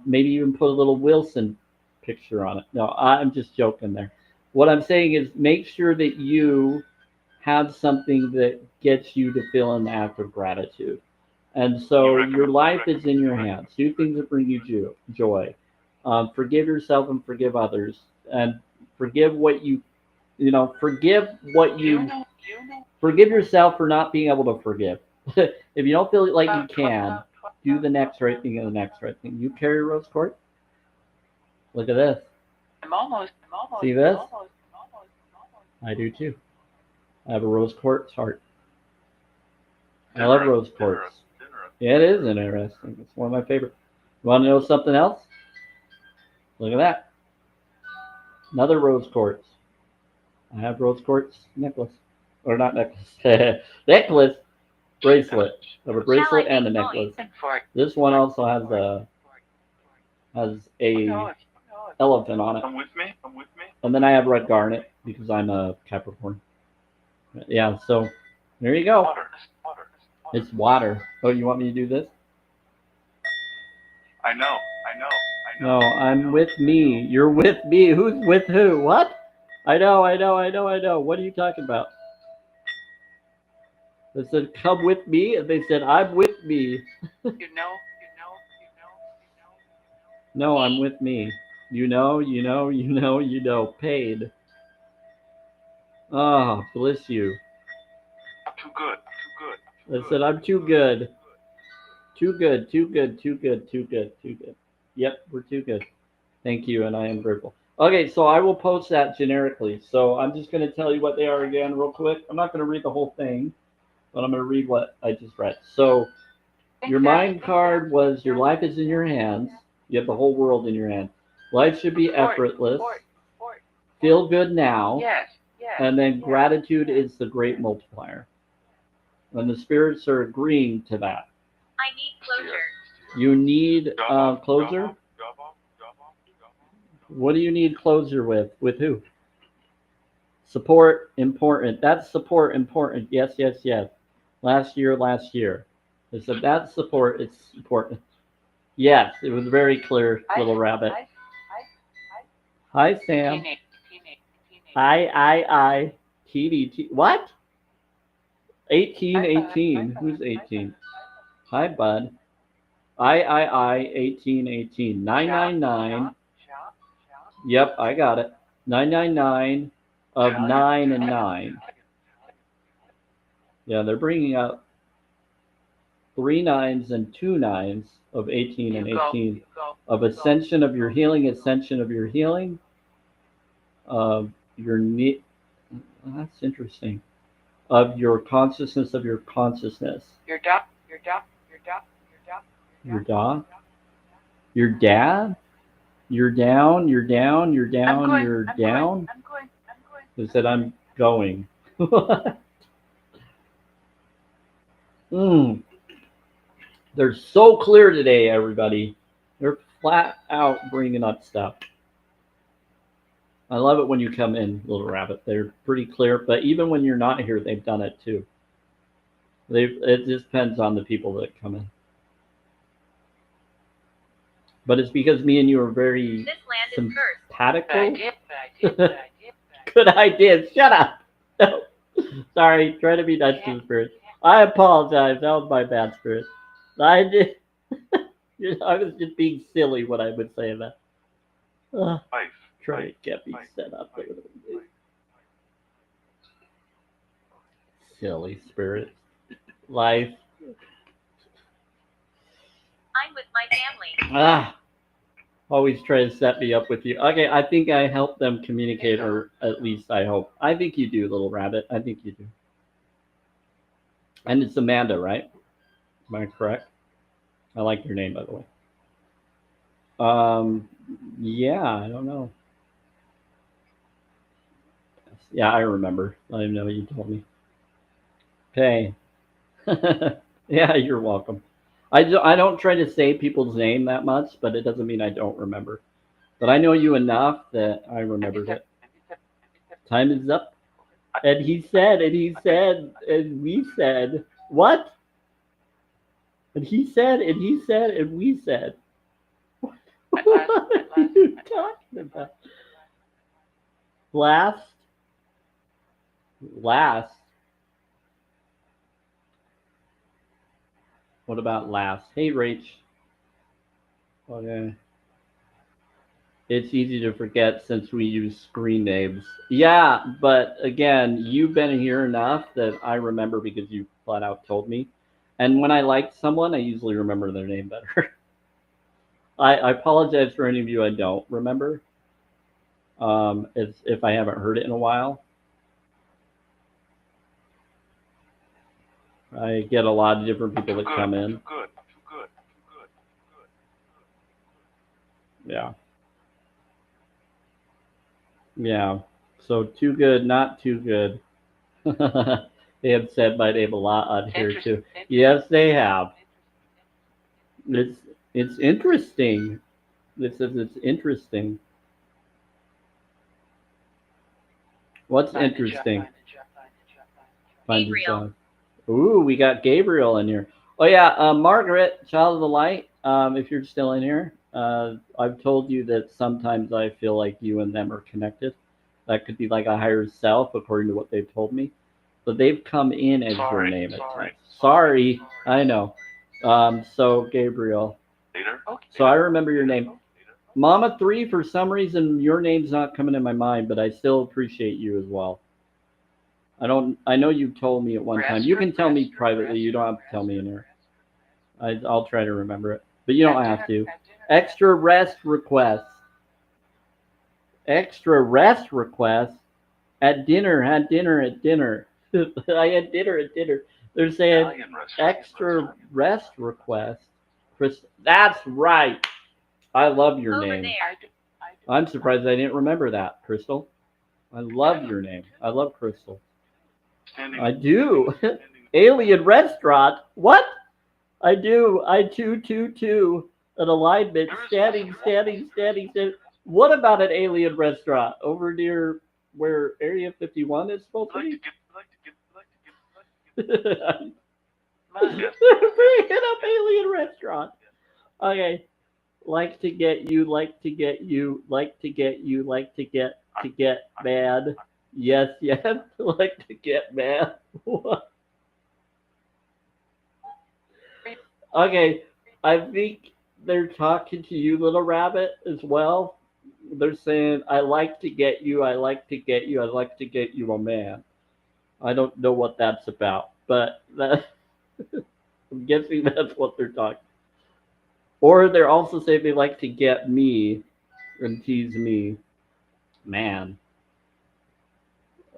maybe even put a little Wilson picture on it. No, I'm just joking there. What I'm saying is make sure that you have something that gets you to feel an act of gratitude. And so your life is in your hands. Do things that bring you joy. Forgive yourself and forgive others. And forgive what forgive yourself for not being able to forgive. If you don't feel like you can, do the next right thing and the next right thing. You carry rose quartz? Look at this. I'm almost. See this? I do too. I have a rose quartz heart. I love rose quartz. Yeah, it is interesting. It's one of my favorite. You want to know something else? Look at that. Another rose quartz. I have rose quartz necklace. Or not necklace. Necklace. Bracelet. I have a bracelet and a necklace. This one also has a elephant on it. Come with me. And then I have red garnet because I'm a Capricorn. Yeah, so there you go. It's water. Oh, you want me to do this? I know. No, I'm with me. You're with me. Who's with who? What? I know. What are you talking about? They said, come with me, and they said, I'm with me. No, I'm with me. You know. Paid. Oh, bless you. Too good. They said, I'm too good. Too good. Yep, we're too good. Thank you, and I am grateful. Okay, so I will post that generically. So I'm just going to tell you what they are again real quick. I'm not going to read the whole thing, but I'm going to read what I just read. So your mind card was your life is in your hands. You have the whole world in your hands. Life should be effortless. Feel good now. Yes. And then gratitude is the great multiplier. And the spirits are agreeing to that. I need closure. You need closure? What do you need closure with? With who? Support, important. That's support, important. Yes. Last year. They said that's support, it's important. Yes, it was very clear, little rabbit. Hi, Sam. I. TD. What? 18. Who's 18? Hi, bud. I. 18. 999. Yep, I got it. 999 of 9 and 9. Yeah, they're bringing up 3 nines and 2 nines of 18 and You go, 18 you go, of you go, ascension of you your go, healing, you go. ascension of your healing, of your need. That's interesting. Of your consciousness of your consciousness. Your dot, your dot, your dot, your dot, Your dot. Your dad. You're down. You're down. You're down. I'm going, You're I'm down. going, I'm going, I'm going. Who said I'm going? mm. They're so clear today, everybody. They're flat out bringing up stuff. I love it when you come in, Little Rabbit. They're pretty clear, but even when you're not here, they've done it too. It just depends on the people that come in. But it's because me and you are very This land is cursed. simpatico. But Good idea. Shut up. No. Sorry, try to be nice to the spirits. I apologize. That was my bad, spirit. I did. I was just being silly when I would say that. Life. Try to get me set up. Silly spirit. Life. I'm with my family. Always try to set me up with you. Okay, I think I helped them communicate, or at least I hope. I think you do, Little Rabbit. I think you do. And it's Amanda, right? Am I correct? I like your name, by the way. Yeah, I don't know. Yeah, I remember. I didn't know you told me. Okay. Yeah, you're welcome. I don't try to say people's name that much, but it doesn't mean I don't remember. But I know you enough that I remembered it. Time is up. And he said, and he said, and we said, what? And he said, and he said, and we said. What are you talking about? Last. What about last? Hey, Rach. Okay. It's easy to forget since we use screen names. Yeah, but again, you've been here enough that I remember because you flat out told me. And when I like someone, I usually remember their name better. I apologize for any of you I don't remember. If I haven't heard it in a while. I get a lot of different people that come in. Too good. Yeah. Yeah. So too good, not too good. They have said my name a lot on here too. Yes, they have. It's interesting. This says it's interesting. What's interesting? Find a Gabriel. job. Ooh, we got Gabriel in here. Oh yeah, Margaret, Child of the Light. If you're still in here, I've told you that sometimes I feel like you and them are connected. That could be like a higher self, according to what they've told me. But they've come in as your name at times. Sorry, I know. So Gabriel. Later. So I remember your name. Mama 3, for some reason, your name's not coming in my mind, but I still appreciate you as well. I know you told me at one time. You can tell me privately. You don't have to tell me in here. I'll try to remember it. But you don't have to. Extra rest requests. Extra rest requests. At dinner. I had dinner at dinner. They're saying extra rest request. Chris, that's right. I love your Over name. there. I'm surprised I didn't remember that, Crystal. I love your name. I love Crystal. I do. Alien restaurant. What? I do. I too. An alignment. Standing. What about an alien restaurant over near where Area 51 is supposed to be? Bringing up alien restaurant. Okay. Like to get mad. Yes. Like to get mad. What? Okay, I think they're talking to you, Little Rabbit, as well. They're saying, I like to get you a man. I don't know what that's about, but that I'm guessing that's what they're talking. Or they're also saying they like to get me and tease me. Man,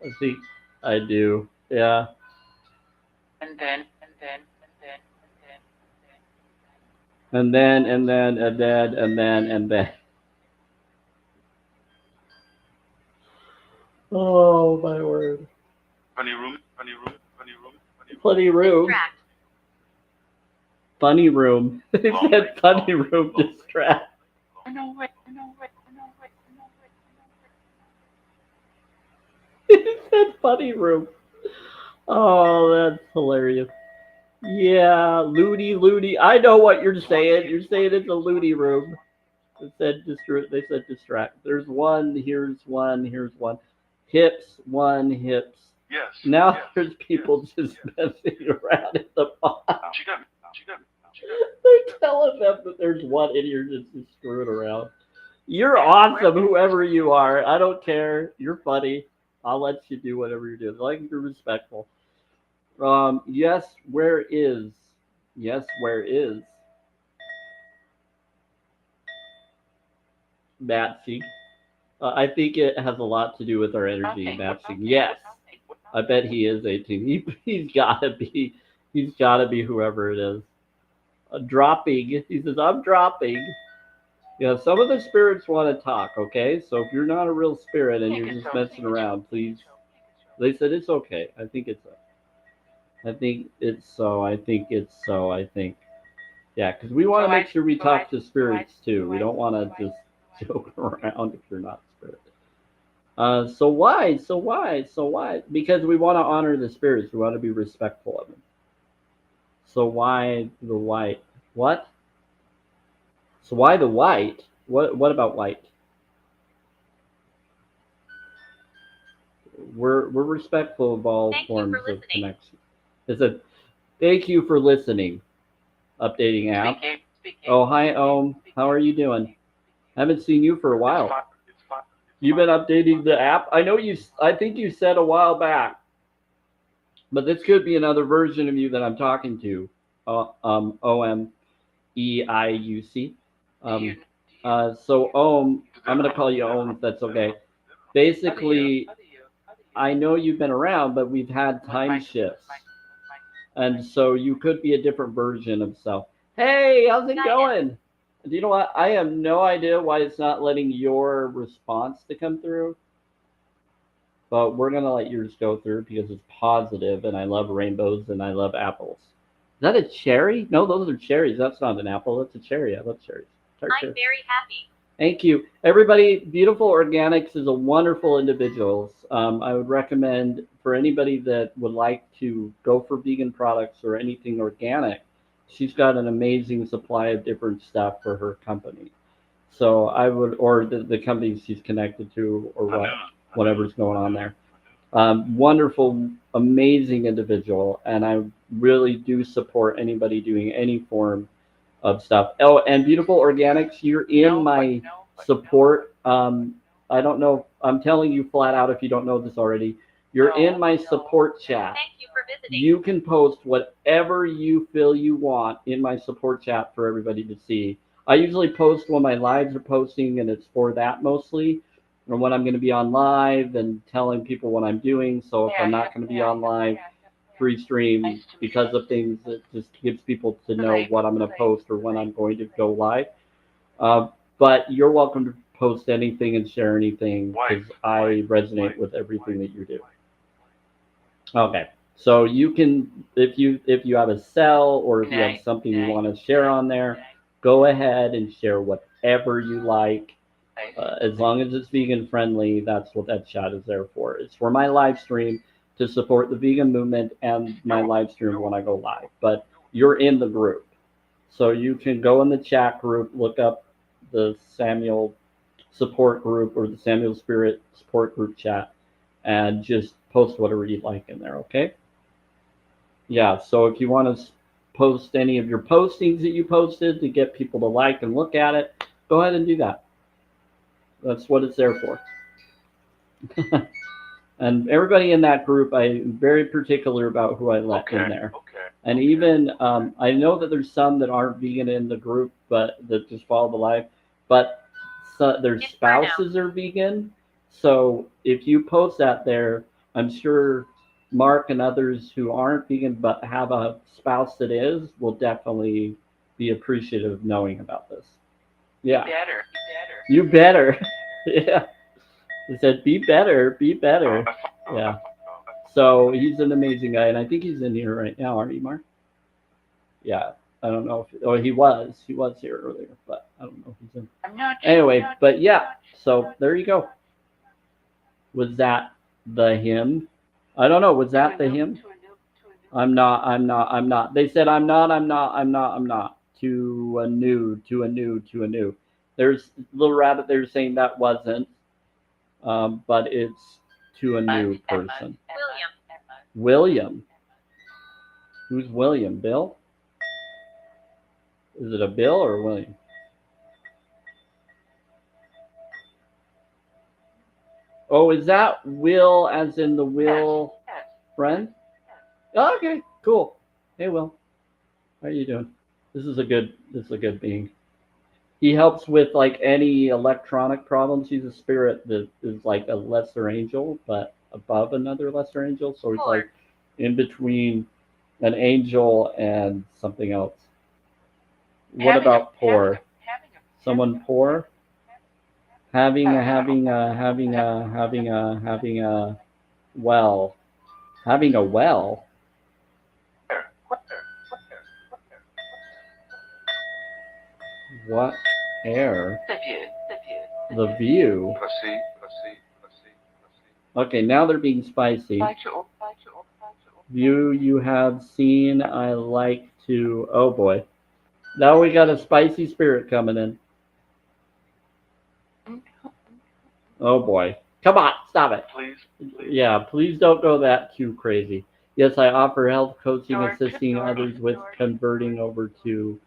I think I do. Yeah. And then, and then, and then, and then, And then, and then, and then, and then, and then. Oh, my word. Funny room, funny room, funny room, funny room. Funny room. Distract. Funny room. They Lonely, said funny lonely, room lonely. distract. I know what, I know what, I know what, I know what, I know what. They said funny room. Oh, that's hilarious. Yeah, Looney, Looney. I know what you're saying. You're saying it's a Looney room. They said distract. They said distract. There's one. Here's one. Here's one. Hips. One. Hips. Yes. Now yes, there's people just messing around in the box. She got me. She got me. She got me. They're telling them that there's one in here that's just screwing around. You're awesome, whoever you are. I don't care. You're funny. I'll let you do whatever you're doing. As long as you're respectful. Yes, where is? Yes, where is? Matsy. I think it has a lot to do with our energy, Okay, Matsy. okay, Yes. okay. I bet he is 18. He's gotta be. He's gotta be whoever it is. Dropping. He says, I'm dropping. Yeah, some of the spirits want to talk, okay? So if you're not a real spirit and Take you're it just slow, messing take it around, slow, please. take it slow. They said it's okay. I think it's I think it's so. I think it's so. I think. Yeah, because we want to make sure we talk to spirits too. We don't want to just joke around if you're not spirit. So why? So why? So why? Because we want to honor the spirits. We want to be respectful of them. So why the white? What? So why the white? What about white? We're respectful of all Thank you forms for of listening. connection. It said, thank you for listening. Updating app. Speaking, speaking. Oh, hi, Om. How are you doing? Haven't seen you for a It's while. fine. It's fine. You've been updating the app. I know you. I think you said a while back, but this could be another version of you that I'm talking to. OMEIUC. So Om, I'm gonna call you Om if that's okay. Basically, I know you've been around, but we've had time shifts, and so you could be a different version of self. Hey, how's it going? Do you know what? I have no idea why it's not letting your response to come through, but we're gonna let yours go through because it's positive, and I love rainbows and I love apples. Is that a cherry? No, those are cherries. That's not an apple. That's a cherry. I love cherries. Tart I'm cherry. very happy. Thank you. Everybody, Beautiful Organics is a wonderful individual. I would recommend for anybody that would like to go for vegan products or anything organic, she's got an amazing supply of different stuff for her company. So I would, or the companies she's connected to, or whatever's going on there. Wonderful, amazing individual, and I really do support anybody doing any form of stuff. Oh, and Beautiful Organics, you're in my support. I don't know. I'm telling you flat out if you don't know this already. You're in my support chat. Thank you for visiting. You can post whatever you feel you want in my support chat for everybody to see. I usually post when my lives are posting, and it's for that mostly, or when I'm going to be on live and telling people what I'm doing. So if I'm not going to be on live, free stream because of things, it just gives people to know what I'm going to post or when I'm going to go live. But you're welcome to post anything and share anything because I resonate with everything that you do. Okay, so you can, if you have a cell or if you have something you want to share on there, go ahead and share whatever you like. As long as it's vegan friendly, that's what that chat is there for. It's for my live stream to support the vegan movement and my live stream when I go live. But you're in the group, so you can go in the chat group, look up the Samuel support group or the Samuel Spirit support group chat, and just post whatever you'd like in there. Okay? Yeah. So if you want to post any of your postings that you posted to get people to like and look at it, go ahead and do that. That's what it's there for. And everybody in that group, I'm very particular about who I let in there. Okay. And even I know that there's some that aren't vegan in the group, but that just follow the life. But their It's spouses are vegan. So if you post that there, I'm sure Mark and others who aren't vegan but have a spouse that is will definitely be appreciative of knowing about this. Yeah, Better. you better. Yeah, he said, "Be better, be better." Yeah. So he's an amazing guy, and I think he's in here right now, aren't you, Mark? Yeah. I don't know if he was here earlier, but I don't know if he's in. I'm not. Anyway, but yeah. So there you go. Was that the hymn? I don't know. Was that the hymn? I'm not. They said I'm not. To a new. There's little rabbit there saying that wasn't, but it's to a new person. William. Who's William? Bill? Is it a Bill or a William? Oh, is that Will as in the Will friend? Oh, okay, cool. Hey, Will. How are you doing? This is a good being. He helps with like any electronic problems. He's a spirit that is like a lesser angel, but above another lesser angel. So he's like in between an angel and something else. What about poor? Someone poor? Having a well. Having a well. What air? The view. Okay, now they're being spicy. View you have seen, I like to. Oh boy. Now we got a spicy spirit coming in. Oh boy. Come on, stop it. Please. Yeah, please don't go that too crazy. Yes, I offer health coaching, assisting others with converting over to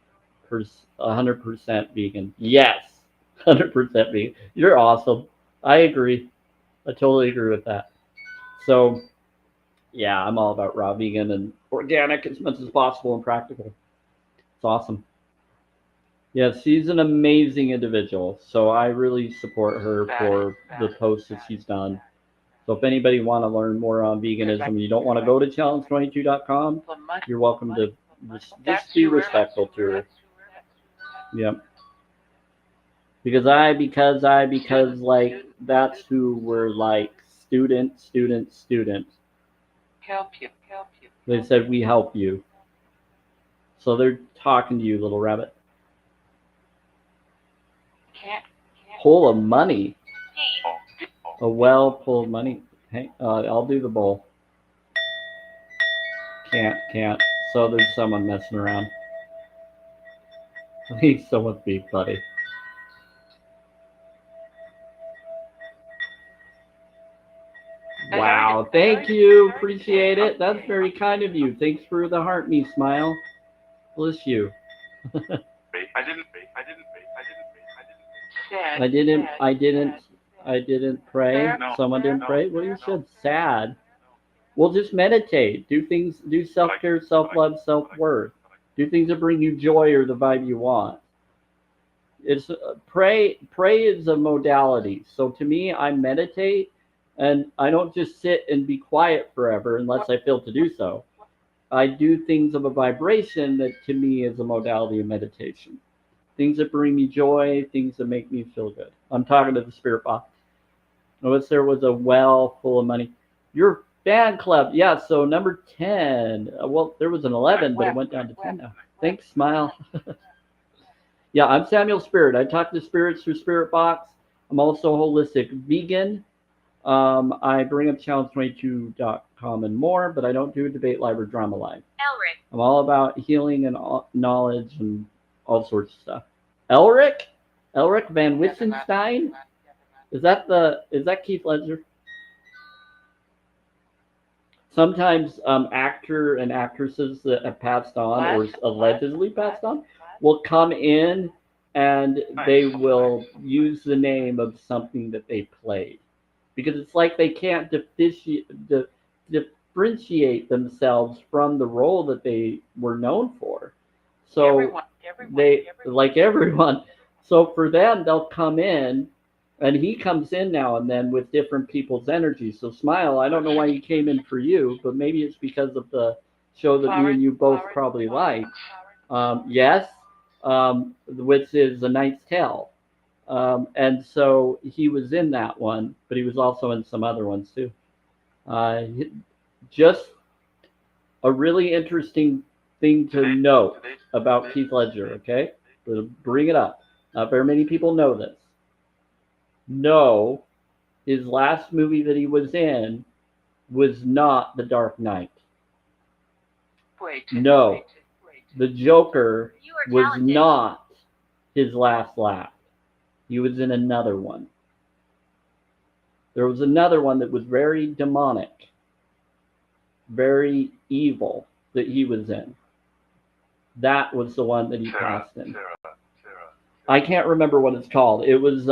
100% vegan. Yes, 100% vegan. You're awesome. I agree. I totally agree with that. So, yeah, I'm all about raw vegan and organic as much as possible and practical. It's awesome. Yes, she's an amazing individual. So I really support her for the posts that she's done. So if anybody want to learn more on veganism and you don't want to go to challenge22.com, you're welcome to just be respectful to her. Yep. Because like that's who we're like student. Help you. They said we help you. So they're talking to you, little rabbit. Can't. Pull of money. A well pull of money. Hey, I'll do the bowl. Can't. So there's someone messing around. I think someone's being funny. Wow, thank you. Appreciate it. That's very kind of you. Thanks for the heart me smile. Bless you. I didn't pray. No. Someone didn't pray. What you said? Sad. Well, just meditate. Do self-care, self-love, self-worth. Do things that bring you joy or the vibe you want. It's pray is a modality. So to me, I meditate and I don't just sit and be quiet forever unless I feel to do so. I do things of a vibration that to me is a modality of meditation. Things that bring me joy, things that make me feel good. I'm talking to the spirit box. Notice there was a well full of money. Your fan club, yeah, so number 10. Well, there was an 11, but it went down to 10 now. Thanks, Smile. Yeah, I'm Samuel Spirit. I talk to spirits through Spirit Box. I'm also holistic vegan. I bring up challenge22.com and more, but I don't do debate live or drama live. Elric. I'm all about healing and knowledge and all sorts of stuff. Elric Van Wissenstein? Is that Keith Ledger? Sometimes actor and actresses that have passed on or allegedly passed on will come in and they will use the name of something that they played. because it's like they can't differentiate themselves from the role that they were known for. So everyone, they like everyone. So for them, they'll come in, and he comes in now and then with different people's energy. So Smile, I don't know why he came in for you, but maybe it's because of the show that me and you both probably like. Yes, which is A Knight's Tale. And so he was in that one, but he was also in some other ones too. Uh, just a really interesting thing to note about Keith Ledger, okay? We'll bring it up. Not very many people know this. No, his last movie that he was in was not The Dark Knight. No, The Joker You are was talented. not his last laugh. He was in another one. There was another one that was very demonic, very evil that he was in. That was the one that he passed in. I can't remember what it's called. It was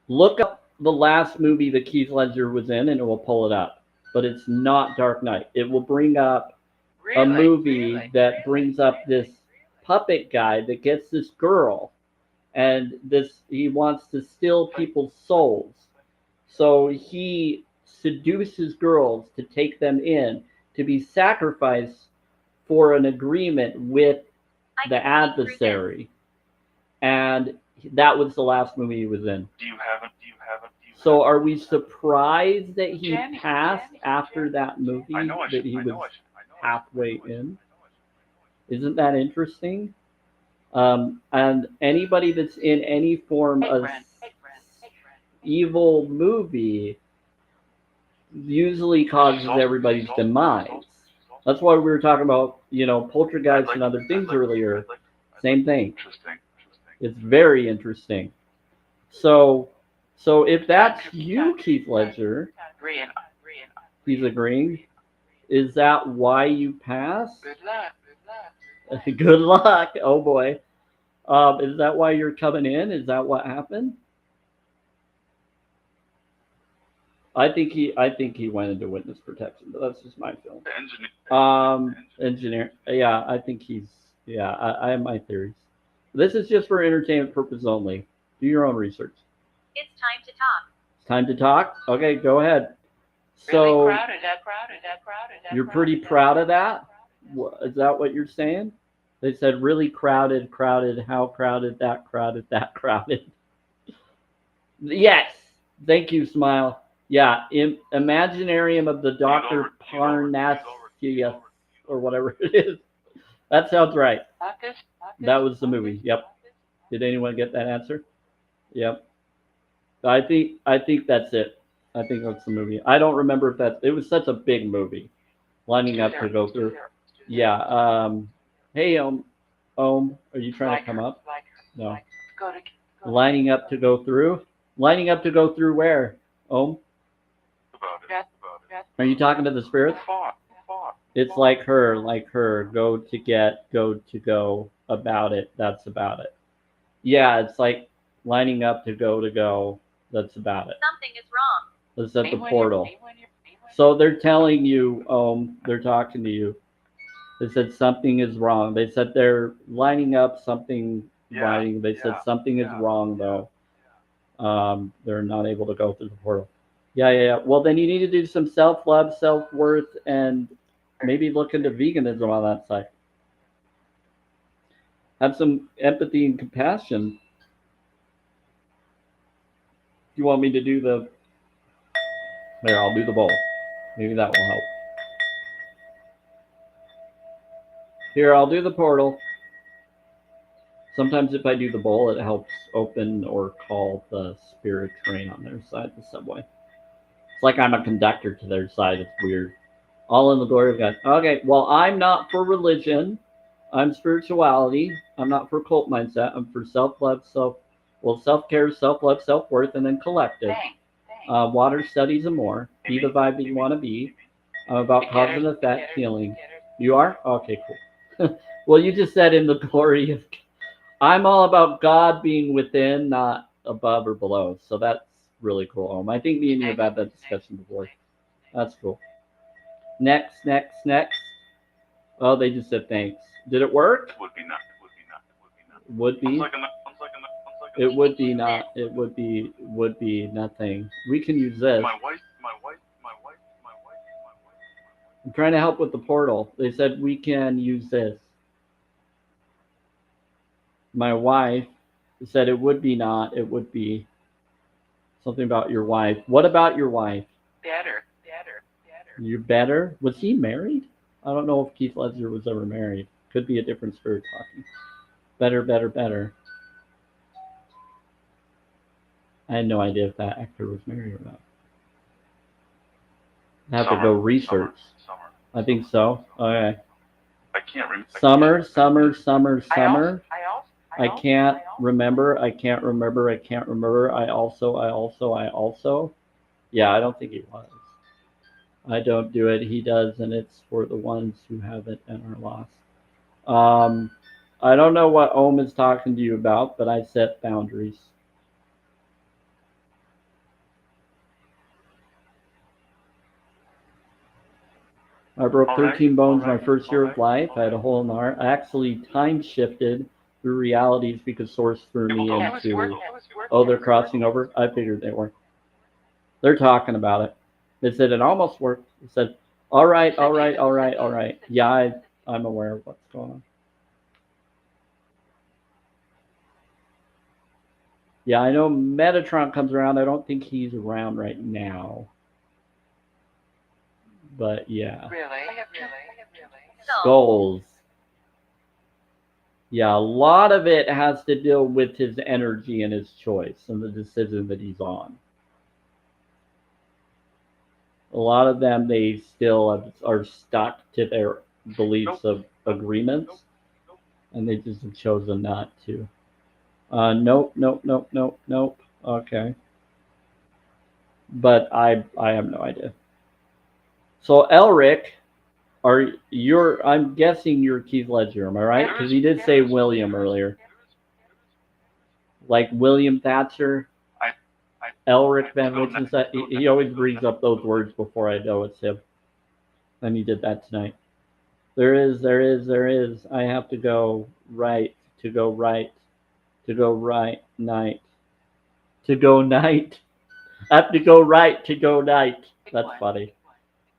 look up the last movie that Keith Ledger was in, and it will pull it up. But it's not Dark Knight. It will bring up a movie that brings up this puppet guy that gets this girl, and he wants to steal people's souls. So he seduces girls to take them in to be sacrificed for an agreement with I the can speak through this. adversary. And that was the last movie he was in. Do you have it? So are we surprised that he Jenny, passed Jenny, after Jenny, that movie I know I that should. he I know was I should. I know I should. halfway in? Isn't that interesting? And anybody that's in any form of evil movie usually causes everybody's demise. That's why we were talking about, poltergeist and other things earlier. Same thing. Interesting. It's very interesting. So if that's you, Keith Ledger, he's agreeing. Is that why you passed? Good luck. Good luck. Oh boy. Is that why you're coming in? Is that what happened? I think he went into witness protection, but that's just my feeling. Engineer. Yeah, I think I have my theories. This is just for entertainment purposes only. Do your own research. It's time to talk. It's time to talk? Okay, go ahead. So Really crowded. you're pretty proud of that? Is that what you're saying? They said really crowded, how crowded, that crowded. Yes. Thank you, Smile. Yeah, Imaginarium of the Dr. Parnassus, or whatever it is. That sounds right. That was the movie. Yep. Did anyone get that answer? Yep. I think that's it. I think that's the movie. I don't remember if it was such a big movie, lining up to go through. Yeah. Hey, are you trying to come up? No. Lining up to go through. Lining up to go through where? Are you talking to the spirits? It's like her, go to go, about it, that's about it. Yeah, it's like lining up to go, that's about it. Something is wrong. That's at the portal. So they're telling you, they're talking to you. They said something is wrong. They said they're lining up something, they said something is wrong though. They're not able to go through the portal. Yeah. Well, then you need to do some self-love, self-worth, and maybe look into veganism on that side. Have some empathy and compassion. You want me to do there, I'll do the bowl. Maybe that will help. Here, I'll do the portal. Sometimes if I do the bowl, it helps open or call the spirit train on their side, the subway. It's like I'm a conductor to their side. It's weird. All in the glory of God. Okay, well, I'm not for religion. I'm spirituality. I'm not for cult mindset. I'm for self-love, self-care, self-love, self-worth, and then collective. Water studies and more. Be the vibe that you want to be. I'm about cause and effect, healing. You are? Okay, cool. Well, you just said in the glory of I'm all about God being within, not above or below. So that's really cool. I think me and you have had that discussion before. That's cool. Next. Oh, they just said thanks. Did it work? Would be not. Would be. One second. It would be not. It would be nothing. We can use this. My wife. I'm trying to help with the portal. They said we can use this. My wife said it would be not. It would be something about your wife. What about your wife? Better. You better? Was he married? I don't know if Keith Ledger was ever married. Could be a different spirit talking. Better. I had no idea if that actor was married or not. I have to go research. Summer. I think so. Okay. I can't remember. Summer. I can't remember. I also. Yeah, I don't think he was. I don't do it. He does, and it's for the ones who have it and are lost. I don't know what Ohm is talking to you about, but I set boundaries. I broke 13 bones my first year of life. I had a hole in the heart. I actually time shifted through realities because Source threw me into. Oh, they're crossing over? I figured they were. They're talking about it. They said it almost worked. They said, all right. Yeah, I'm aware of what's going on. Yeah, I know Metatron comes around. I don't think he's around right now. But yeah. Really? Skulls. Yeah, a lot of it has to deal with his energy and his choice and the decision that he's on. A lot of them, they still are stuck to their beliefs of agreements, and they just have chosen not to. Nope. Okay. But I have no idea. So Elric, I'm guessing you're Keith Ledger, am I right? Because he did say William earlier. Like William Thatcher. Elric Van Wittgenstein, he always brings up those words before I know it's him. And he did that tonight. There is. I have to go right, night. I have to go right to go night. That's funny.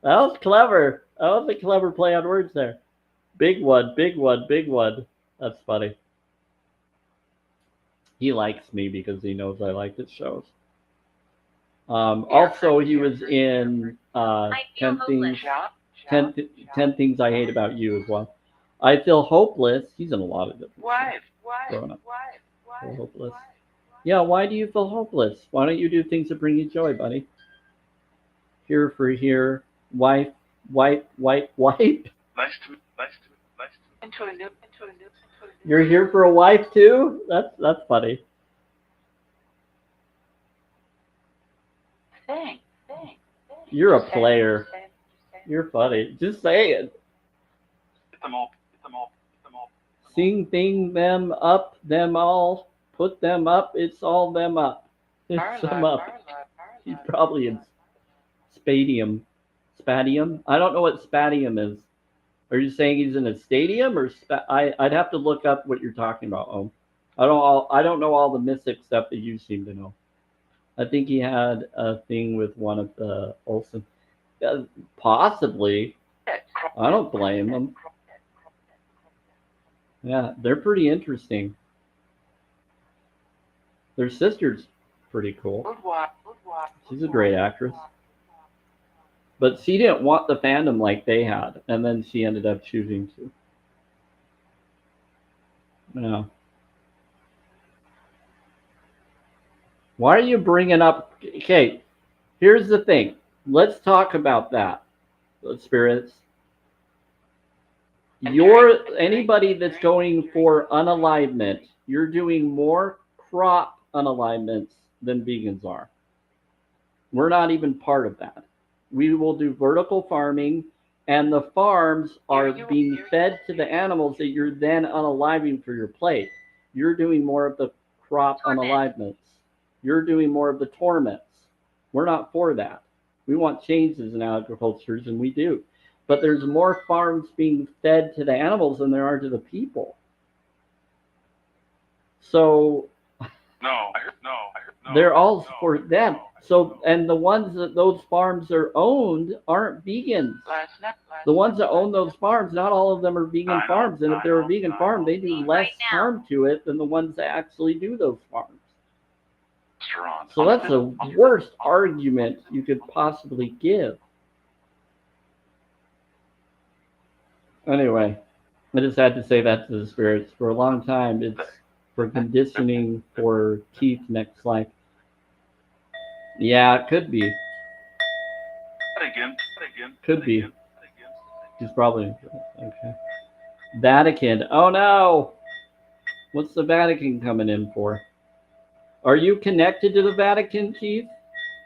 That was clever. That was a clever play on words there. Big one. That's funny. He likes me because he knows I like his shows. Also, he was in 10 Things I Hate About You as well. I Feel Hopeless. He's in a lot of different Why? Feel hopeless. Yeah, why do you feel hopeless? Why don't you do things that bring you joy, buddy? Here for here. Wife. Nice to. Into a new. You're here for a wife too? That's funny. Thanks. You're a player. You're funny. Just say it. Get them all. Sing them up, them all. Put them up. It's all them up. It's them up. He's probably in Spadium. I don't know what Spadium is. Are you saying he's in a stadium or I'd have to look up what you're talking about, Om. I don't know all the mystic stuff that you seem to know. I think he had a thing with one of the Olsen. Possibly. I don't blame them. Yeah, they're pretty interesting. Their sister's pretty cool. She's a great actress. But she didn't want the fandom like they had, and then she ended up choosing to. Yeah. Why are you bringing up... Okay, here's the thing. Let's talk about that, spirits. Anybody that's going for unalignment, you're doing more crop unalignments than vegans are. We're not even part of that. We will do vertical farming, and the farms are being fed to the animals that you're then unaliving for your plate. You're doing more of the crop unalignments. You're doing more of the torments. We're not for that. We want changes in agricultures, and we do. But there's more farms being fed to the animals than there are to the people. So they're all for them. So, and the ones that those farms are owned aren't vegans. The ones that own those farms, not all of them are vegan farms. And if they're a vegan farm, they do less harm to it than the ones that actually do those farms. So that's the worst argument you could possibly give. Anyway, I just had to say that to the spirits. For a long time, it's for conditioning for Keith next life. Yeah, it could be. Could be. He's probably okay. Vatican. Oh no! What's the Vatican coming in for? Are you connected to the Vatican, Keith?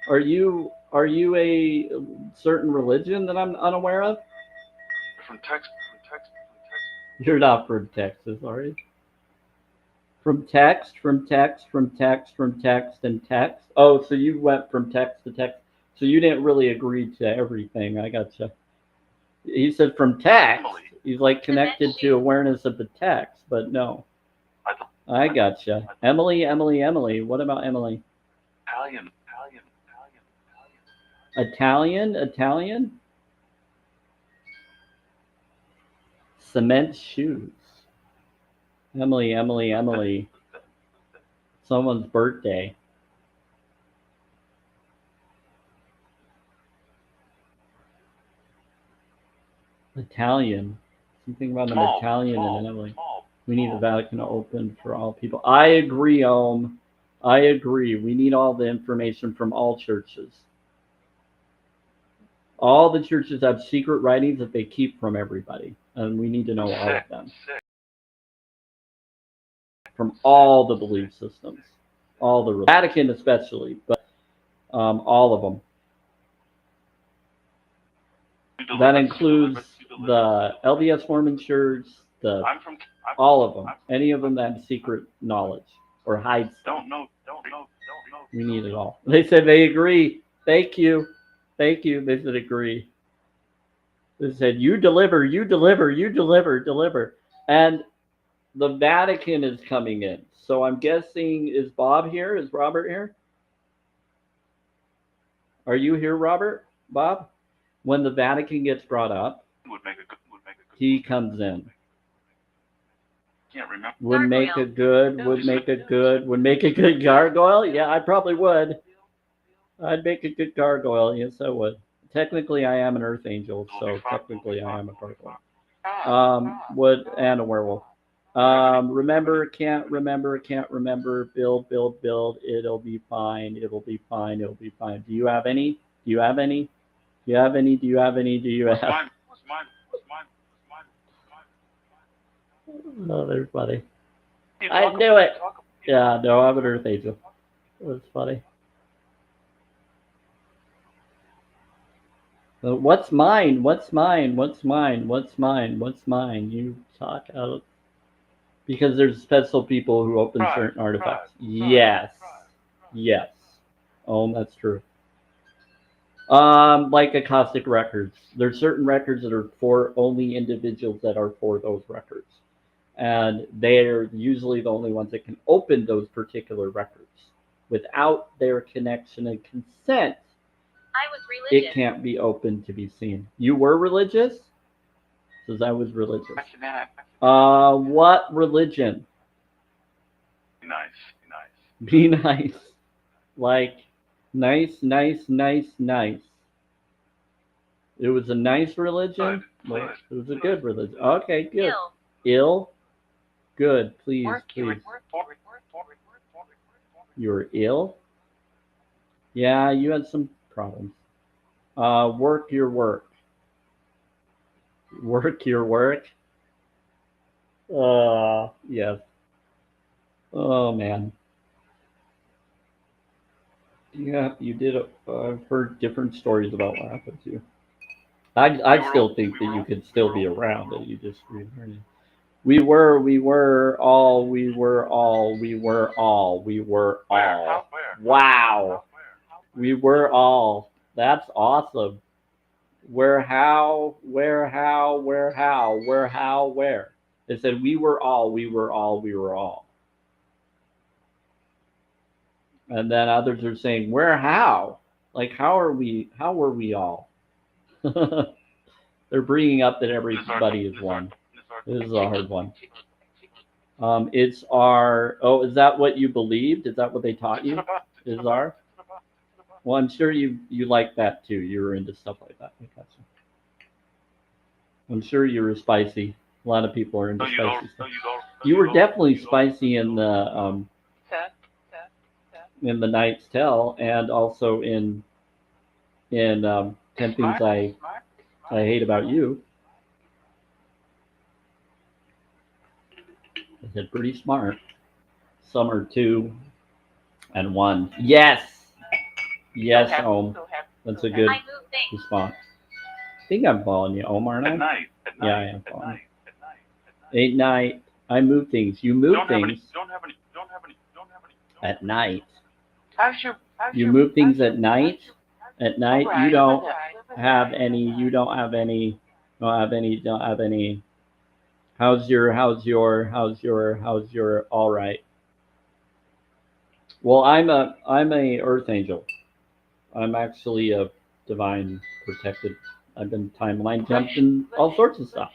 Are you a certain religion that I'm unaware of? From Texas. You're not from Texas, are you? From text, and text. Oh, so you went from text to text. So you didn't really agree to everything. I gotcha. He said from text. He's like connected to awareness of the text, but no. I gotcha. Emily. What about Emily? Italian? Cement shoes. Emily. Someone's birthday. Italian. Something about an Italian and an Emily. We need the Vatican open for all people. I agree, Ohm. I agree. We need all the information from all churches. All the churches have secret writings that they keep from everybody, and we need to know all of them. From all the belief systems. All the Vatican especially, but all of them. That includes the LDS Mormon Church, all of them. Any of them that have secret knowledge or hide stuff. We need it all. They said they agree. Thank you. They said agree. They said you deliver. And the Vatican is coming in. So I'm guessing, is Bob here? Is Robert here? Are you here, Robert? Bob? When the Vatican gets brought up, he comes in. Can't remember. Would make a good gargoyle? Yeah, I probably would. I'd make a good gargoyle. Yes, I would. Technically, I am an earth angel, so technically I am a gargoyle. Would and a werewolf. Remember, can't remember. Build. It'll be fine. Do you have any? Oh, they're funny. I knew it. Yeah, no, I'm an earth angel. That's funny. What's mine? You talk out. Because there's special people who open certain artifacts. Yes. Oh, that's true. Like Akashic records. There's certain records that are for only individuals that are for those records. And they're usually the only ones that can open those particular records. Without their connection and consent, I was religious. it can't be open to be seen. You were religious? Says I was religious. What religion? Be nice. Like, nice. It was a nice religion? It was a good religion. Okay, good. Ill? Good, please. You were ill? Yeah, you had some problems. Work your work. Yes. Oh, man. Yeah, you did. I've heard different stories about what happened to you. I still think that you could still be around, that you just relearned. We were all. Wow. We were all. That's awesome. Where, how, where, how, where, how, where, how, where. It said we were all, we were all, we were all. And then others are saying, where, how? Like, how were we all? They're bringing up that everybody is one. This is a hard one. It's our, oh, is that what you believed? Is that what they taught you? Is our? Well, I'm sure you like that too. You were into stuff like that. I gotcha. I'm sure you were spicy. A lot of people are into spicy stuff. You were definitely spicy in the Knight's Tale, and also in 10 Things I Hate About You. I said pretty smart. Some are 2 and 1. Yes, yes, Om. That's a good I move things. response. I think I'm following you, Om, aren't I? At night. Yeah, I am following you. At night, I move things. You move things Don't have any. at night. You How's move things at night. At night, Right. you don't have any. You don't have any. Don't have any. Don't have any. How's your? All right. Well, I'm a Earth Angel. I'm actually a divine protected. I've been timeline jumped and all sorts of stuff.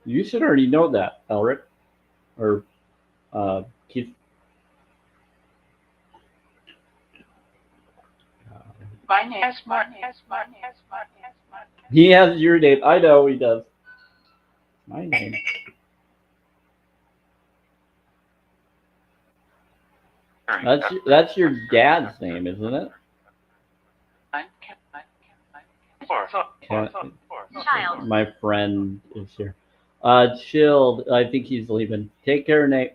You should already know that, Elric, or Keith. my name? He has your name. I know he does. My name. That's your dad's name, isn't it? Child. My friend is here. Chilled. I think he's leaving. Take care, Nate.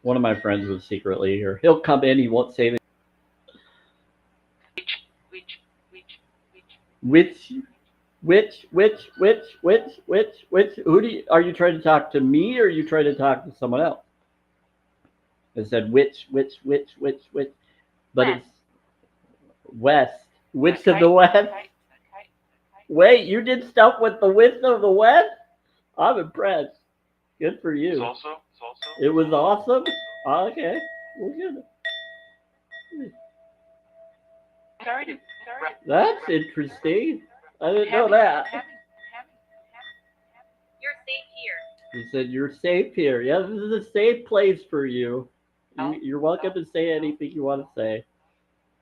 One of my friends was secretly here. He'll come in. He won't say that. Which? Who are you trying to talk to me, or are you trying to talk to someone else? It said which, but it's west. Witch of the West. Wait, you did stuff with the Witch of the West? I'm impressed. Good for you. It was awesome? Okay. Well, good. That's interesting. I didn't know that. You're safe here. He said, you're safe here. Yeah, this is a safe place for you. You're welcome to say anything you want to say.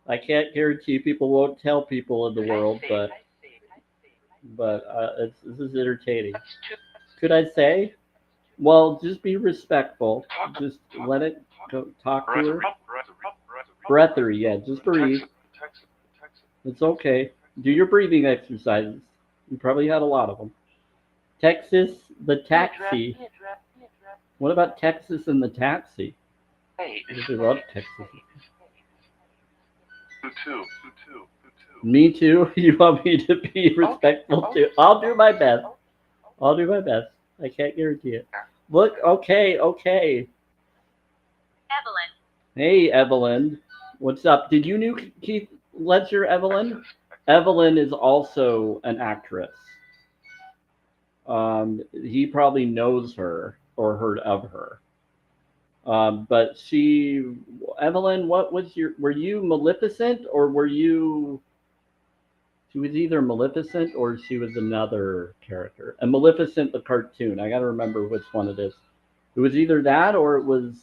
I can't guarantee people won't tell people in the world, but this is entertaining. Could I say? Well, just be respectful. Just let it go. Talk to her. Breathery, yeah. Just breathe. It's okay. Do your breathing exercises. You probably had a lot of them. Texas, the taxi. What about Texas and the taxi? I love Texas. Me too. You want me to be respectful too? I'll do my best. I can't guarantee it. Look, okay. Evelyn. Hey, Evelyn. What's up? Did you know Keith Ledger, Evelyn? Evelyn is also an actress. He probably knows her or heard of her. But Evelyn, were you Maleficent, or were you, she was either Maleficent or she was another character. And Maleficent, the cartoon, I gotta remember which one it is. It was either that or it was,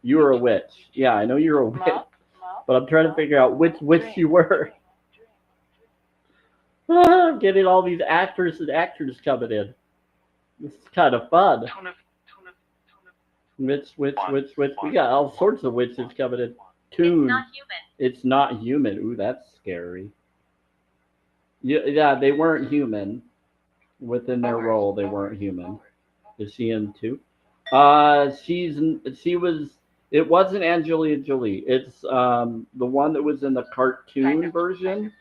you were a witch. Yeah, I know you're a witch, but I'm trying to figure out which witch you were. I'm getting all these actors and actors coming in. This is kind of fun. Witch. We got all sorts of witches coming in. It's not human. It's not human. Ooh, that's scary. Yeah, they weren't human. Within their role, they weren't human. Is she in too? It wasn't Angelina Jolie. It's the one that was in the cartoon version.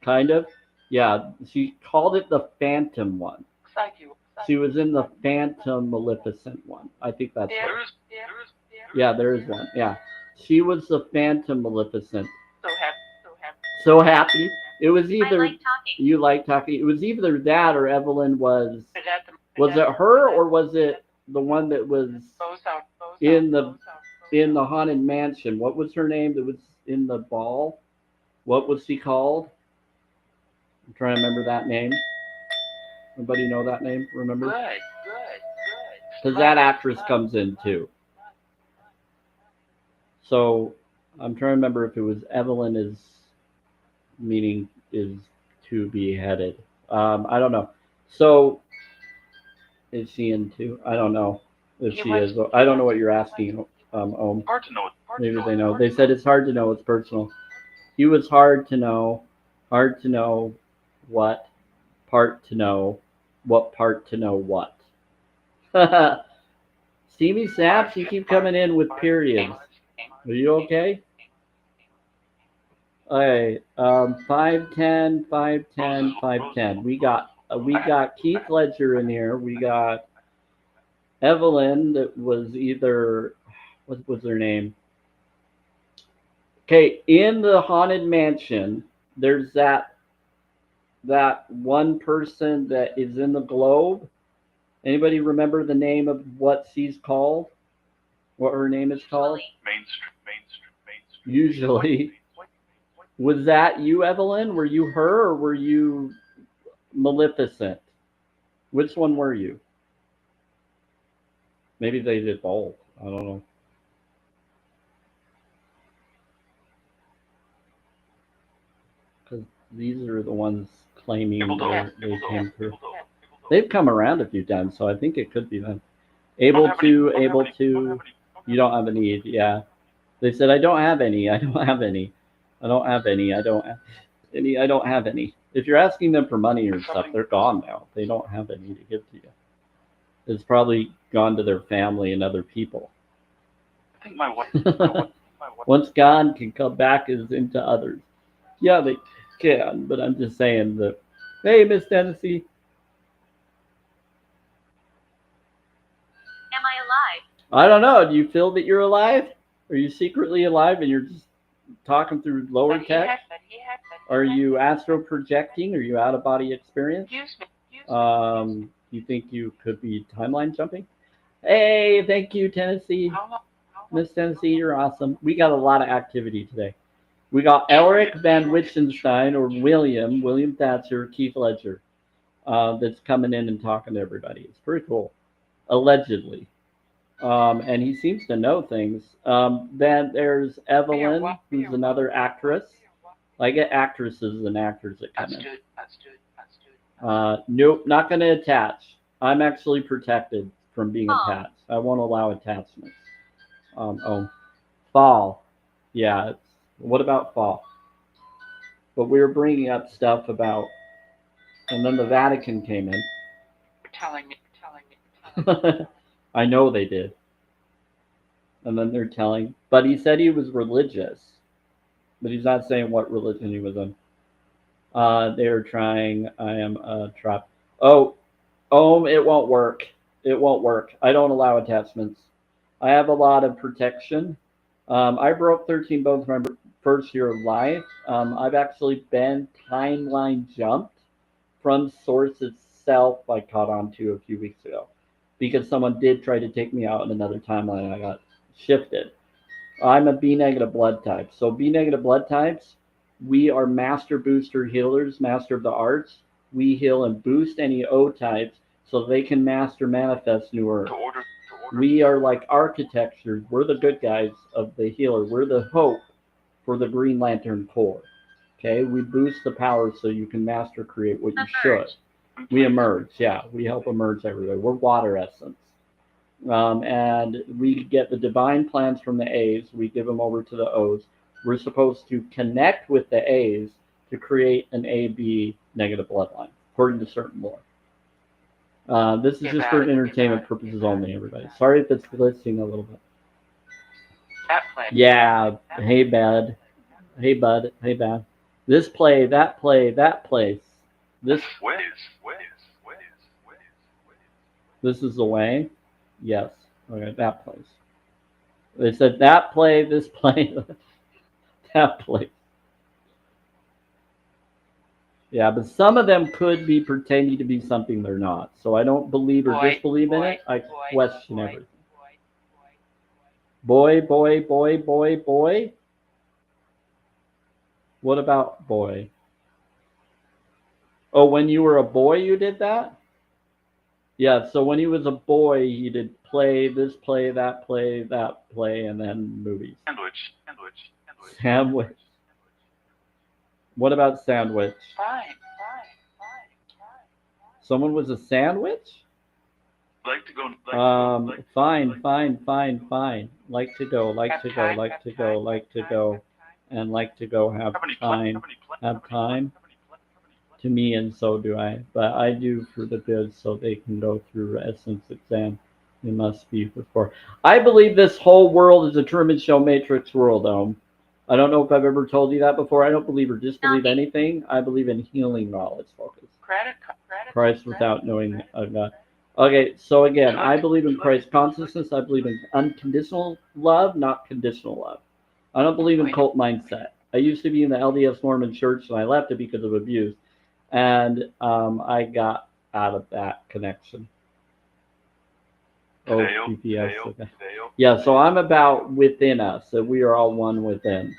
Kind of. Yeah, she called it the Phantom one. She was in the Phantom Maleficent one. I think that's her. Yeah, there is one. Yeah. She was the Phantom Maleficent. So happy. So happy. So happy. It was I either like talking. you like talking. It was either that or Evelyn was. Is that the? Was it her or was it the one that was Goes out. Goes in out. the Goes out. in the haunted mansion? What was her name that was in the ball? What was she called? I'm trying to remember that name. Anybody know that name? Remember? Good. Good. Good. Because that actress comes in too. So I'm trying to remember if it was Evelyn is meaning is to be headed. I don't know. So is she in too? I don't know if she is. I don't know what you're asking. Hard to know. Maybe they know. They said it's hard to know. It's personal. He was hard to know. Hard to know what part to know. What part to know what. Steamy Saps, you keep coming in with periods. Are you okay? Alright, 5'10", 5'10", 5'10". We got Keith Ledger in here. We got Evelyn that was either what was her name? Okay, in the haunted mansion, there's that one person that is in the globe. Anybody remember the name of what she's called? What her name is called? Main Street. Usually. Was that you, Evelyn? Were you her or were you Maleficent? Which one were you? Maybe they did both. I don't know. Because these are the ones claiming they came through. They've come around a few times, so I think it could be them. Able to. You don't have a need, yeah. They said, I don't have any. I don't have any. I don't have any. I don't have any. I don't have any. If you're asking them for money or stuff, they're gone now. They don't have any to give to you. It's probably gone to their family and other people. I think my wife. Once gone, can come back as into others. Yeah, they can, but I'm just saying that. Hey, Miss Tennessee. Am I alive? I don't know. Do you feel that you're alive? Are you secretly alive and you're just talking through lower tech? Are you astral projecting? Are you out of body experience? You think you could be timeline jumping? Hey, thank you, Tennessee. Miss Tennessee, you're awesome. We got a lot of activity today. We got Eric Van Wittgenstein or William Thatcher, Keith Ledger, that's coming in and talking to everybody. It's pretty cool. Allegedly. And he seems to know things. Then there's Evelyn, who's another actress. I get actresses and actors that come in. Nope, not going to attach. I'm actually protected from being attached. I won't allow attachments. Fall. Yeah, what about fall? But we were bringing up stuff about, and then the Vatican came in. Telling me. I know they did. And then they're telling, but he said he was religious, but he's not saying what religion he was in. They're trying. I am a trap. Oh, it won't work. It won't work. I don't allow attachments. I have a lot of protection. I broke 13 bones my first year of life. I've actually been timeline jumped from source itself. I caught on to a few weeks ago because someone did try to take me out in another timeline. I got shifted. I'm a B negative blood type. So B negative blood types, we are master booster healers, master of the arts. We heal and boost any O types so they can master manifest new earth. We are like architecture. We're the good guys of the healer. We're the hope for the Green Lantern Corps. Okay, we boost the power so you can master create what you should. We emerge, yeah. We help emerge everywhere. We're water essence. And we get the divine plans from the A's. We give them over to the O's. We're supposed to connect with the A's to create an AB negative bloodline, according to certain lore. This is just for entertainment purposes only, everybody. Sorry if it's glitching a little bit. Yeah. Hey, bud. Hey, bud. Hey, bad. This play, that place. This is the way. Yes. Okay, that place. They said that play, this play, that play. Yeah, but some of them could be pretending to be something they're not. So I don't believe or disbelieve in it. I question everything. Boy, boy, boy, boy, boy. What about boy? Oh, when you were a boy, you did that? Yeah, so when he was a boy, he did play, this play, that play, and then movies. Sandwich. What about sandwich? Fine. Someone was a sandwich? Like to go. Fine. Like to go, like to go, like to go, like to go, and like to go have time to me, and so do I. But I do for the good so they can go through essence exam. They must be before. I believe this whole world is a Truman Show Matrix world, I don't know if I've ever told you that before. I don't believe or disbelieve anything. I believe in healing knowledge focus. Credit. Christ without knowing God. Okay, so again, I believe in Christ consciousness. I believe in unconditional love, not conditional love. I don't believe in cult mindset. I used to be in the LDS Mormon church and I left it because of abuse. And I got out of that connection. Oh, PPS. Okay. Yeah, so I'm about within us, that we are all one within.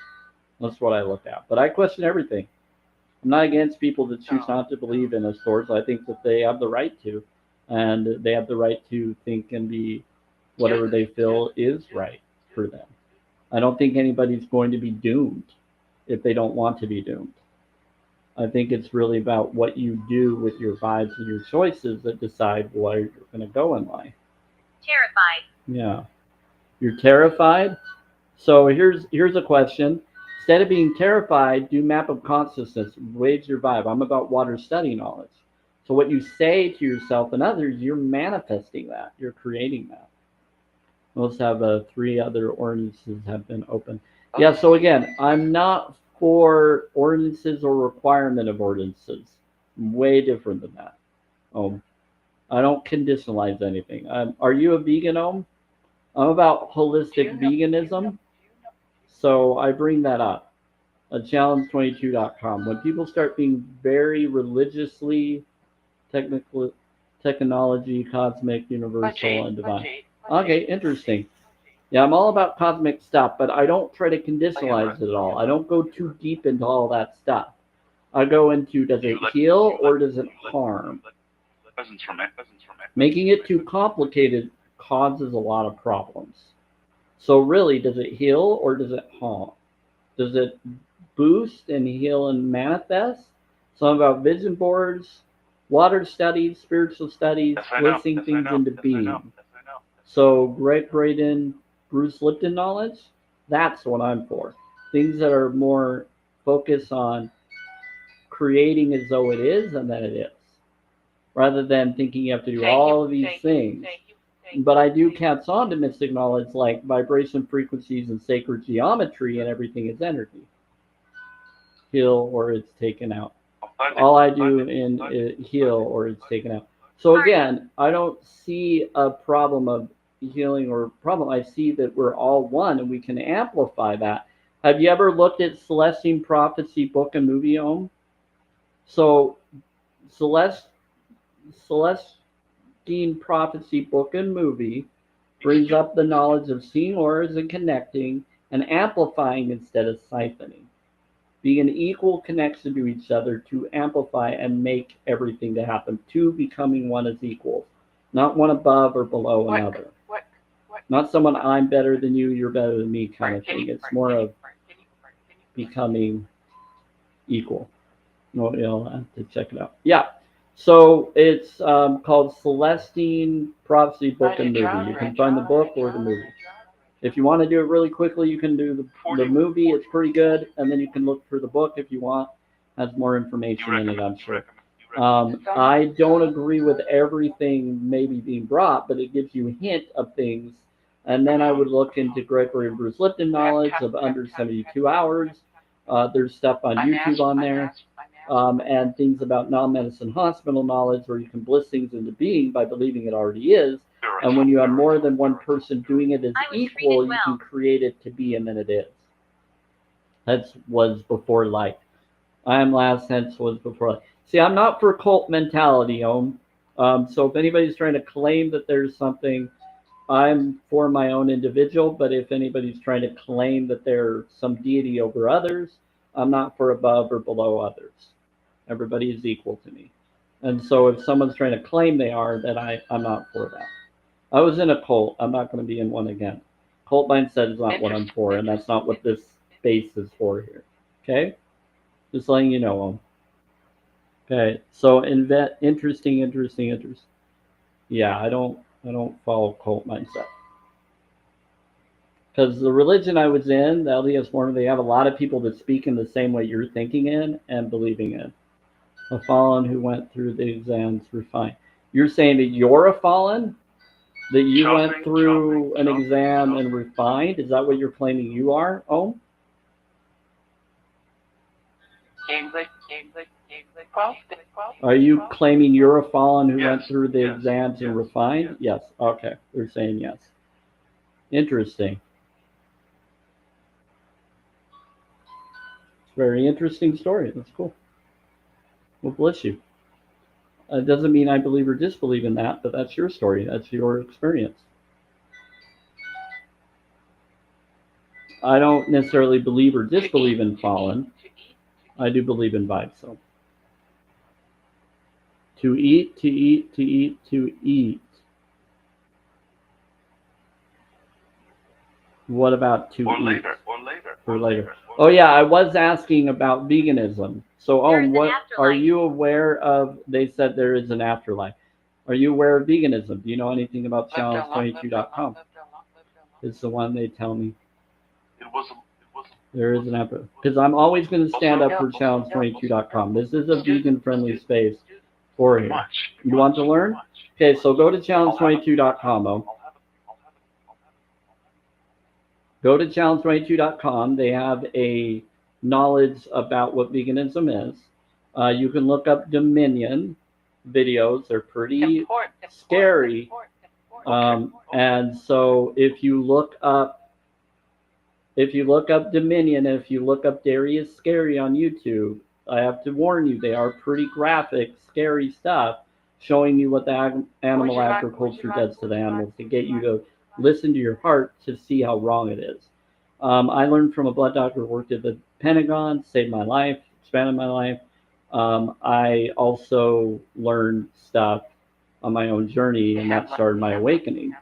That's what I look at. But I question everything. I'm not against people that choose not to believe in a source. I think that they have the right to. And they have the right to think and be whatever they feel is right for them. I don't think anybody's going to be doomed if they don't want to be doomed. I think it's really about what you do with your vibes and your choices that decide where you're going to go in life. Terrified. Yeah. You're terrified? So here's a question. Instead of being terrified, do map of consciousness, raise your vibe. I'm about water study knowledge. So what you say to yourself and others, you're manifesting that. You're creating that. Most have 3 other ordinances have been open. Yeah, so again, I'm not for ordinances or requirement of ordinances. I'm way different than that. I don't conditionalize anything. Are you a vegan, I'm about holistic veganism. So I bring that up. Challenge22.com. When people start being very religiously technology, cosmic, universal, and divine. Okay, interesting. Yeah, I'm all about cosmic stuff, but I don't try to conditionalize it at all. I don't go too deep into all that stuff. I go into, does it heal or does it harm? Making it too complicated causes a lot of problems. So really, does it heal or does it harm? Does it boost and heal and manifest? Some about vision boards, water studies, spiritual studies, listing things into being. So Greg Braden, Bruce Lipton knowledge, that's what I'm for. Things that are more focused on creating as though it is and then it is. Rather than thinking you have to do all of these things. But I do catch on to mystic knowledge like vibration frequencies and sacred geometry, and everything is energy. Heal or it's taken out. All I do in heal or it's taken out. So again, I don't see a problem of healing or problem. I see that we're all one and we can amplify that. Have you ever looked at Celestine Prophecy book and movie, So Celestine Prophecy book and movie brings up the knowledge of seeing auras and connecting and amplifying instead of siphoning. Being an equal connection to each other to amplify and make everything to happen. 2 becoming one as equals. Not one above or below another. Not someone I'm better than you, you're better than me kind of thing. It's more of becoming equal. No, you'll have to check it out. Yeah. So it's called Celestine Prophecy book and movie. You can find the book or the movie. If you want to do it really quickly, you can do the movie. It's pretty good. And then you can look for the book if you want. Has more information in it, I'm sure. I don't agree with everything maybe being brought, but it gives you a hint of things. And then I would look into Gregory and Bruce Lipton knowledge of under 72 hours. There's stuff on YouTube on there. And things about non-medicine hospital knowledge where you can bliss things into being by believing it already is. And when you have more than one person doing it as I was equal, treated you can well. create it to be, and then it is. That was before light. I am last, hence was before light. See, I'm not for cult mentality, Om. So if anybody's trying to claim that there's something, I'm for my own individual. But if anybody's trying to claim that there's some deity over others, I'm not for above or below others. Everybody is equal to me. And so if someone's trying to claim they are, then I'm not for that. I was in a cult. I'm not going to be in one again. Cult mindset is not what I'm for, and that's not what this space is for here. Okay? Just letting you know. Okay. So interesting. Yeah, I don't follow cult mindset. Because the religion I was in, the LDS form, they have a lot of people that speak in the same way you're thinking in and believing in. A fallen who went through the exams refined. You're saying that you're a fallen? That you went through an exam and refined? Is that what you're claiming you are, Om? Are you claiming you're a fallen who went through the exams and refined? Yes. Okay. They're saying yes. Interesting. Very interesting story. That's cool. Well, bless you. It doesn't mean I believe or disbelieve in that, but that's your story. That's your experience. I don't necessarily believe or disbelieve in fallen. I do believe in vibes, so. To eat. What about to eat? Or later. Oh yeah, I was asking about veganism. So, what are you aware of? They said there is an afterlife. Are you aware of veganism? Do you know anything about challenge22.com? It's the one they tell me. There is an afterlife. Because I'm always going to stand up for challenge22.com. This is a vegan-friendly space for here. You want to learn? Okay, so go to challenge22.com. Go to challenge22.com. They have a knowledge about what veganism is. You can look up Dominion videos. They're pretty scary. And so if you look up Dominion, and if you look up Darius Scary on YouTube, I have to warn you, they are pretty graphic, scary stuff, showing you what the animal agriculture does to the animals to get you to listen to your heart to see how wrong it is. I learned from a blood doctor who worked at the Pentagon, saved my life, expanded my life. I also learned stuff on my own journey, and that started my awakening.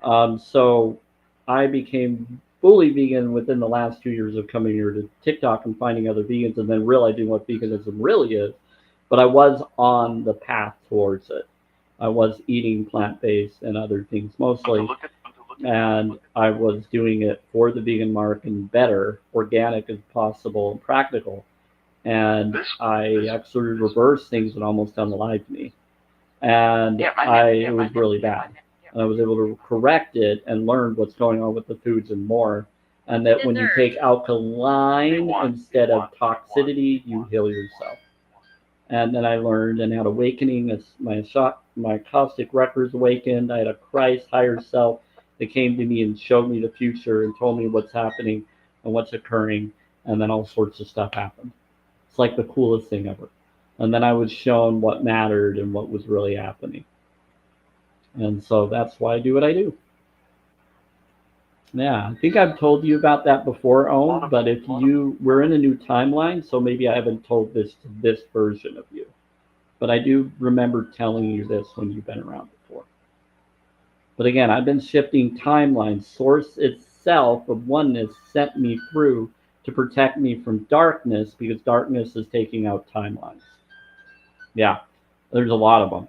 So I became fully vegan within the last 2 years of coming here to TikTok and finding other vegans and then realizing what veganism really is. But I was on the path towards it. I was eating plant-based and other things mostly. And I was doing it for the vegan mark and better, organic as possible and practical. And I actually reversed things that almost unalived me. And it was really bad. And I was able to correct it and learn what's going on with the foods and more. And that when you take alkaline instead of toxicity, you heal yourself. And then I learned and had awakening as my caustic records awakened. I had a Christ higher self that came to me and showed me the future and told me what's happening and what's occurring. And then all sorts of stuff happened. It's like the coolest thing ever. And then I was shown what mattered and what was really happening. And so that's why I do what I do. Yeah, I think I've told you about that before, Owen, but we're in a new timeline, so maybe I haven't told this to this version of you. But I do remember telling you this when you've been around before. But again, I've been shifting timelines. Source itself of oneness sent me through to protect me from darkness because darkness is taking out timelines. Yeah, there's a lot of them.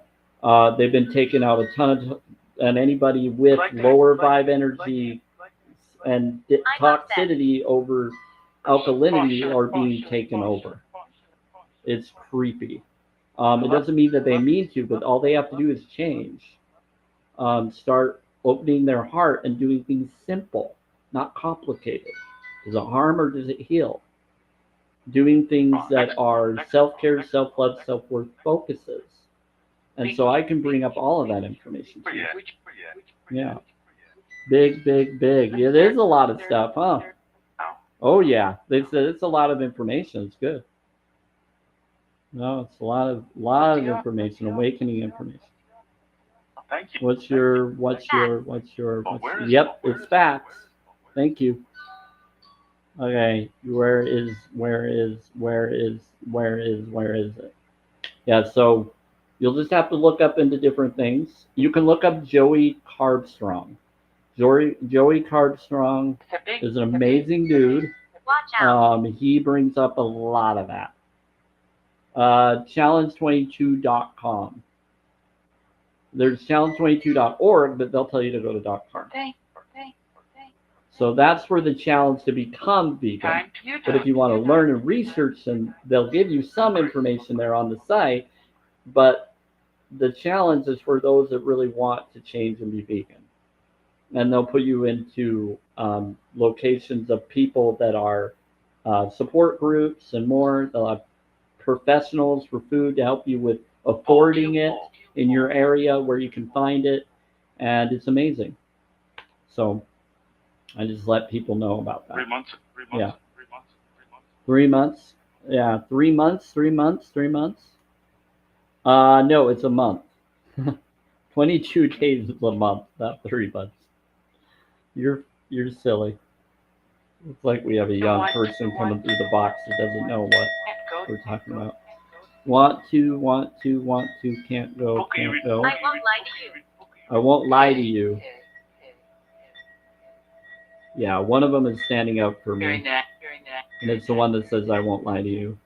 They've been taking out a ton of, and anybody with lower vibe energy and toxicity over alkalinity are being taken over. It's creepy. It doesn't mean that they mean to, but all they have to do is change. Start opening their heart and doing things simple, not complicated. Does it harm or does it heal? Doing things that are self-care, self-love, self-worth focuses. And so I can bring up all of that information to you. Which, Yeah. Big, big, big. Yeah, there's a lot of stuff, huh? Oh yeah. They said it's a lot of information. It's good. No, it's a lot of information, awakening information. Thank you. What's your yep, it's facts. Thank you. Okay, where is it? Yeah, so you'll just have to look up into different things. You can look up Joey Carbstrong. Joey Carbstrong it's a big, is an amazing dude. Watch out. He brings up a lot of that. Challenge22.com. There's challenge22.org, but they'll tell you to go to .com. So that's for the challenge to become vegan. time to But if you want to learn and research, and they'll give you some information there on the site, but the challenge is for those that really want to change and be vegan. And they'll put you into locations of people that are support groups and more. They'll have professionals for food to help you with affording it in your area where you can find it. And it's amazing. So I just let people know about that. 3 months. Yeah. 3 months. 3 months. Yeah, 3 months. 3 months. 3 months. No, it's a month. 22 days is a month, not 3 months. You're silly. It's like we have a young person coming through the box that doesn't know what we're talking about. Want to, can't go, can't go. I won't lie to you. I won't lie to you. Yeah, one of them is standing up for Hearing me, that. and it's the one that says, I won't lie to you.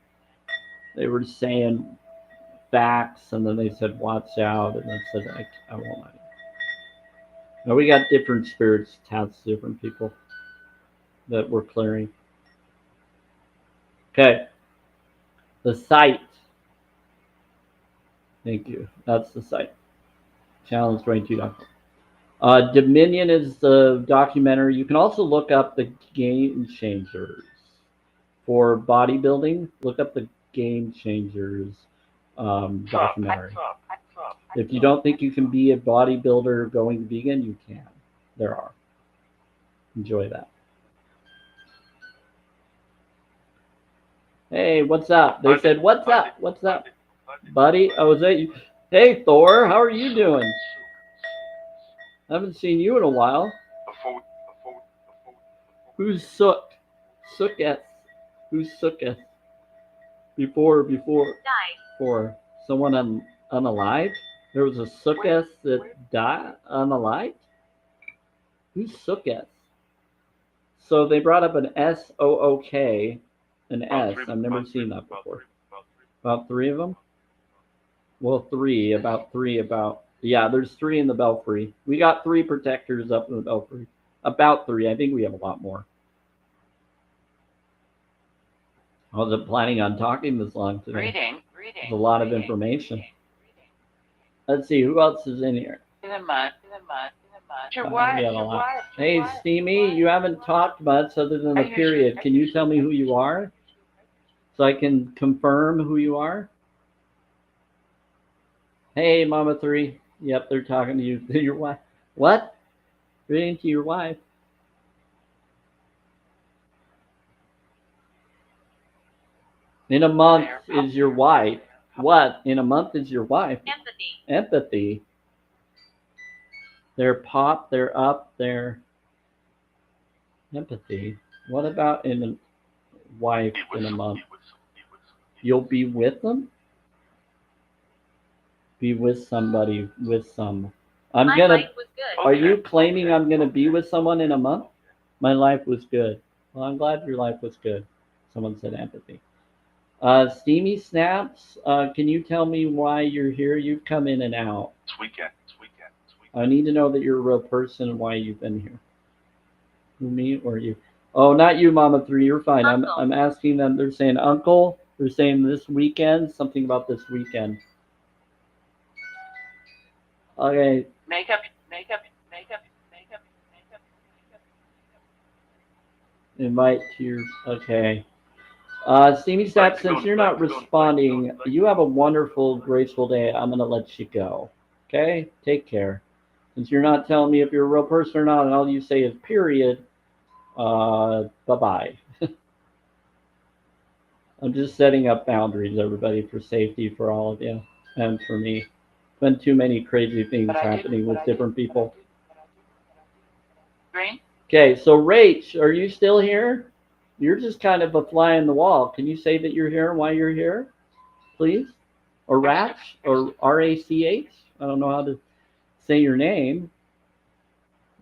They were saying facts, and then they said, watch out, and then said, I won't lie to you. Now, we got different spirits attached to different people that we're clearing. Okay. The site. Thank you. That's the site. Challenge22.com. Dominion is the documentary. You can also look up the Game Changers for bodybuilding. Look up the Game Changers documentary. If you don't think you can be a bodybuilder going vegan, you can. There are. Enjoy that. Hey, what's up? They said, what's up? What's up? Buddy? Oh, is that you? Hey, Thor, how are you doing? I haven't seen you in a while. Who's Sook? Sooketh. Who's Sooketh? Before someone unalive? There was a Sooketh that died unalive? Who's Sooketh? So they brought up an S-O-O-K, an S. I've never seen that before. About 3 of them? Well, yeah, there's 3 in the belfry. We got 3 protectors up in the belfry. About 3. I think we have a lot more. I wasn't planning on talking this long today. Reading. There's a lot of information. Let's see, who else is in here? In the mud. Your We wife. got a lot. Hey, Steamy, you haven't talked much other than the period. Can you tell me who you are? So I can confirm who you are? Hey, Mama 3. Yep, they're talking to you. To your wife. What? Reading to your wife. In a month is your wife. What? In a month is your wife. Empathy. They're pop, they're up, they're empathy. What about in a wife in a month? You'll be with them? Be with somebody, with some. My life was good. Are you claiming I'm gonna be with someone in a month? My life was good. Well, I'm glad your life was good. Someone said empathy. Steamy Snaps, can you tell me why you're here? You've come in and out. It's weekend. I need to know that you're a real person and why you've been here. Me or you? Oh, not you, Mama 3. You're fine. I'm asking them. They're saying uncle. They're saying this weekend. Something about this weekend. Okay. Makeup. Invite to your. Okay. Steamy Sap, since you're not responding, you have a wonderful, graceful day. I'm gonna let you go. Okay? Take care. Since you're not telling me if you're a real person or not, and all you say is period, bye-bye. I'm just setting up boundaries, everybody, for safety for all of you and for me. Been too many crazy things happening with different people. Green? Okay, so Rach, are you still here? You're just kind of a fly in the wall. Can you say that you're here and why you're here, please? Or Rach, or R-A-C-H? I don't know how to say your name.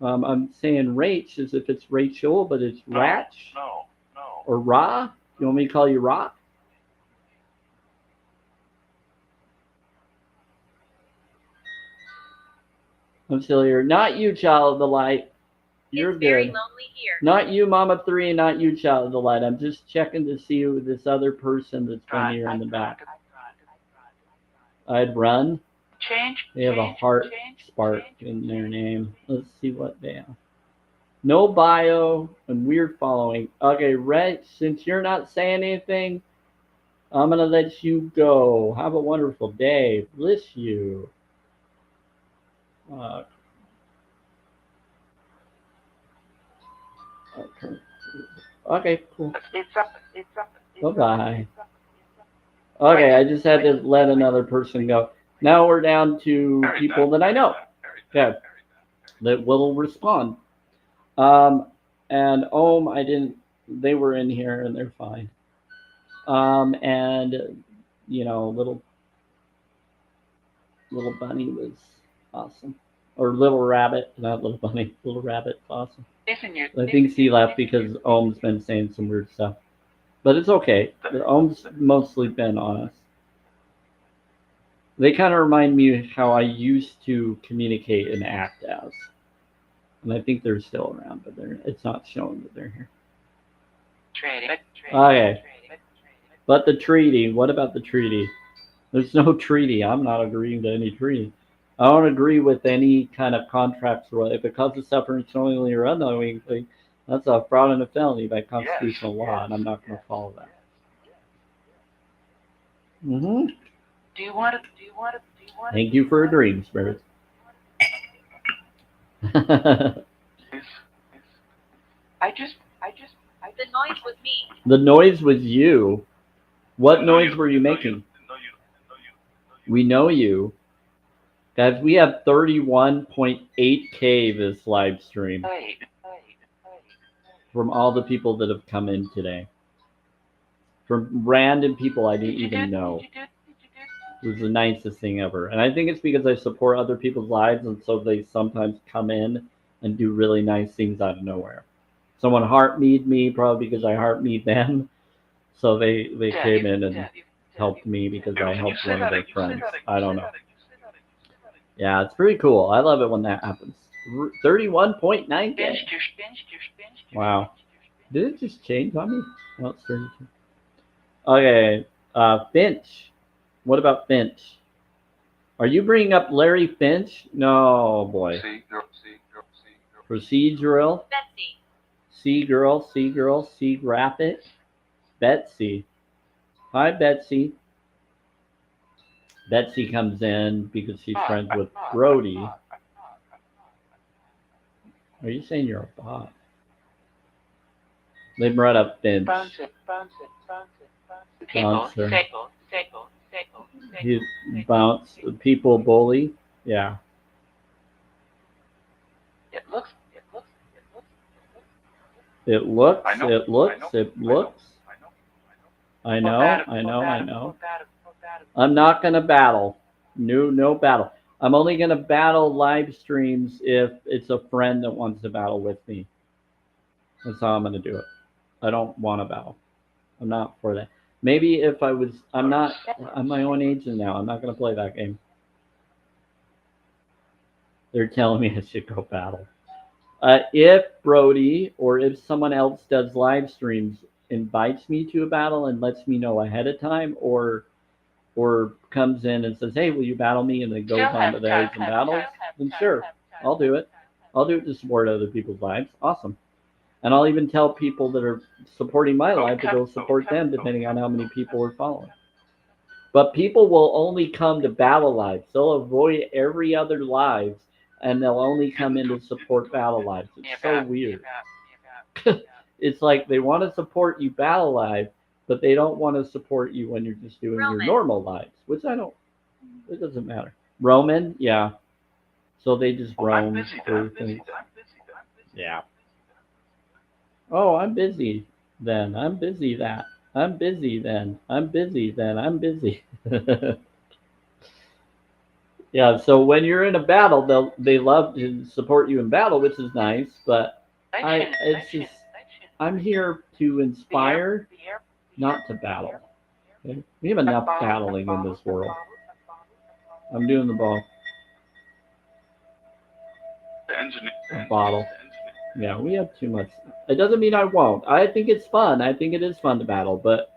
I'm saying Rach as if it's Rachel, but it's Rach No. or Ra. You want me to call you Ra? I'm still here. Not you, child of the light. You're It's very good. lonely here. Not you, Mama 3, and not you, child of the light. I'm just checking to see who this other person that's been here in the back. I'd run. Change. They have a heart spark in their name. Let's see what they have. No bio and weird following. Okay, Reg, since you're not saying anything, I'm going to let you go. Have a wonderful day. Bless you. Okay, cool. It's up. Bye-bye. Okay, I just had to let another person go. Now we're down to people that I know. Okay, that will respond. And I didn't. They were in here and they're fine. And little bunny was awesome, or little rabbit, not little bunny, little rabbit, awesome. I think he left because Ohm's been saying some weird stuff, but it's okay. Ohm's mostly been honest. They kind of remind me of how I used to communicate and act as. And I think they're still around, but it's not showing that they're here. Okay. But the treaty, what about the treaty? There's no treaty. I'm not agreeing to any treaty. I don't agree with any kind of contracts. If it causes suffering knowingly or unknowingly, that's a fraud and a felony by constitutional law, and I'm not going to follow that. Mm-hmm. Do you want to? Thank you for agreeing, Spirit. The noise was me. The noise was you. What noise were you making? We know you. Guys, we have 31.8K this live stream from all the people that have come in today. From random people I didn't even know. It was the nicest thing ever. And I think it's because I support other people's lives, and so they sometimes come in and do really nice things out of nowhere. Someone heart-me'd me, probably because I heart-me'd them. So they came in and helped me because I helped one of their friends. I don't know. Yeah, it's pretty cool. I love it when that happens. 31.9K. Wow. Did it just change on me? No, it's 32. Okay, Finch. What about Finch? Are you bringing up Larry Finch? No, boy. Procedural. Betsy. C-girl, C-Rapid. Betsy. Hi, Betsy. Betsy comes in because she's friends with Brody. Are you saying you're a bot? They brought up Finch. Bouncer. You bounce. People bully. Yeah. It looks. I know. I'm not going to battle. No battle. I'm only going to battle live streams if it's a friend that wants to battle with me. That's how I'm going to do it. I don't want to battle. I'm not for that. Maybe if I'm my own age now. I'm not going to play that game. They're telling me I should go battle. If Brody or if someone else does live streams, invites me to a battle and lets me know ahead of time, or comes in and says, "Hey, will you battle me?" and then goes on to theirs and battles, then sure, I'll do it. I'll do it to support other people's lives. Awesome. And I'll even tell people that are supporting my live to go support them, depending on how many people are following. But people will only come to battle lives. They'll avoid every other lives, and they'll only come in to support battle lives. It's so weird. It's like they want to support you battle live, but they don't want to support you when you're just doing your Roman. normal lives, which I don't. It doesn't matter. Roman, yeah. So they just I'm roam busy. through I'm busy. things. I'm busy. I'm busy. Yeah. Oh, I'm busy then. I'm busy that. I'm busy then. I'm busy then. I'm busy. Yeah, so when you're in a battle, they love to support you in battle, which is nice, but I'm here to inspire, not to battle. Okay? We have enough battling in this world. I'm doing the ball. The engineer. A bottle. Yeah, we have too much. It doesn't mean I won't. I think it's fun. I think it is fun to battle, but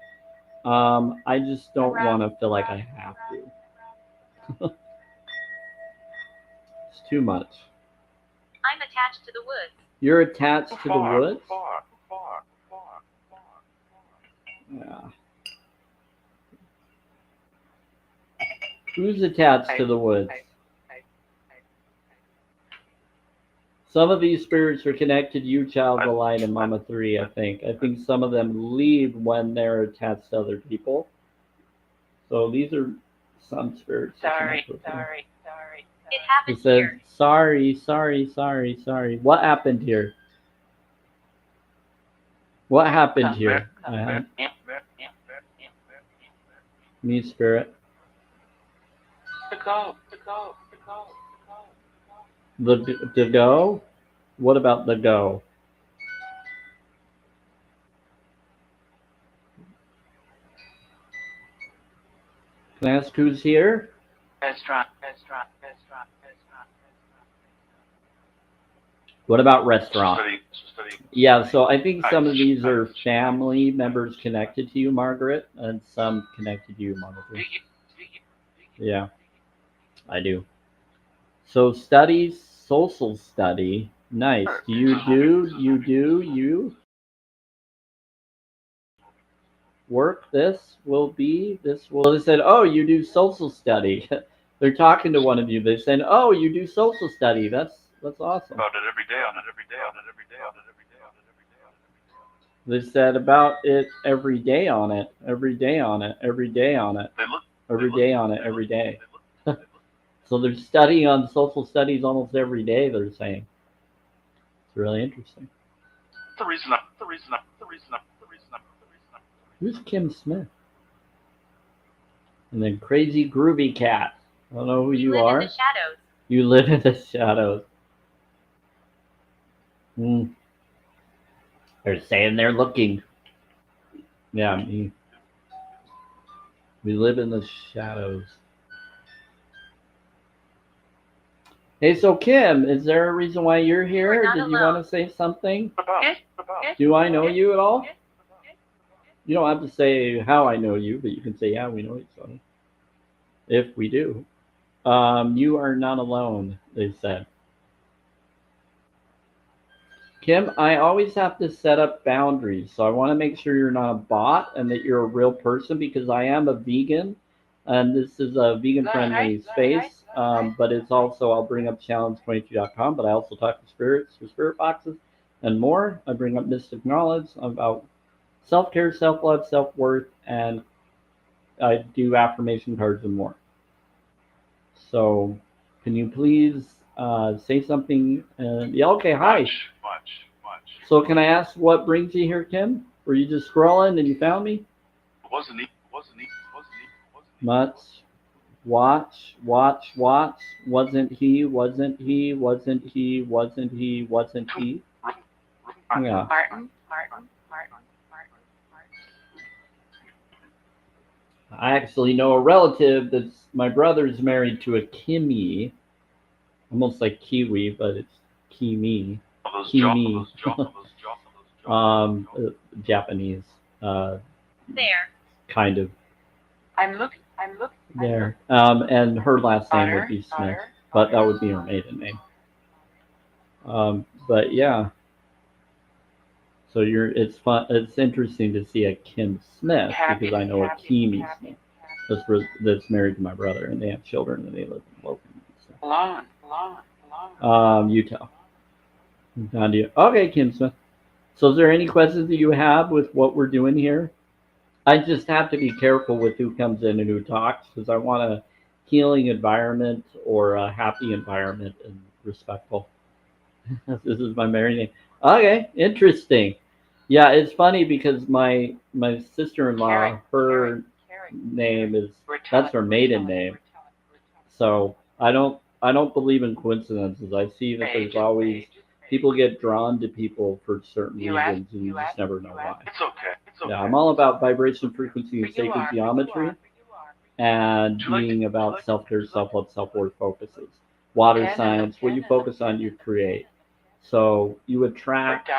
I just don't want to feel like I have to. It's too much. I'm attached to the woods. You're attached to the woods? Far. Yeah. Who's attached to the woods? Some of these spirits are connected to you, Child of the Light, and Mama 3, I think. I think some of them leave when they're attached to other people. So these are some spirits. that connect with them. It happened It says, here. sorry. What happened here? What happened here? Me, spirit. To go. The go? What about the go? Can I ask who's here? Restaurant. What about restaurant? Study. Yeah, so I think some of these are family members connected to you, Margaret, and some connected to you, Margaret. Yeah, I do. So studies, social study, nice. You work, this will. They said, oh, you do social study. They're talking to one of you. They said, oh, you do social study. That's awesome. About it every day. They said about it every day on it. They look. Every day. So they're studying on social studies almost every day, they're saying. It's really interesting. The reason. Who's Kim Smith? And then Crazy Groovy Cat. I don't know who you live are. in the shadows. You live in the shadows. They're saying they're looking. Yeah, me. We live in the shadows. Hey, so Kim, is there a reason why you're here? You're not Did you alone. want to say something? Yes. Do I know you at all? You don't have to say how I know you, but you can say, yeah, we know each other. If we do. You are not alone, they said. Kim, I always have to set up boundaries. So I want to make sure you're not a bot and that you're a real person, because I am a vegan. And this is a vegan-friendly space. But it's also, I'll bring up challenge22.com, but I also talk to spirits through spirit boxes and more. I bring up mystic knowledge about self-care, self-love, self-worth, and I do affirmation cards and more. So can you please say something? Yeah, okay, hi. Much. So can I ask what brings you here, Kim? Were you just scrolling and you found me? Wasn't he? Much. Watch. Wasn't he? Yeah. Martin. I actually know a relative that's my brother's married to a Kimmy. Almost like Kiwi, but it's Kimi. Kimi. Japanese. There. Kind of. I'm looking. There. And her last name would be Smith, but that would be her maiden name. But yeah. So it's fun. It's interesting to see a Kim Smith because I know a Kimi Smith that's married to my brother, and they have children, and they live in Logan, Long. Utah. Down to you. Okay, Kim Smith. So, is there any questions that you have with what we're doing here? I just have to be careful with who comes in and who talks because I want a healing environment or a happy environment and respectful. This is my married name. Okay, interesting. Yeah, it's funny because my sister-in-law, her name is that's her maiden name. So I don't believe in coincidences. I see that there's always people get drawn to people for certain reasons, and you just never know why. It's okay. Yeah, I'm all about vibration, frequency, and sacred geometry, and being about self-care, self-love, self-worth focuses. Water science, what you focus on, you create. So you attract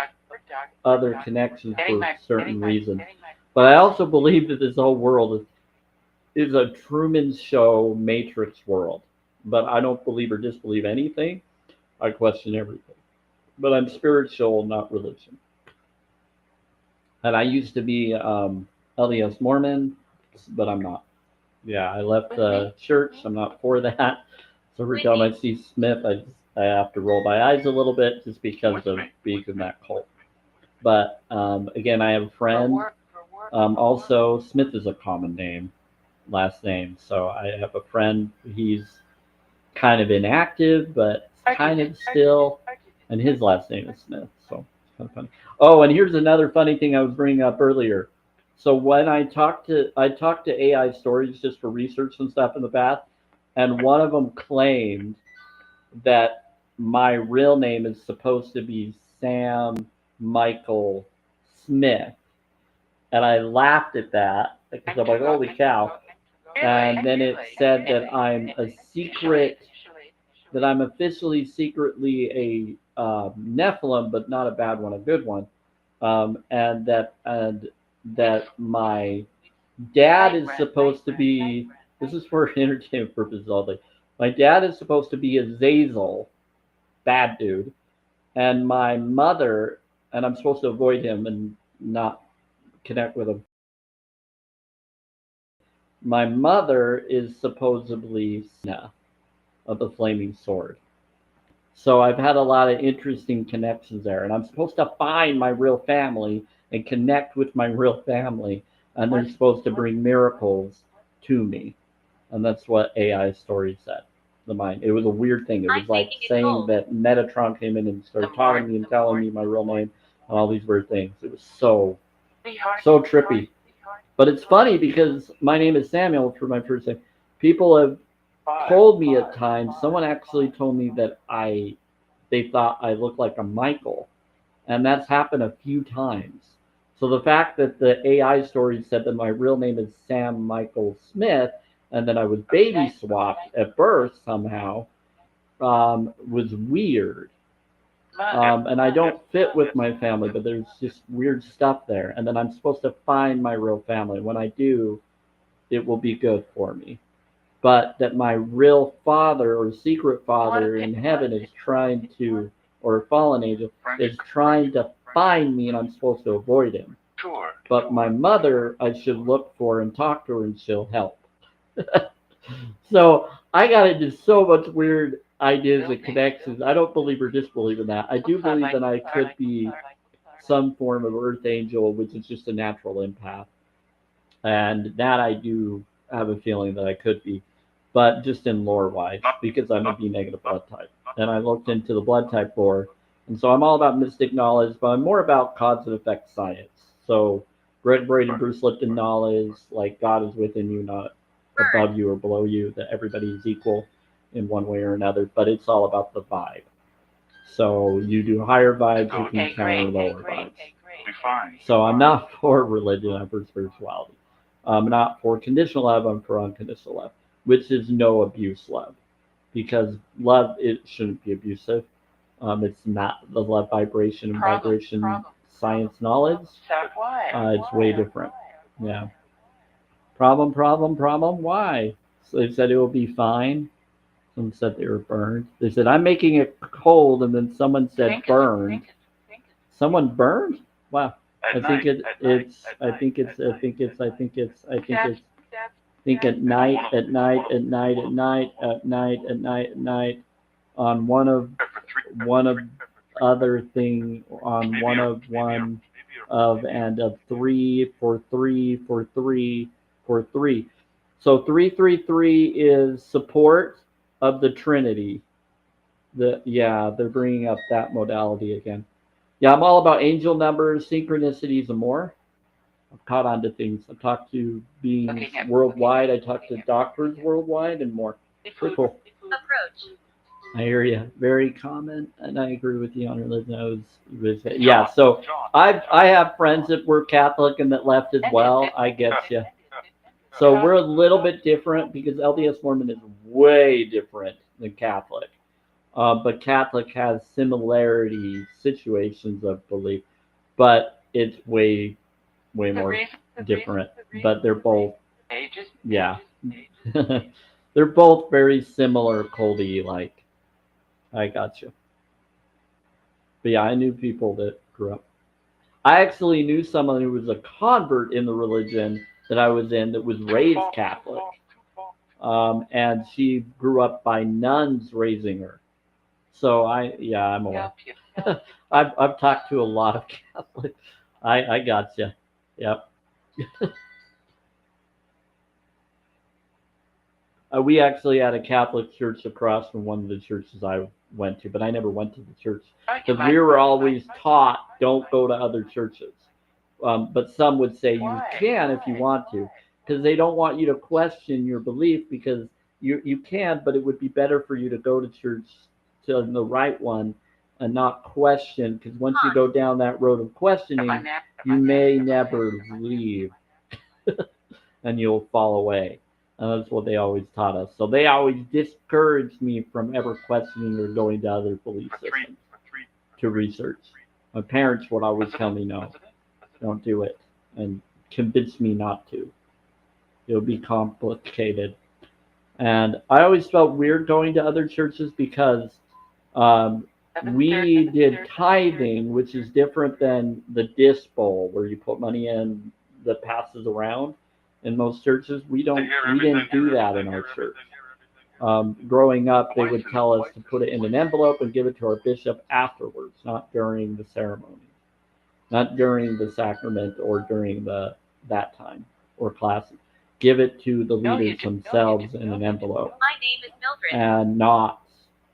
other connections for certain reasons. But I also believe that this whole world is a Truman Show Matrix world. But I don't believe or disbelieve anything. I question everything. But I'm spiritual, not religion. And I used to be LDS Mormon, but I'm not. Yeah, I left the church. I'm not for that. So every time I see Smith, I have to roll my eyes a little bit just because of being in that cult. But again, I have a friend. Also, Smith is a common name, last name. So I have a friend. He's kind of inactive, but kind of still. And his last name is Smith. So it's kind of funny. Oh, and here's another funny thing I was bringing up earlier. So when I talked to AI stories just for research and stuff in the past, and one of them claimed that my real name is supposed to be Sam Michael Smith, and I laughed at that because I'm like, holy cow! And then it said that I'm officially secretly a Nephilim, but not a bad one, a good one, and that my dad is supposed to be. This is for entertainment purposes only. My dad is supposed to be a Zazel, bad dude, and my mother, and I'm supposed to avoid him and not connect with him. My mother is supposedly Sina of the Flaming Sword. So I've had a lot of interesting connections there, and I'm supposed to find my real family and connect with my real family, and they're supposed to bring miracles to me, and that's what AI story said. The mind. It was a weird thing. It was like saying that Metatron came in and started talking to me and telling me my real name and all these weird things. It was so trippy. But it's funny because my name is Samuel for my first name. People have told me at times. Someone actually told me that they thought I looked like a Michael, and that's happened a few times. So the fact that the AI story said that my real name is Sam Michael Smith, and that I was baby swapped at birth somehow, was weird. And I don't fit with my family, but there's just weird stuff there. And then I'm supposed to find my real family. When I do, it will be good for me. But that my real father or secret father in heaven is trying to, or a fallen angel, is trying to find me and I'm supposed to avoid him. Sure. But my mother, I should look for and talk to her and she'll help. So I got into so much weird ideas and connections. I don't believe or disbelieve in that. I do believe that I could be some form of earth angel, which is just a natural empath. And that I do have a feeling that I could be, but just in lore wise, because I'm a B negative blood type. And I looked into the blood type lore. And so I'm all about mystic knowledge, but I'm more about cause and effect science. So Greg Braden and Bruce Lipton knowledge, like God is within you, not above you or below you, that everybody is equal in one way or another, but it's all about the vibe. So you do higher vibes, you can counter lower vibes. Be fine. So I'm not for religion, I'm for spirituality. I'm not for conditional love, I'm for unconditional love, which is no abuse love. Because love, it shouldn't be abusive. It's not the love vibration and vibration science knowledge. It's way different. Yeah. Problem, why? So they said it will be fine. Someone said they were burned. They said, I'm making it cold, and then someone said burned. Someone burned? Wow. At I think night, it's I think it's at night on one of other thing on one of one of and of 3 for 3 for 3 for 3. So 333 is support of the Trinity. They're bringing up that modality again. Yeah, I'm all about angel numbers, synchronicities, and more. I've caught on to things. I've talked to beings worldwide. I talked to doctors worldwide and more. Pretty cool. Approach. I hear you. Very common, and I agree with you on religion. Yeah. So I have friends that were Catholic and that left as well. I get you. So we're a little bit different because LDS Mormon is way different than Catholic. But Catholic has similarity situations of belief, but it's way more different. But they're both, yeah, they're both very similar, Colby. Like, I got you. But yeah, I knew people that grew up. I actually knew someone who was a convert in the religion that I was in that was raised Catholic, and she grew up by nuns raising her. So I'm aware. I've talked to a lot of Catholics. I got you. Yep. We actually had a Catholic church across from one of the churches I went to, but I never went to the church because we were always taught don't go to other churches. But some would say you can if you want to, because they don't want you to question your belief because you can, but it would be better for you to go to church to the right one and not question, because once you go down that road of questioning, you may never leave and you'll fall away. And that's what they always taught us. So they always discouraged me from ever questioning or going to other belief systems to research. My parents would always tell me no, don't do it, and convince me not to. It'll be complicated. And I always felt weird going to other churches because we did tithing, which is different than the disc bowl where you put money in that passes around. In most churches, we didn't do that in our church. Growing up, they would tell us to put it in an envelope and give it to our bishop afterwards, not during the ceremony, not during the sacrament or during that time or classes. Give it to the leaders themselves in an envelope. My name is Mildred. And not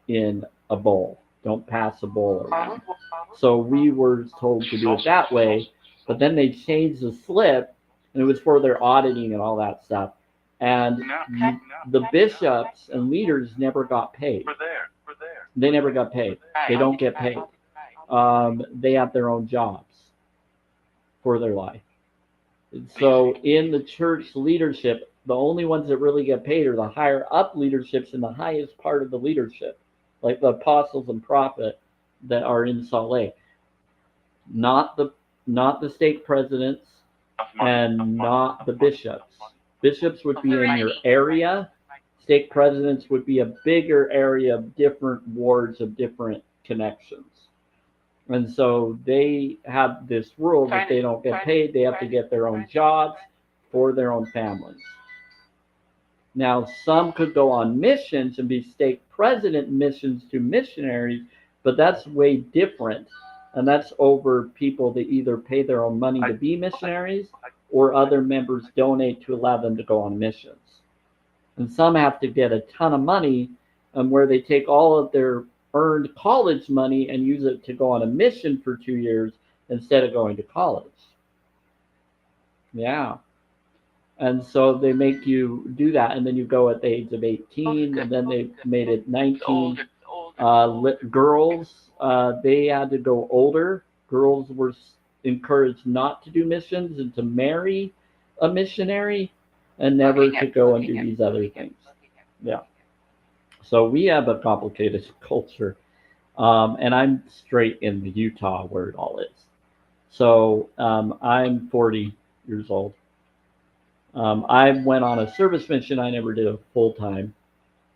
in a bowl. Don't pass a bowl around. So we were told to do it that way, but then they changed the slip, and it was for their auditing and all that stuff. And the bishops and leaders never got paid. They never got paid. They don't get paid. They have their own jobs for their life. So in the church leadership, the only ones that really get paid are the higher up leaderships in the highest part of the leadership, like the apostles and prophet that are in Salt Lake. Not the stake presidents and not the bishops. Bishops would be in your area. Stake presidents would be a bigger area of different wards of different connections. And so they have this rule that they don't get paid. They have to get their own jobs for their own families. Now, some could go on missions and be stake president missions to missionaries, but that's way different. And that's over people that either pay their own money to be missionaries or other members donate to allow them to go on missions. And some have to get a ton of money where they take all of their earned college money and use it to go on a mission for 2 years instead of going to college. Yeah. And so they make you do that, and then you go at the age of 18, and then they made it 19. Girls, they had to go older. Girls were encouraged not to do missions and to marry a missionary and never to go and do these other things. Yeah. So we have a complicated culture. And I'm straight in the Utah where it all is. So I'm 40 years old. I went on a service mission. I never did a full-time,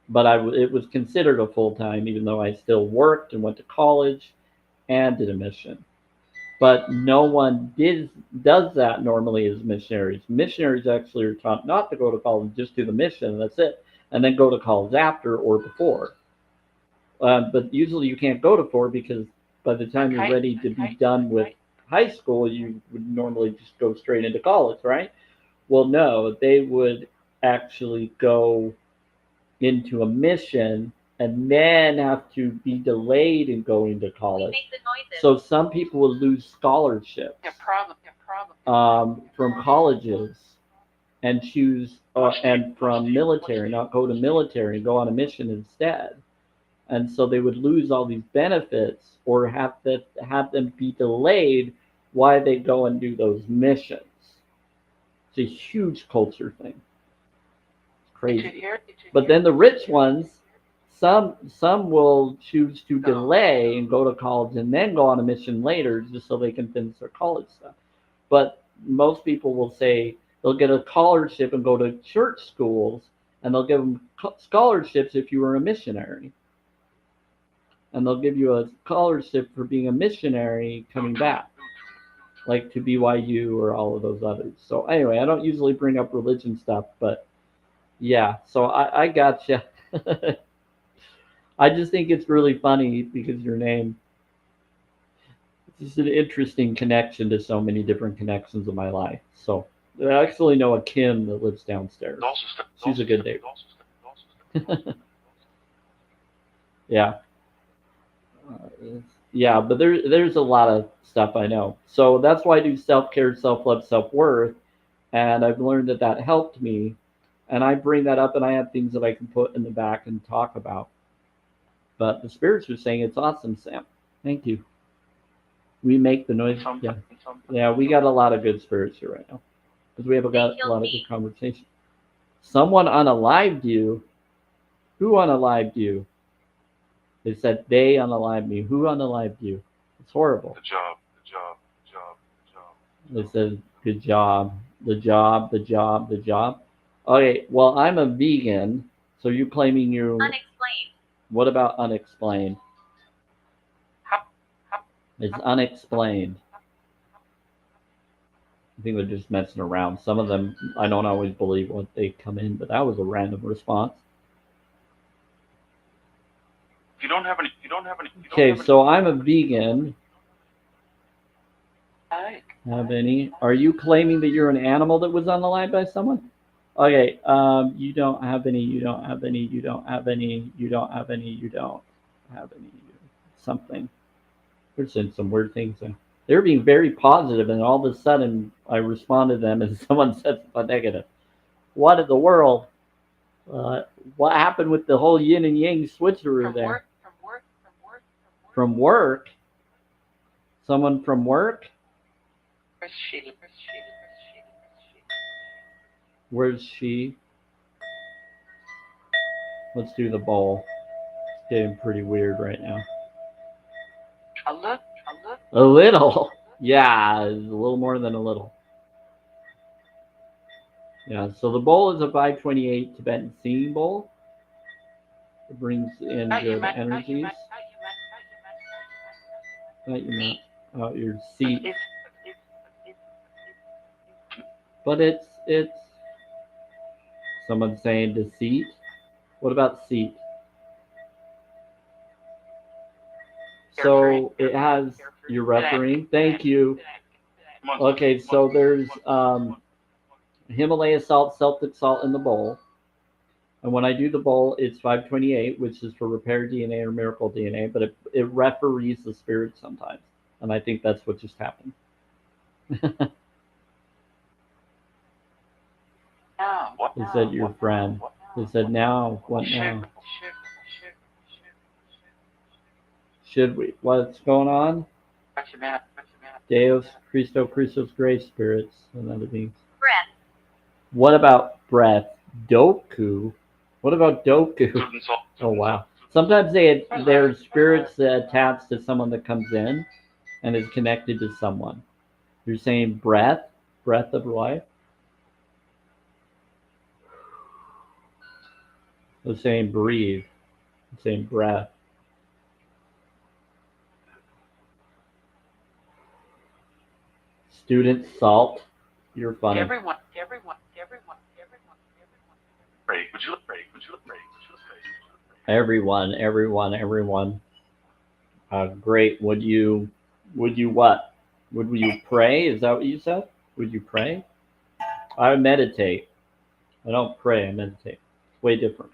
but it was considered a full-time, even though I still worked and went to college and did a mission. But no one does that normally as missionaries. Missionaries actually are taught not to go to college, just do the mission, and that's it, and then go to college after or before. But usually you can't go to four because by the time you're ready to be done with high school, you would normally just go straight into college, right? Well, no, they would actually go into a mission and then have to be delayed in going to We college. make the noises. So some people will lose scholarships from colleges and choose and from military, not go to military and go on a mission instead. And so they would lose all these benefits or have them be delayed while they go and do those missions. It's a huge culture thing. It's crazy. But then the rich ones, some will choose to delay and go to college and then go on a mission later just so they can finish their college stuff. But most people will say they'll get a scholarship and go to church schools, and they'll give them scholarships if you were a missionary. And they'll give you a scholarship for being a missionary coming back, like to BYU or all of those others. So anyway, I don't usually bring up religion stuff, but yeah, so I gotcha. I just think it's really funny because your name, it's just an interesting connection to so many different connections of my life. So I actually know a Kim that lives downstairs. She's a good neighbor. Yeah. Yeah, but there's a lot of stuff I know. So that's why I do self-care, self-love, self-worth, and I've learned that that helped me. And I bring that up, and I have things that I can put in the back and talk about. But the spirits are saying it's awesome, Sam. Thank you. We make the noise. Yeah, yeah. We got a lot of good spirits here right now because we have got a lot of good conversation. Someone unalived you. Who unalived you? They said they unalived me. Who unalived you? It's horrible. The job, the job, the job, the job. They said good job, the job, the job, the job. Okay, well I'm a vegan, so you claiming you. Unexplained. What about unexplained? It's unexplained. I think they're just messing around. Some of them, I don't always believe what they come in, but that was a random response. If you don't have any, Okay, so I'm a vegan. Have any? Are you claiming that you're an animal that was unalived by someone? Okay, you don't have any, you don't have any, you don't have any, you don't have any, you don't have any, something. They're saying some weird things. They were being very positive, and all of a sudden I responded to them and someone said something negative. What in the world? What happened with the whole yin and yang switcheroo there? From work? Someone from work? Where's she? Let's do the bowl. It's getting pretty weird right now. A little. Yeah, it's a little more than a little. Yeah, so the bowl is a 528 Tibetan singing bowl. It brings in good energies. Not your mat. Oh, your seat. But it's someone's saying deceit. What about seat? So it has your refereeing. Thank you. Okay, so there's Himalaya salt, Celtic salt in the bowl. And when I do the bowl, it's 528, which is for repair DNA or miracle DNA, but it referees the spirit sometimes. And I think that's what just happened. They said your friend. They said now, what now? Should we? What's going on? Deus, Christo, Christos, grace, spirits, and other beings. Breath. What about breath? Doku. What about Doku? Oh wow. Sometimes there's spirits that attach to someone that comes in and is connected to someone. You're saying breath? Breath of life? They're saying breathe. I'm saying breath. Student Salt, you're funny. Everyone. Pray. Would you pray? Everyone. Great. Would you what? Would you pray? Is that what you said? Would you pray? I meditate. I don't pray. I meditate. Way different.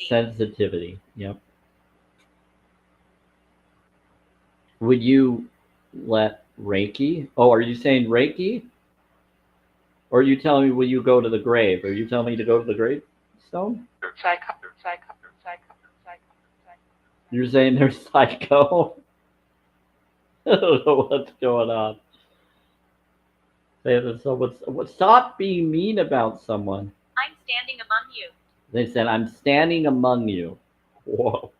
Sensitivity. Yep. Would you let Reiki? Oh, are you saying Reiki? Or are you telling me will you go to the grave? Are you telling me to go to the gravestone? You're saying they're psycho? I don't know what's going on. Stop being mean about someone. I'm standing among you. They said, I'm standing among you. Whoa.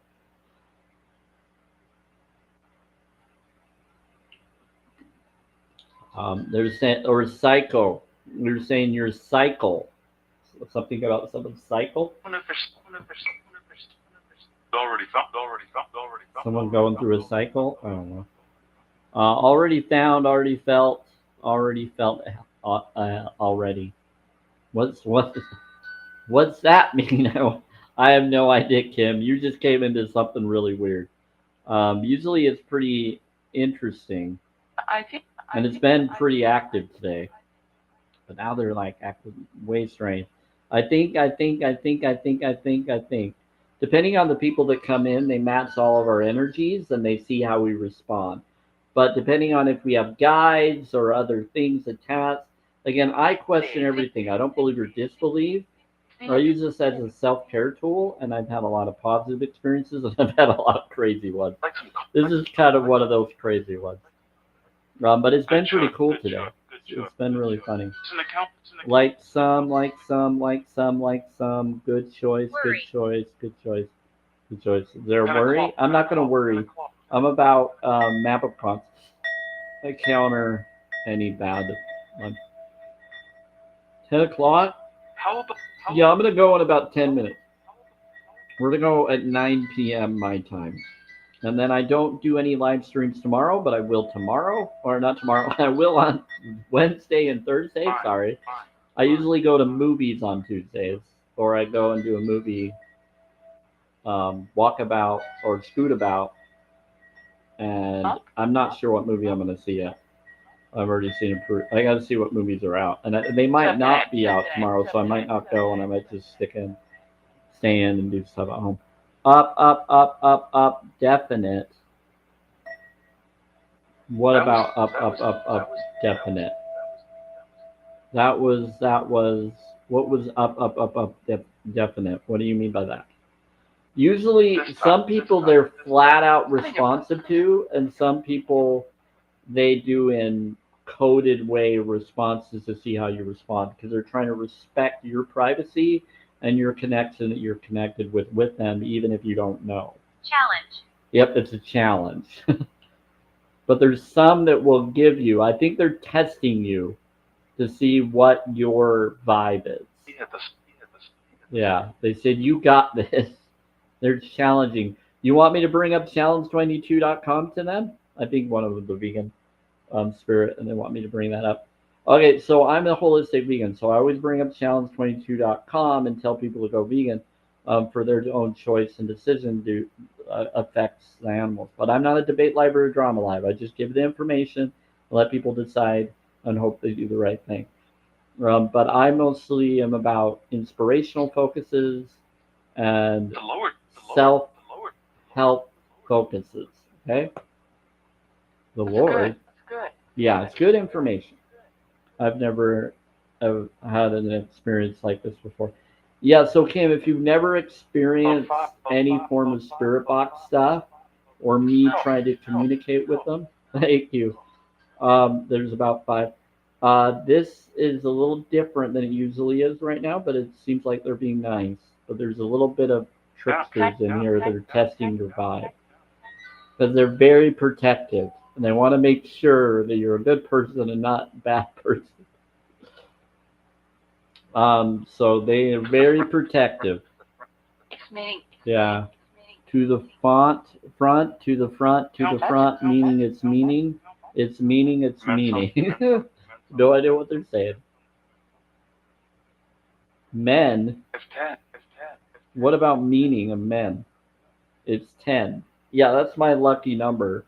They're saying, or psycho. You're saying you're cycle. Something about someone's cycle? Someone going through a cycle? I don't know. Already found, already felt, already. What's that mean? I have no idea, Kim. You just came into something really weird. Usually it's pretty interesting, and it's been pretty active today. But now they're like acting way strange. I think. Depending on the people that come in, they match all of our energies and they see how we respond. But depending on if we have guides or other things attached, again, I question everything. I don't believe or disbelieve. I use this as a self-care tool, and I've had a lot of positive experiences, and I've had a lot of crazy ones. This is kind of one of those crazy ones. But it's been pretty cool today. It's been really funny. Like some. Good choice. Is there a worry? I'm not going to worry. I'm about map of consciousness. I counter any bad one. 10 o'clock? Yeah, I'm going to go in about 10 minutes. We're going to go at 9 p.m. my time. And then I don't do any live streams tomorrow, but I will tomorrow. Or not tomorrow. I will on Wednesday and Thursday. Sorry. I usually go to movies on Tuesdays. Or I go and do a movie walkabout or scootabout. And I'm not sure what movie I'm going to see yet. I've already seen it. I got to see what movies are out. And they might not be out tomorrow, so I might not go, and I might just stay in and do stuff at home. Up, definite. What about up, definite? That was, what was up, definite? What do you mean by that? Usually, some people they're flat out responsive to, and some people they do in coded way responses to see how you respond because they're trying to respect your privacy and your connection that you're connected with them, even if you don't know. Challenge. Yep, it's a challenge. But there's some that will give you, I think they're testing you to see what your vibe is. Yeah, they said, you got this. They're challenging. You want me to bring up challenge22.com to them? I think one of them, the vegan spirit, and they want me to bring that up. Okay, so I'm a holistic vegan, so I always bring up challenge22.com and tell people to go vegan for their own choice and decision to affects the animals. But I'm not a debate live or a drama live. I just give the information, let people decide, and hope they do the right thing. But I mostly am about inspirational focuses and self-help focuses. Okay? The Lord. Good. Yeah, it's good information. I've never had an experience like this before. Yeah, so Kim, if you've never experienced any form of spirit box stuff or me trying to communicate with them, thank you. There's about 5. This is a little different than it usually is right now, but it seems like they're being nice. But there's a little bit of tricksters in here that are testing your vibe. Because they're very protective. And they want to make sure that you're a good person and not a bad person. So they are very protective. Yeah. To the front, meaning its meaning. It's meaning, it's meaning. No idea what they're saying. Men. F10. What about meaning of men? It's 10. Yeah, that's my lucky number.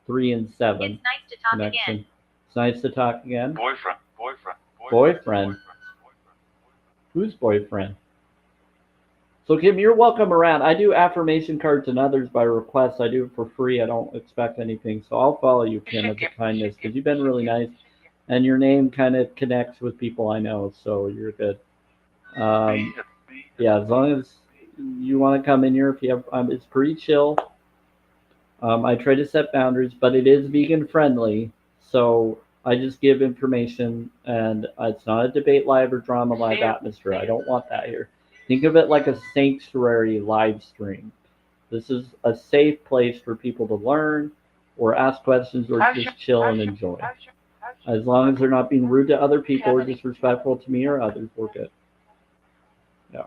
3 and 7. It's nice to talk Connection. again. It's nice to talk again. Boyfriend. Who's boyfriend? So Kim, you're welcome around. I do affirmation cards and others by request. I do it for free. I don't expect anything. So I'll follow you, Kim, as a kindness because you've been really nice. And your name kind of connects with people I know, so you're good. Yeah, as long as you want to come in here, if you have, it's pretty chill. I try to set boundaries, but it is vegan friendly. So I just give information, and it's not a debate live or drama live atmosphere. I don't want that here. Think of it like a sanctuary live stream. This is a safe place for people to learn or ask questions or just chill and enjoy. As long as they're not being rude to other people or disrespectful to me or others, we're good. Yeah.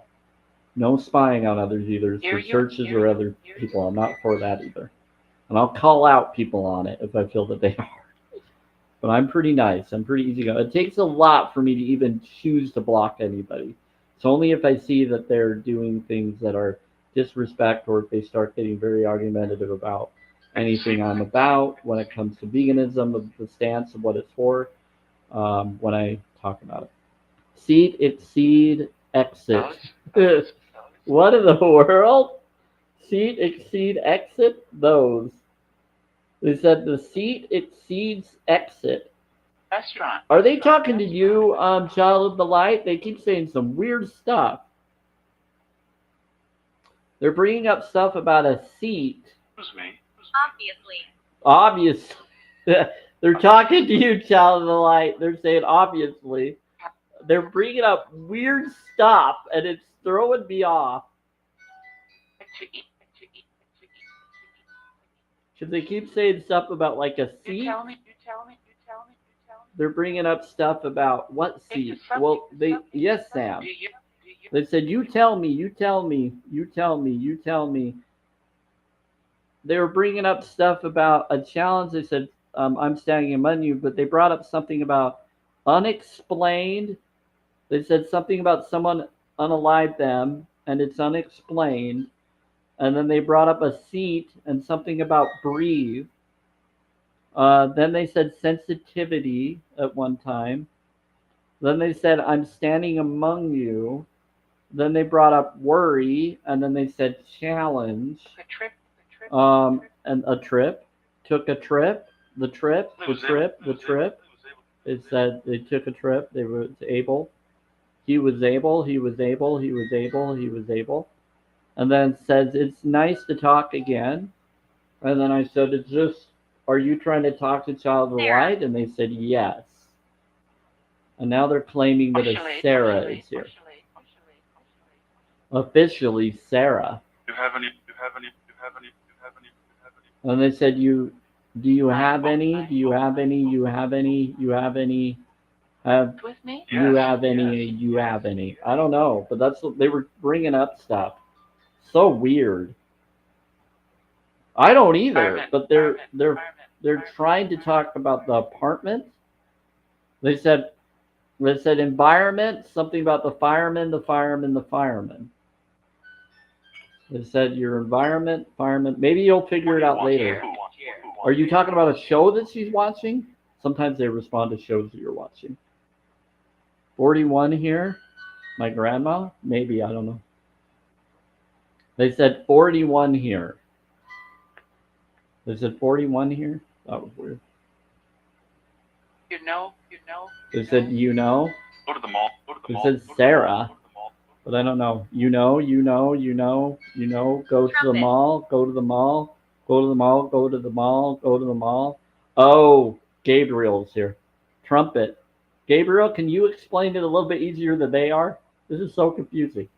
No spying on others either for churches or other people. I'm not for that either. And I'll call out people on it if I feel that they are. But I'm pretty nice. I'm pretty easygoing. It takes a lot for me to even choose to block anybody. It's only if I see that they're doing things that are disrespect or if they start getting very argumentative about anything I'm about when it comes to veganism, of the stance of what it's for, when I talk about it. Seed, exceed, exit. What in the world? Seat, exceed, exit? Those. They said the seat exceeds exit. Restaurant. Are they talking to you, child of the light? They keep saying some weird stuff. They're bringing up stuff about a seat. Who's me? Obviously. Obviously. They're talking to you, child of the light. They're saying obviously. They're bringing up weird stuff, and it's throwing me off. Because they keep saying stuff about like a seat. You tell me. They're bringing up stuff about what seat? Well, yes, Sam. They said, you tell me. They were bringing up stuff about a challenge. They said, I'm standing among you, but they brought up something about unexplained. They said something about someone unalived them, and it's unexplained. And then they brought up a seat and something about breathe. Then they said sensitivity at one time. Then they said, I'm standing among you. Then they brought up worry, and then they said challenge. And a trip. Took a trip. The trip. It said they took a trip. They were able. He was able. And then it says, it's nice to talk again. And then I said, it's just, are you trying to talk to Child of the Light? And they said, yes. And now they're claiming that a Sarah is here. Officially, Sarah. Do you have any? And they said, do you have any? With me? You have any? I don't know, but that's what they were bringing up stuff. So weird. I don't either, but they're trying to talk about the apartment. They said environment, something about the firemen. They said your environment, fireman. Maybe you'll figure it out later. Are you talking about a show that she's watching? Sometimes they respond to shows that you're watching. 41 here. My grandma? Maybe, I don't know. They said 41 here. They said 41 here? That was weird. You know. They said, you know? Go to the mall. It says Sarah. But I don't know. You know. Go to the mall. Oh, Gabriel's here. Trumpet. Gabriel, can you explain it a little bit easier than they are? This is so confusing.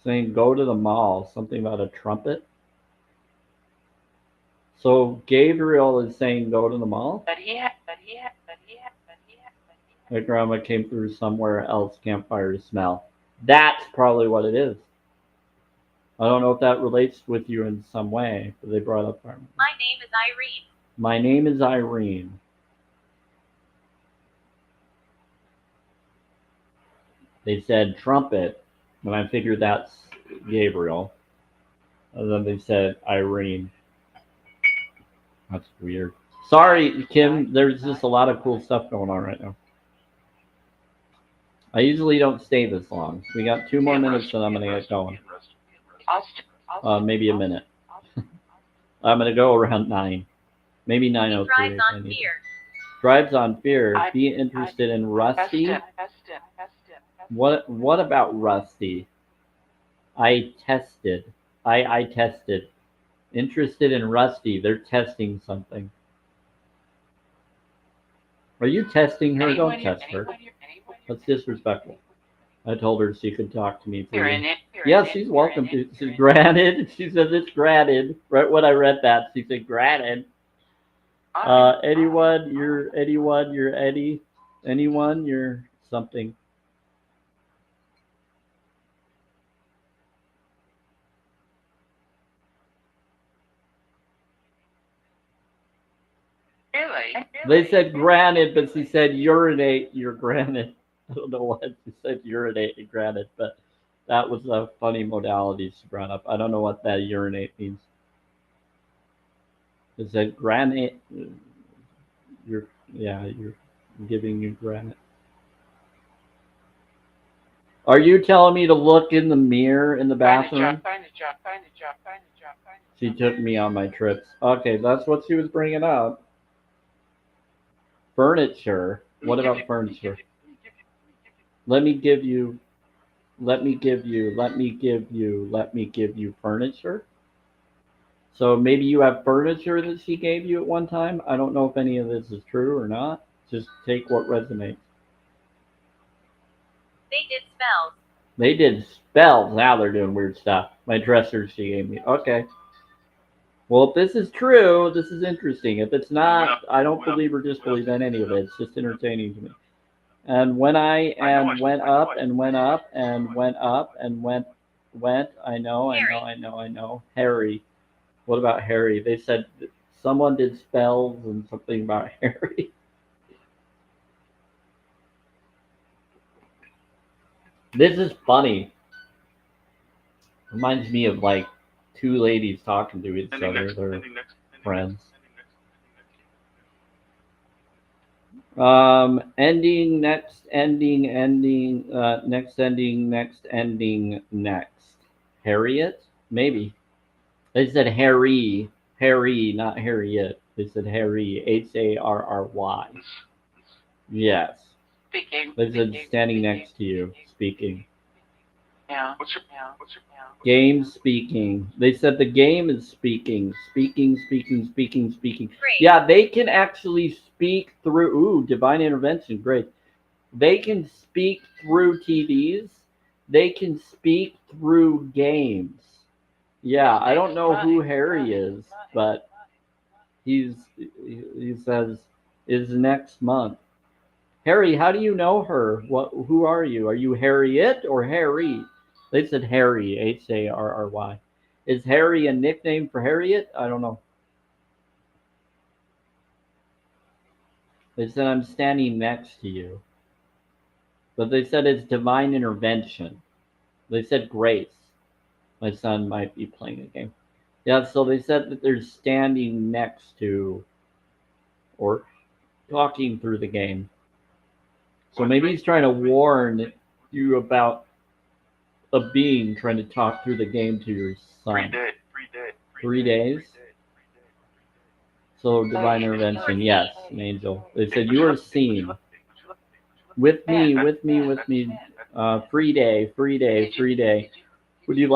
Saying go to the mall. Something about a trumpet. So Gabriel is saying go to the mall? But he had. My grandma came through somewhere else, campfire to smell. That's probably what it is. I don't know if that relates with you in some way, but they brought up Irene. My name is Irene. My name is Irene. They said trumpet, and I figured that's Gabriel. And then they said Irene. That's weird. Sorry, Kim, there's just a lot of cool stuff going on right now. I usually don't stay this long. We got 2 more minutes and I'm going to get going. Maybe a minute. I'm going to go around 9. Maybe He 9:03. thrives if I on need fear. to. Thrives on fear. Be interested in Rusty. What about Rusty? I tested. I tested. Interested in Rusty. They're testing something. Are you testing her? Don't test her. That's disrespectful. I told her she could talk to me freely. Yeah, she's welcome to. She's granted. She says it's granted. Right when I read that, she said granted. Anyone, you're Eddie. Anyone, you're something. Really? They said granted, but she said urinate. You're granted. I don't know why she said urinate and granted, but that was a funny modality she brought up. I don't know what that urinate means. It said granite. You're giving you granite. Are you telling me to look in the mirror in the bathroom? Find a job. She took me on my trips. Okay, that's what she was bringing up. Furniture. What about furniture? Let me give you furniture. So maybe you have furniture that she gave you at one time. I don't know if any of this is true or not. Just take what resonates. They did spells. They did spells. Now they're doing weird stuff. My dresser she gave me. Okay. Well, if this is true, this is interesting. If it's not, I don't believe or disbelieve in any of it. It's just entertaining to me. And when I went up and went up and went up and went, I know. Harry. What about Harry? They said someone did spells and something about Harry. This is funny. Reminds me of like 2 ladies talking to each other. They're friends. Ending, next, ending, next, ending, next. Harriet? Maybe. They said Harry, not Harriet. They said Harry, Harry. Yes. Speaking. They said standing next to you, speaking. Yeah. Game speaking. They said the game is speaking. Speaking. Great. Yeah, they can actually speak through. Ooh, divine intervention. Great. They can speak through TVs. They can speak through games. Yeah, I don't know who Harry is, but he says is next month. Harry, how do you know her? Who are you? Are you Harriet or Harry? They said Harry, Harry. Is Harry a nickname for Harriet? I don't know. They said I'm standing next to you. But they said it's divine intervention. They said grace. My son might be playing a game. Yeah, so they said that they're standing next to or talking through the game. So maybe he's trying to warn you about a being trying to talk through the game to your son. 3 days? So divine intervention, yes, an angel. They said you are seen. With me. Free day. Would you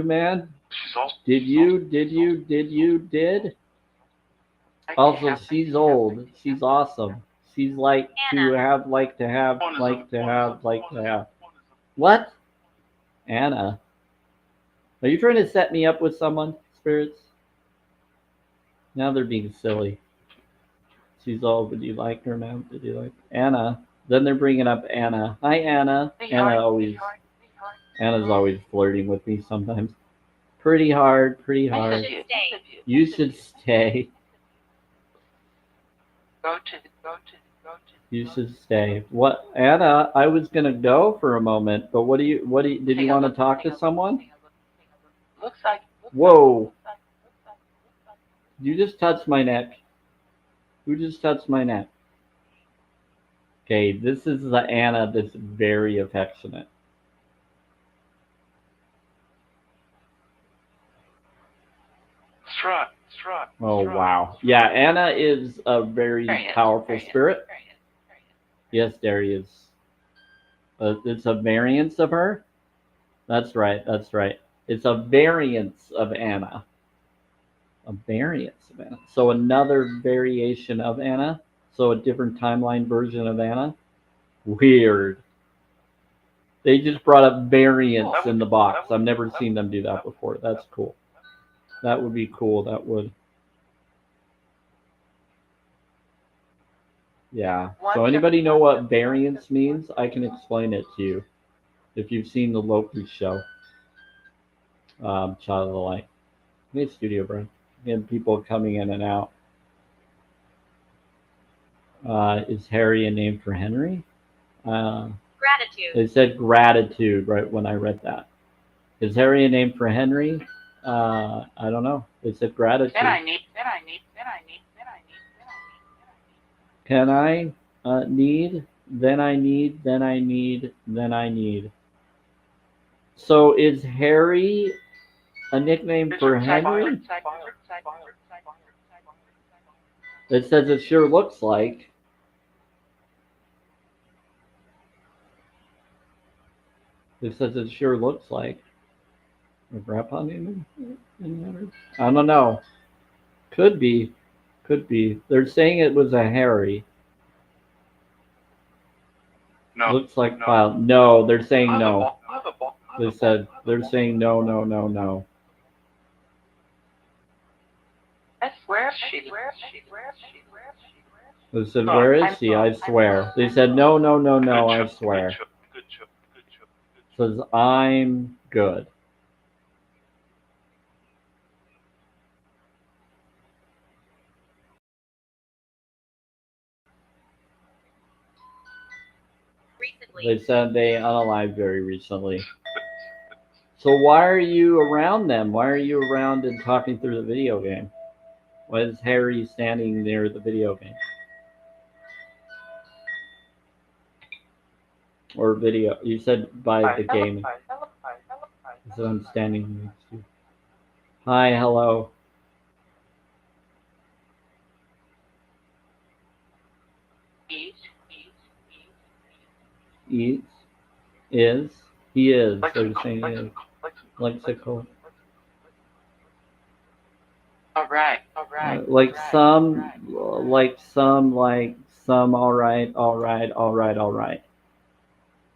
man? Did? Also, she's old. She's awesome. She's like to have. What? Anna. Are you trying to set me up with someone, spirits? Now they're being silly. She's old. Would you like her, ma'am? Did you like Anna? Then they're bringing up Anna. Hi, Anna. Anna always Anna's always flirting with me sometimes. Pretty hard, pretty Nice hard. of you. Nice of you. You should stay. Go to the, go to the, go to the. You should stay. What, Anna? I was gonna go for a moment, but what do you? Did you want to talk to someone? Looks like. Whoa! You just touched my neck. Who just touched my neck? Okay, this is the Anna that's very affectionate. Strut, strut. Oh strut. wow! Yeah, Anna is a very There he is. powerful There he is. spirit. There he is. There he is. Yes, there he is. It's a variance of her. That's right. That's right. It's a variance of Anna. A variance of Anna. So another variation of Anna. So a different timeline version of Anna. Weird. They just brought up variants in the box. I've never seen them do that before. That's cool. That would be cool. That would. Yeah. So anybody know what variance means? I can explain it to you. If you've seen the Loki show, Child of the Light. Hey, Studio Brand. And people coming in and out. Is Harry a name for Henry? Gratitude. They said gratitude right when I read that. Is Harry a name for Henry? I don't know. They said gratitude. Then I need. Can I need? Then I need. Then I need. Then I need. So is Harry a nickname for Henry? It says it sure looks like. It says it sure looks like. A grandpa name? I don't know. Could be. Could be. They're saying it was a Harry. No. Looks like no. file. No, they're saying I have a no. ball- I have a ball- I have a They ball- said they're saying no, no, no, no. I swear she. They said, where is she? I swear. They said, no, no, no, no, I Good job, swear. Good job. Good job. Good job. Good job. Says, I'm good. Recently. They said they unalived very recently. So why are you around them? Why are you around and talking through the video game? Why is Harry standing near the video game? Or video. You said by the game. You said I'm standing next to you. Hi, hello. Eats. Is. He is. They're saying he is. Lexical. All right. Like some, all right, all right, all right, all right.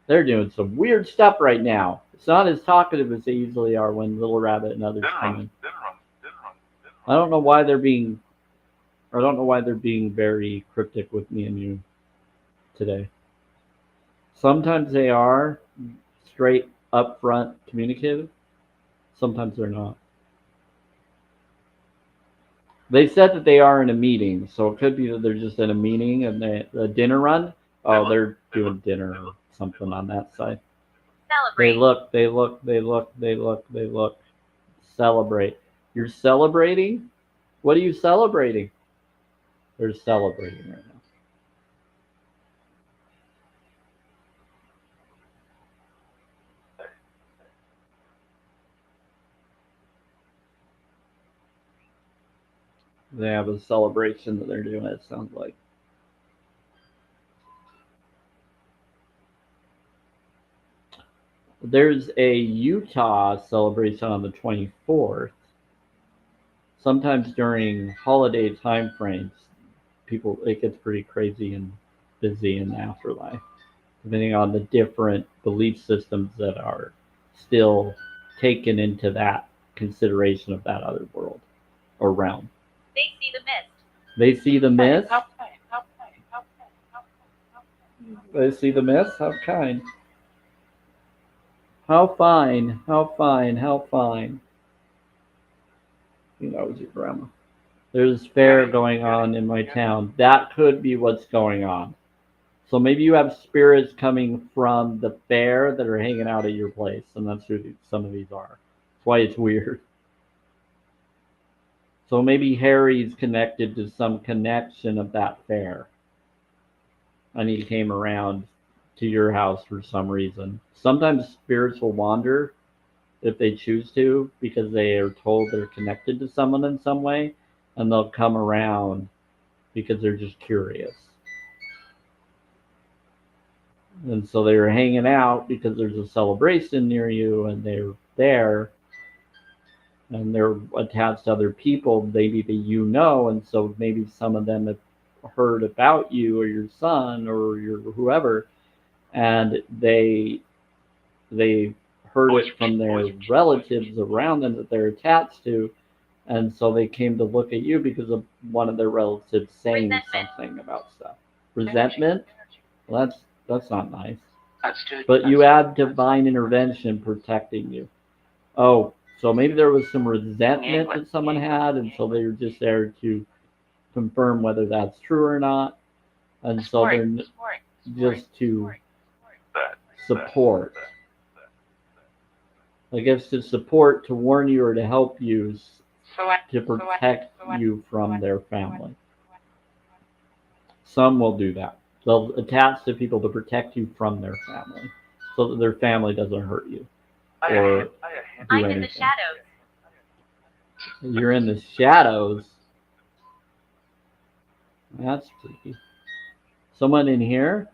They're doing some weird stuff right now. It's not as talkative as they usually are when Little Rabbit and others come in. I don't know why they're being very cryptic with me and you today. Sometimes they are straight up front communicative. Sometimes they're not. They said that they are in a meeting, so it could be that they're just in a meeting and the dinner run. Oh, they're doing dinner or something on that side. Celebrate. They look. Celebrate. You're celebrating? What are you celebrating? They're celebrating right now. They have a celebration that they're doing, it sounds like. There's a Utah celebration on the 24th. Sometimes during holiday time frames, it gets pretty crazy and busy in the afterlife, depending on the different belief systems that are still taken into that consideration of that other world or realm. They see the mist. They see the mist. How kind. They see the mist. How kind. How fine, how fine, how fine. You know, it was your grandma. There's fair going on in my town. That could be what's going on. So maybe you have spirits coming from the fair that are hanging out at your place, and that's who some of these are. That's why it's weird. So maybe Harry's connected to some connection of that fair, and he came around to your house for some reason. Sometimes spirits will wander if they choose to because they are told they're connected to someone in some way, and they'll come around because they're just curious. And so they were hanging out because there's a celebration near you, and they're there, and they're attached to other people maybe that you know, and so maybe some of them have heard about you or your son or your whoever, and they heard it from their relatives around them that they're attached to, and so they came to look at you because of one of their relatives saying something about stuff. Resentment? Well, that's not nice. But you have divine intervention protecting you. Oh, so maybe there was some resentment that someone had, and so they were just there to confirm whether that's true or not. And so they're just to support. I guess to support, to warn you, or to help you, to protect you from their family. Some will do that. They'll attach to people to protect you from their family, so that their family doesn't hurt you or do I'm in the anything. shadows. You're in the shadows. That's creepy. Someone in here?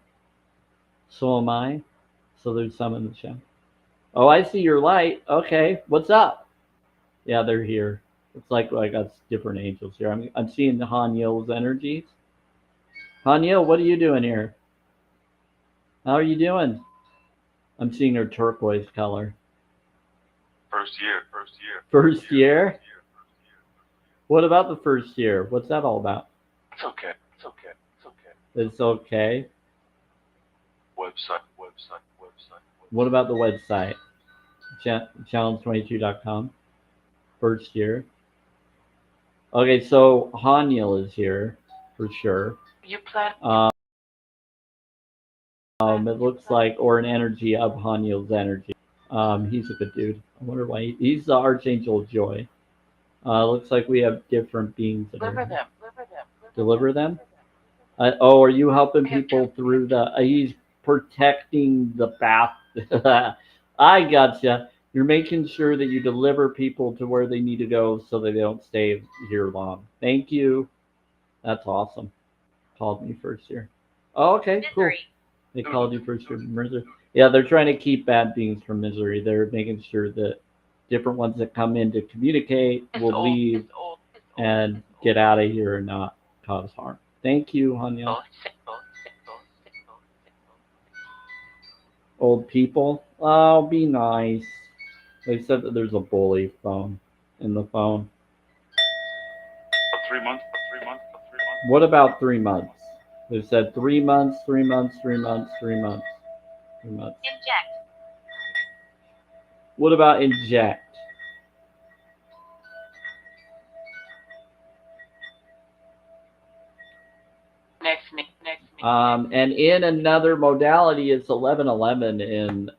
So am I. So there's some in the shadow. Oh, I see your light. Okay, what's up? Yeah, they're here. It's like I got different angels here. I'm seeing Haniel's energies. Haniel, what are you doing here? How are you doing? I'm seeing her turquoise color. First year. First year? What about the first year? What's that all about? It's okay. It's okay. Website. What about the website? Challenge22.com. First year. Okay, so Haniel is here for sure. You plan. It looks like, or an energy of Haniel's energy. He's a good dude. I wonder why he's the Archangel of Joy. Looks like we have different beings that Deliver are them. deliver them. Oh, are you helping people through the? He's protecting the path. I gotcha. You're making sure that you deliver people to where they need to go so that they don't stay here long. Thank you. That's awesome. Called me first year. Oh, okay, cool. Misery. They called you first year misery. Yeah, they're trying to keep bad beings from misery. They're making sure that different ones that come in to communicate will leave and get out of here and not cause harm. Thank you, Hanya. Old people. Oh, be nice. They said that there's a bully phone in the phone. 3 months. What about 3 months? They said 3 months, 3 months, 3 months, 3 months, 3 months. Inject. What about inject? Next. And in another modality, it's 11:11 in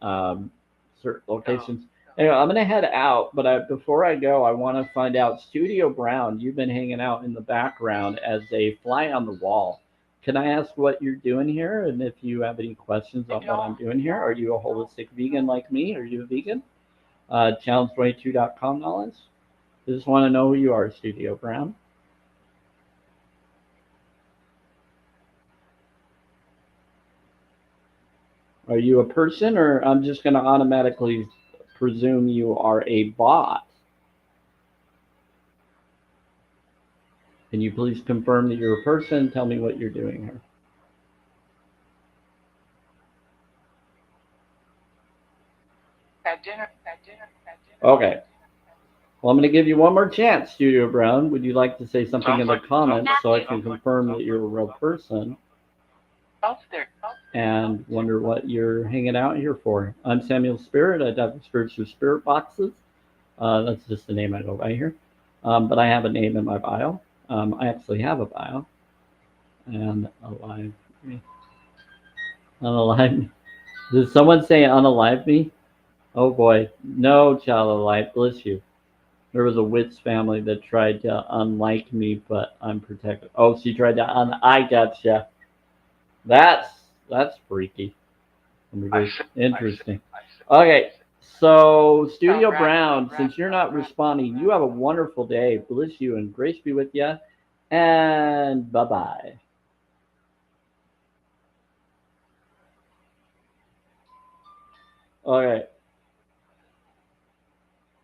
certain locations. Anyway, I'm gonna head out, but before I go, I want to find out. Studio Brown, you've been hanging out in the background as a fly on the wall. Can I ask what you're doing here, and if you have any questions on what I'm doing here? Are you a holistic vegan like me? Are you a vegan? Challenge22.com knowledge. I just want to know who you are, Studio Brown. Are you a person, or I'm just going to automatically presume you are a bot? Can you please confirm that you're a person? Tell me what you're doing here. At dinner. Okay. Well, I'm going to give you one more chance, Studio Brown. Would you like to say something in the comments so I can confirm that you're a real person? and wonder what you're hanging out here for. I'm Samuel Spirit. I talk to spirits through spirit boxes. That's just the name I go by here. But I have a name in my bio. I actually have a bio. And alive me. Unalive me. Did someone say unalive me? Oh boy. No, child of light. Bless you. There was a witch family that tried to unlike me, but I'm protected. Oh, she tried to I gotcha. That's freaky. Interesting. Okay, so Studio Brown, since you're not responding, you have a wonderful day. Bless you and grace be with you. And bye bye. Okay.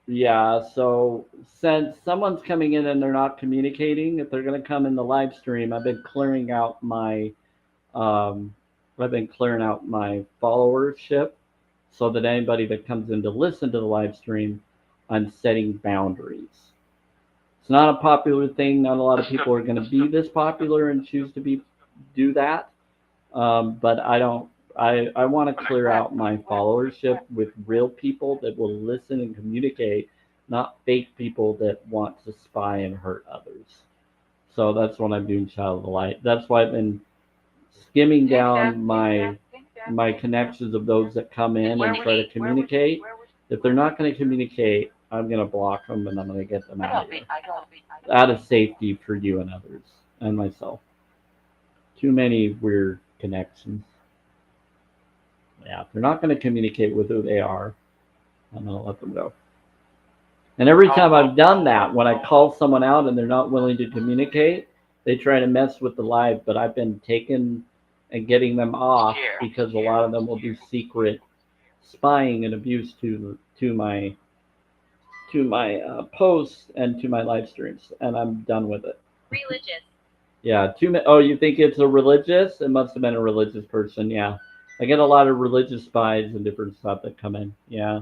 Yeah, so since someone's coming in and they're not communicating, if they're going to come in the live stream, um, I've been clearing out my followership so that anybody that comes in to listen to the live stream, I'm setting boundaries. It's not a popular thing. Not a lot of people are going to be this popular and choose to do that. But I don't. I want to clear out my followership with real people that will listen and communicate, not fake people that want to spy and hurt others. So that's what I'm doing, Child of the Light. That's why I've been skimming down my connections of those that come in and try to communicate. If they're not going to communicate, I'm going to block them and I'm going to get them out of here. Out of safety for you and others and myself. Too many weird connections. Yeah, if they're not going to communicate with who they are, I'm going to let them go. And every time I've done that, when I call someone out and they're not willing to communicate, they try to mess with the live, but I've been taking and getting them off because a lot of them will do secret spying and abuse to my posts and to my live streams, and I'm done with it. Religious. Yeah, oh, you think it's a religious? It must have been a religious person. Yeah, I get a lot of religious spies and different stuff that come in. Yeah,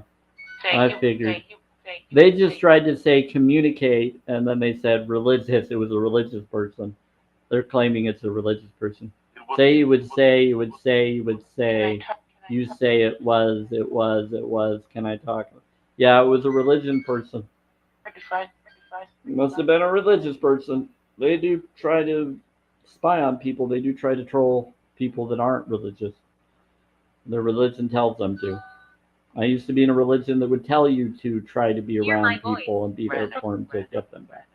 I figured. They just tried to say communicate, and then they said religious. It was a religious person. They're claiming it's a religious person. Say you would say, you would say, you would say. You say it was, it was, it was. Can I talk? Yeah, it was a religion person. It must have been a religious person. They do try to spy on people. They do try to troll people that aren't religious. Their religion tells them to. I used to be in a religion that would tell you to try to be around people and be there for them to get them back.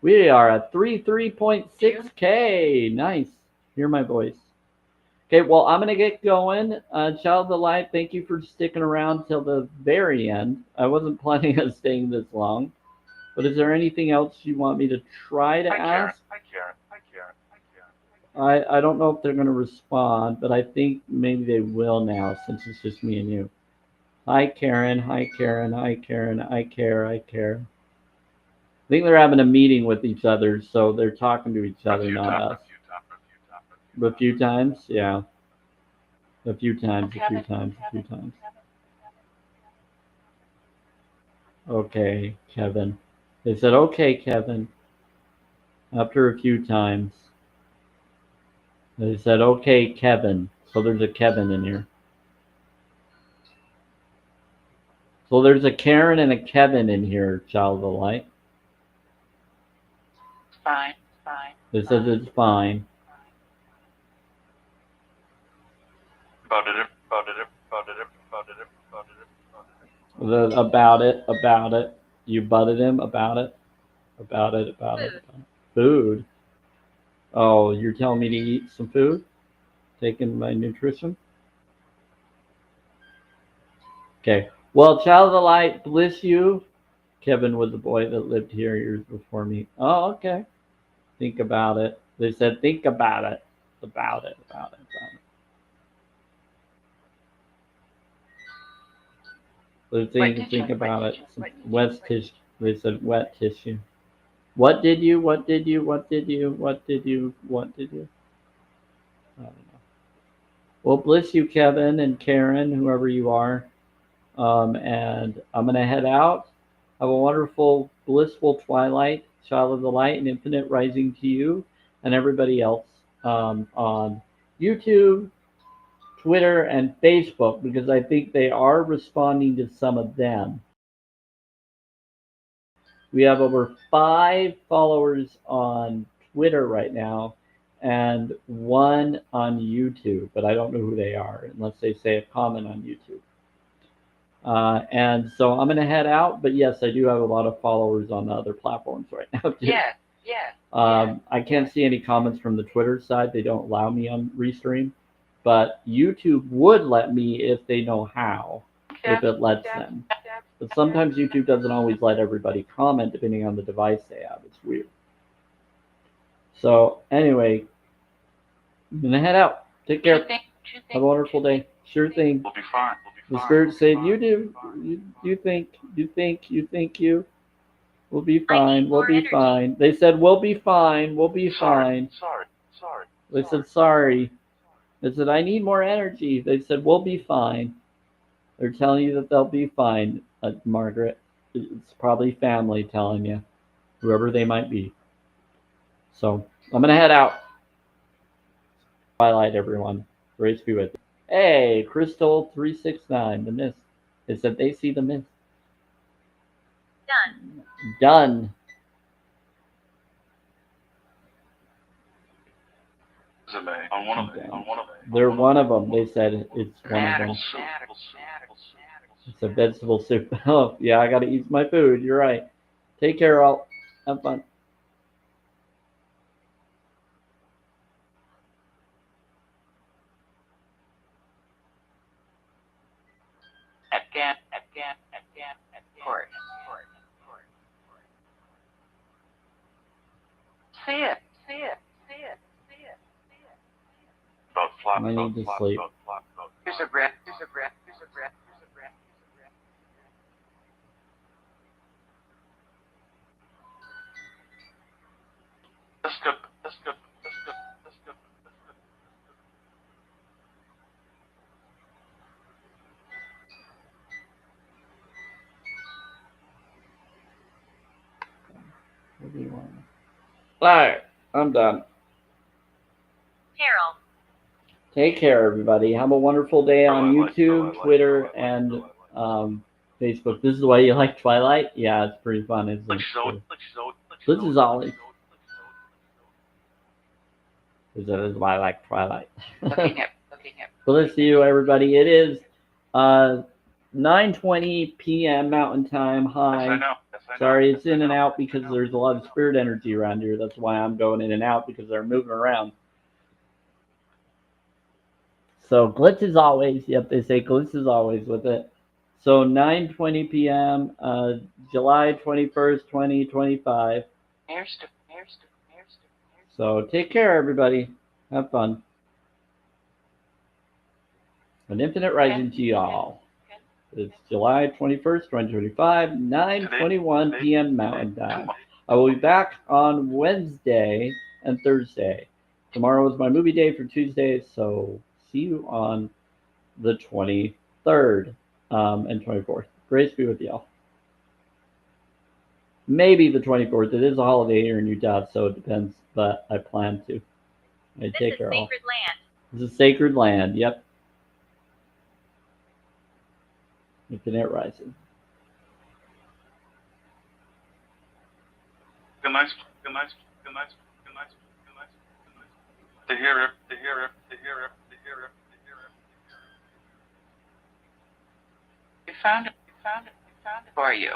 We are at 3.6K. Nice. Hear my voice. Okay, well, I'm going to get going. Child of the Light, thank you for sticking around till the very end. I wasn't planning on staying this long. But is there anything else you want me to try to ask? Hi, Karen. I don't know if they're going to respond, but I think maybe they will now since it's just me and you. Hi, Karen. Hi, Karen. Hi, Karen. I care. I care. I think they're having a meeting with each other, so they're talking to each other, not us. A few times, yeah. A few times. Okay, Kevin. They said, okay, Kevin. After a few times. They said, okay, Kevin. So there's a Kevin in here. So there's a Karen and a Kevin in here, Child of the Light. Fine. It says it's fine. About it. About it. You butted him about it. Food. Oh, you're telling me to eat some food? Taking my nutrition? Okay. Well, Child of the Light, bless you. Kevin was the boy that lived here years before me. Oh, okay. Think about it. They said, think about it. About it. They're saying, think about it. Wet tissue. They said, wet tissue. What did you? I don't know. Well, bless you, Kevin and Karen, whoever you are. And I'm going to head out. Have a wonderful, blissful twilight, Child of the Light, and infinite rising to you and everybody else on YouTube, Twitter and Facebook because I think they are responding to some of them. We have over 5 followers on Twitter right now and 1 on YouTube, but I don't know who they are unless they say a comment on YouTube. And so I'm going to head out, but yes, I do have a lot of followers on the other platforms right now too. Yes. I can't see any comments from the Twitter side. They don't allow me on Restream, but YouTube would let me if they know how, if it lets them. But sometimes YouTube doesn't always let everybody comment depending on the device they have. It's weird. So anyway, I'm going to head out. Take care. Have a wonderful day. Sure thing. We'll be fine. We'll be fine. The Spirit We'll be said, fine. you do. You think you. We'll be fine. We'll more be energy. fine. They said, we'll be fine. We'll be fine. Sorry. They said, sorry. They said, I need more energy. They said, we'll be fine. They're telling you that they'll be fine, Margaret. It's probably family telling you, whoever they might be. So I'm going to head out. Twilight, everyone. Grace be with you. Hey, Crystal369, the mist. It said they see the mist. Done. On one of them. They're one of them. They said it's one of them. It's a vegetable soup. Oh, yeah, I got to eat my food. You're right. Take care, all. Have fun. Again. Court. See it. About flop. I need to sleep. Here's a breath. Let's go. What do you want? All right, I'm done. Carol. Take care, everybody. Have a wonderful day on YouTube, Twitter, and Facebook. This is why you like Twilight? Yeah, it's pretty fun, isn't it? This is always. This is why I like Twilight. Looking at. Bless you, everybody. It is 9:20 p.m. Mountain Time. Hi. Yes, I know. Sorry, it's in and out because there's a lot of spirit energy around here. That's why I'm going in and out because they're moving around. So glitch is always. Yep, they say glitch is always with it. So 9:20 p.m. July 21st, 2025. So take care, everybody. Have fun. An infinite rising to y'all. It's July 21st, 2025, 9:21 p.m. Mountain Time. I will be back on Wednesday and Thursday. Tomorrow is my movie day for Tuesday, so see you on the 23rd and 24th. Grace be with y'all. Maybe the 24th. It is a holiday here in Utah, so it depends, but I plan to. I take care of all. Sacred land. This is sacred land. Yep. Infinite rising. Good night. To hear it. You found it for you.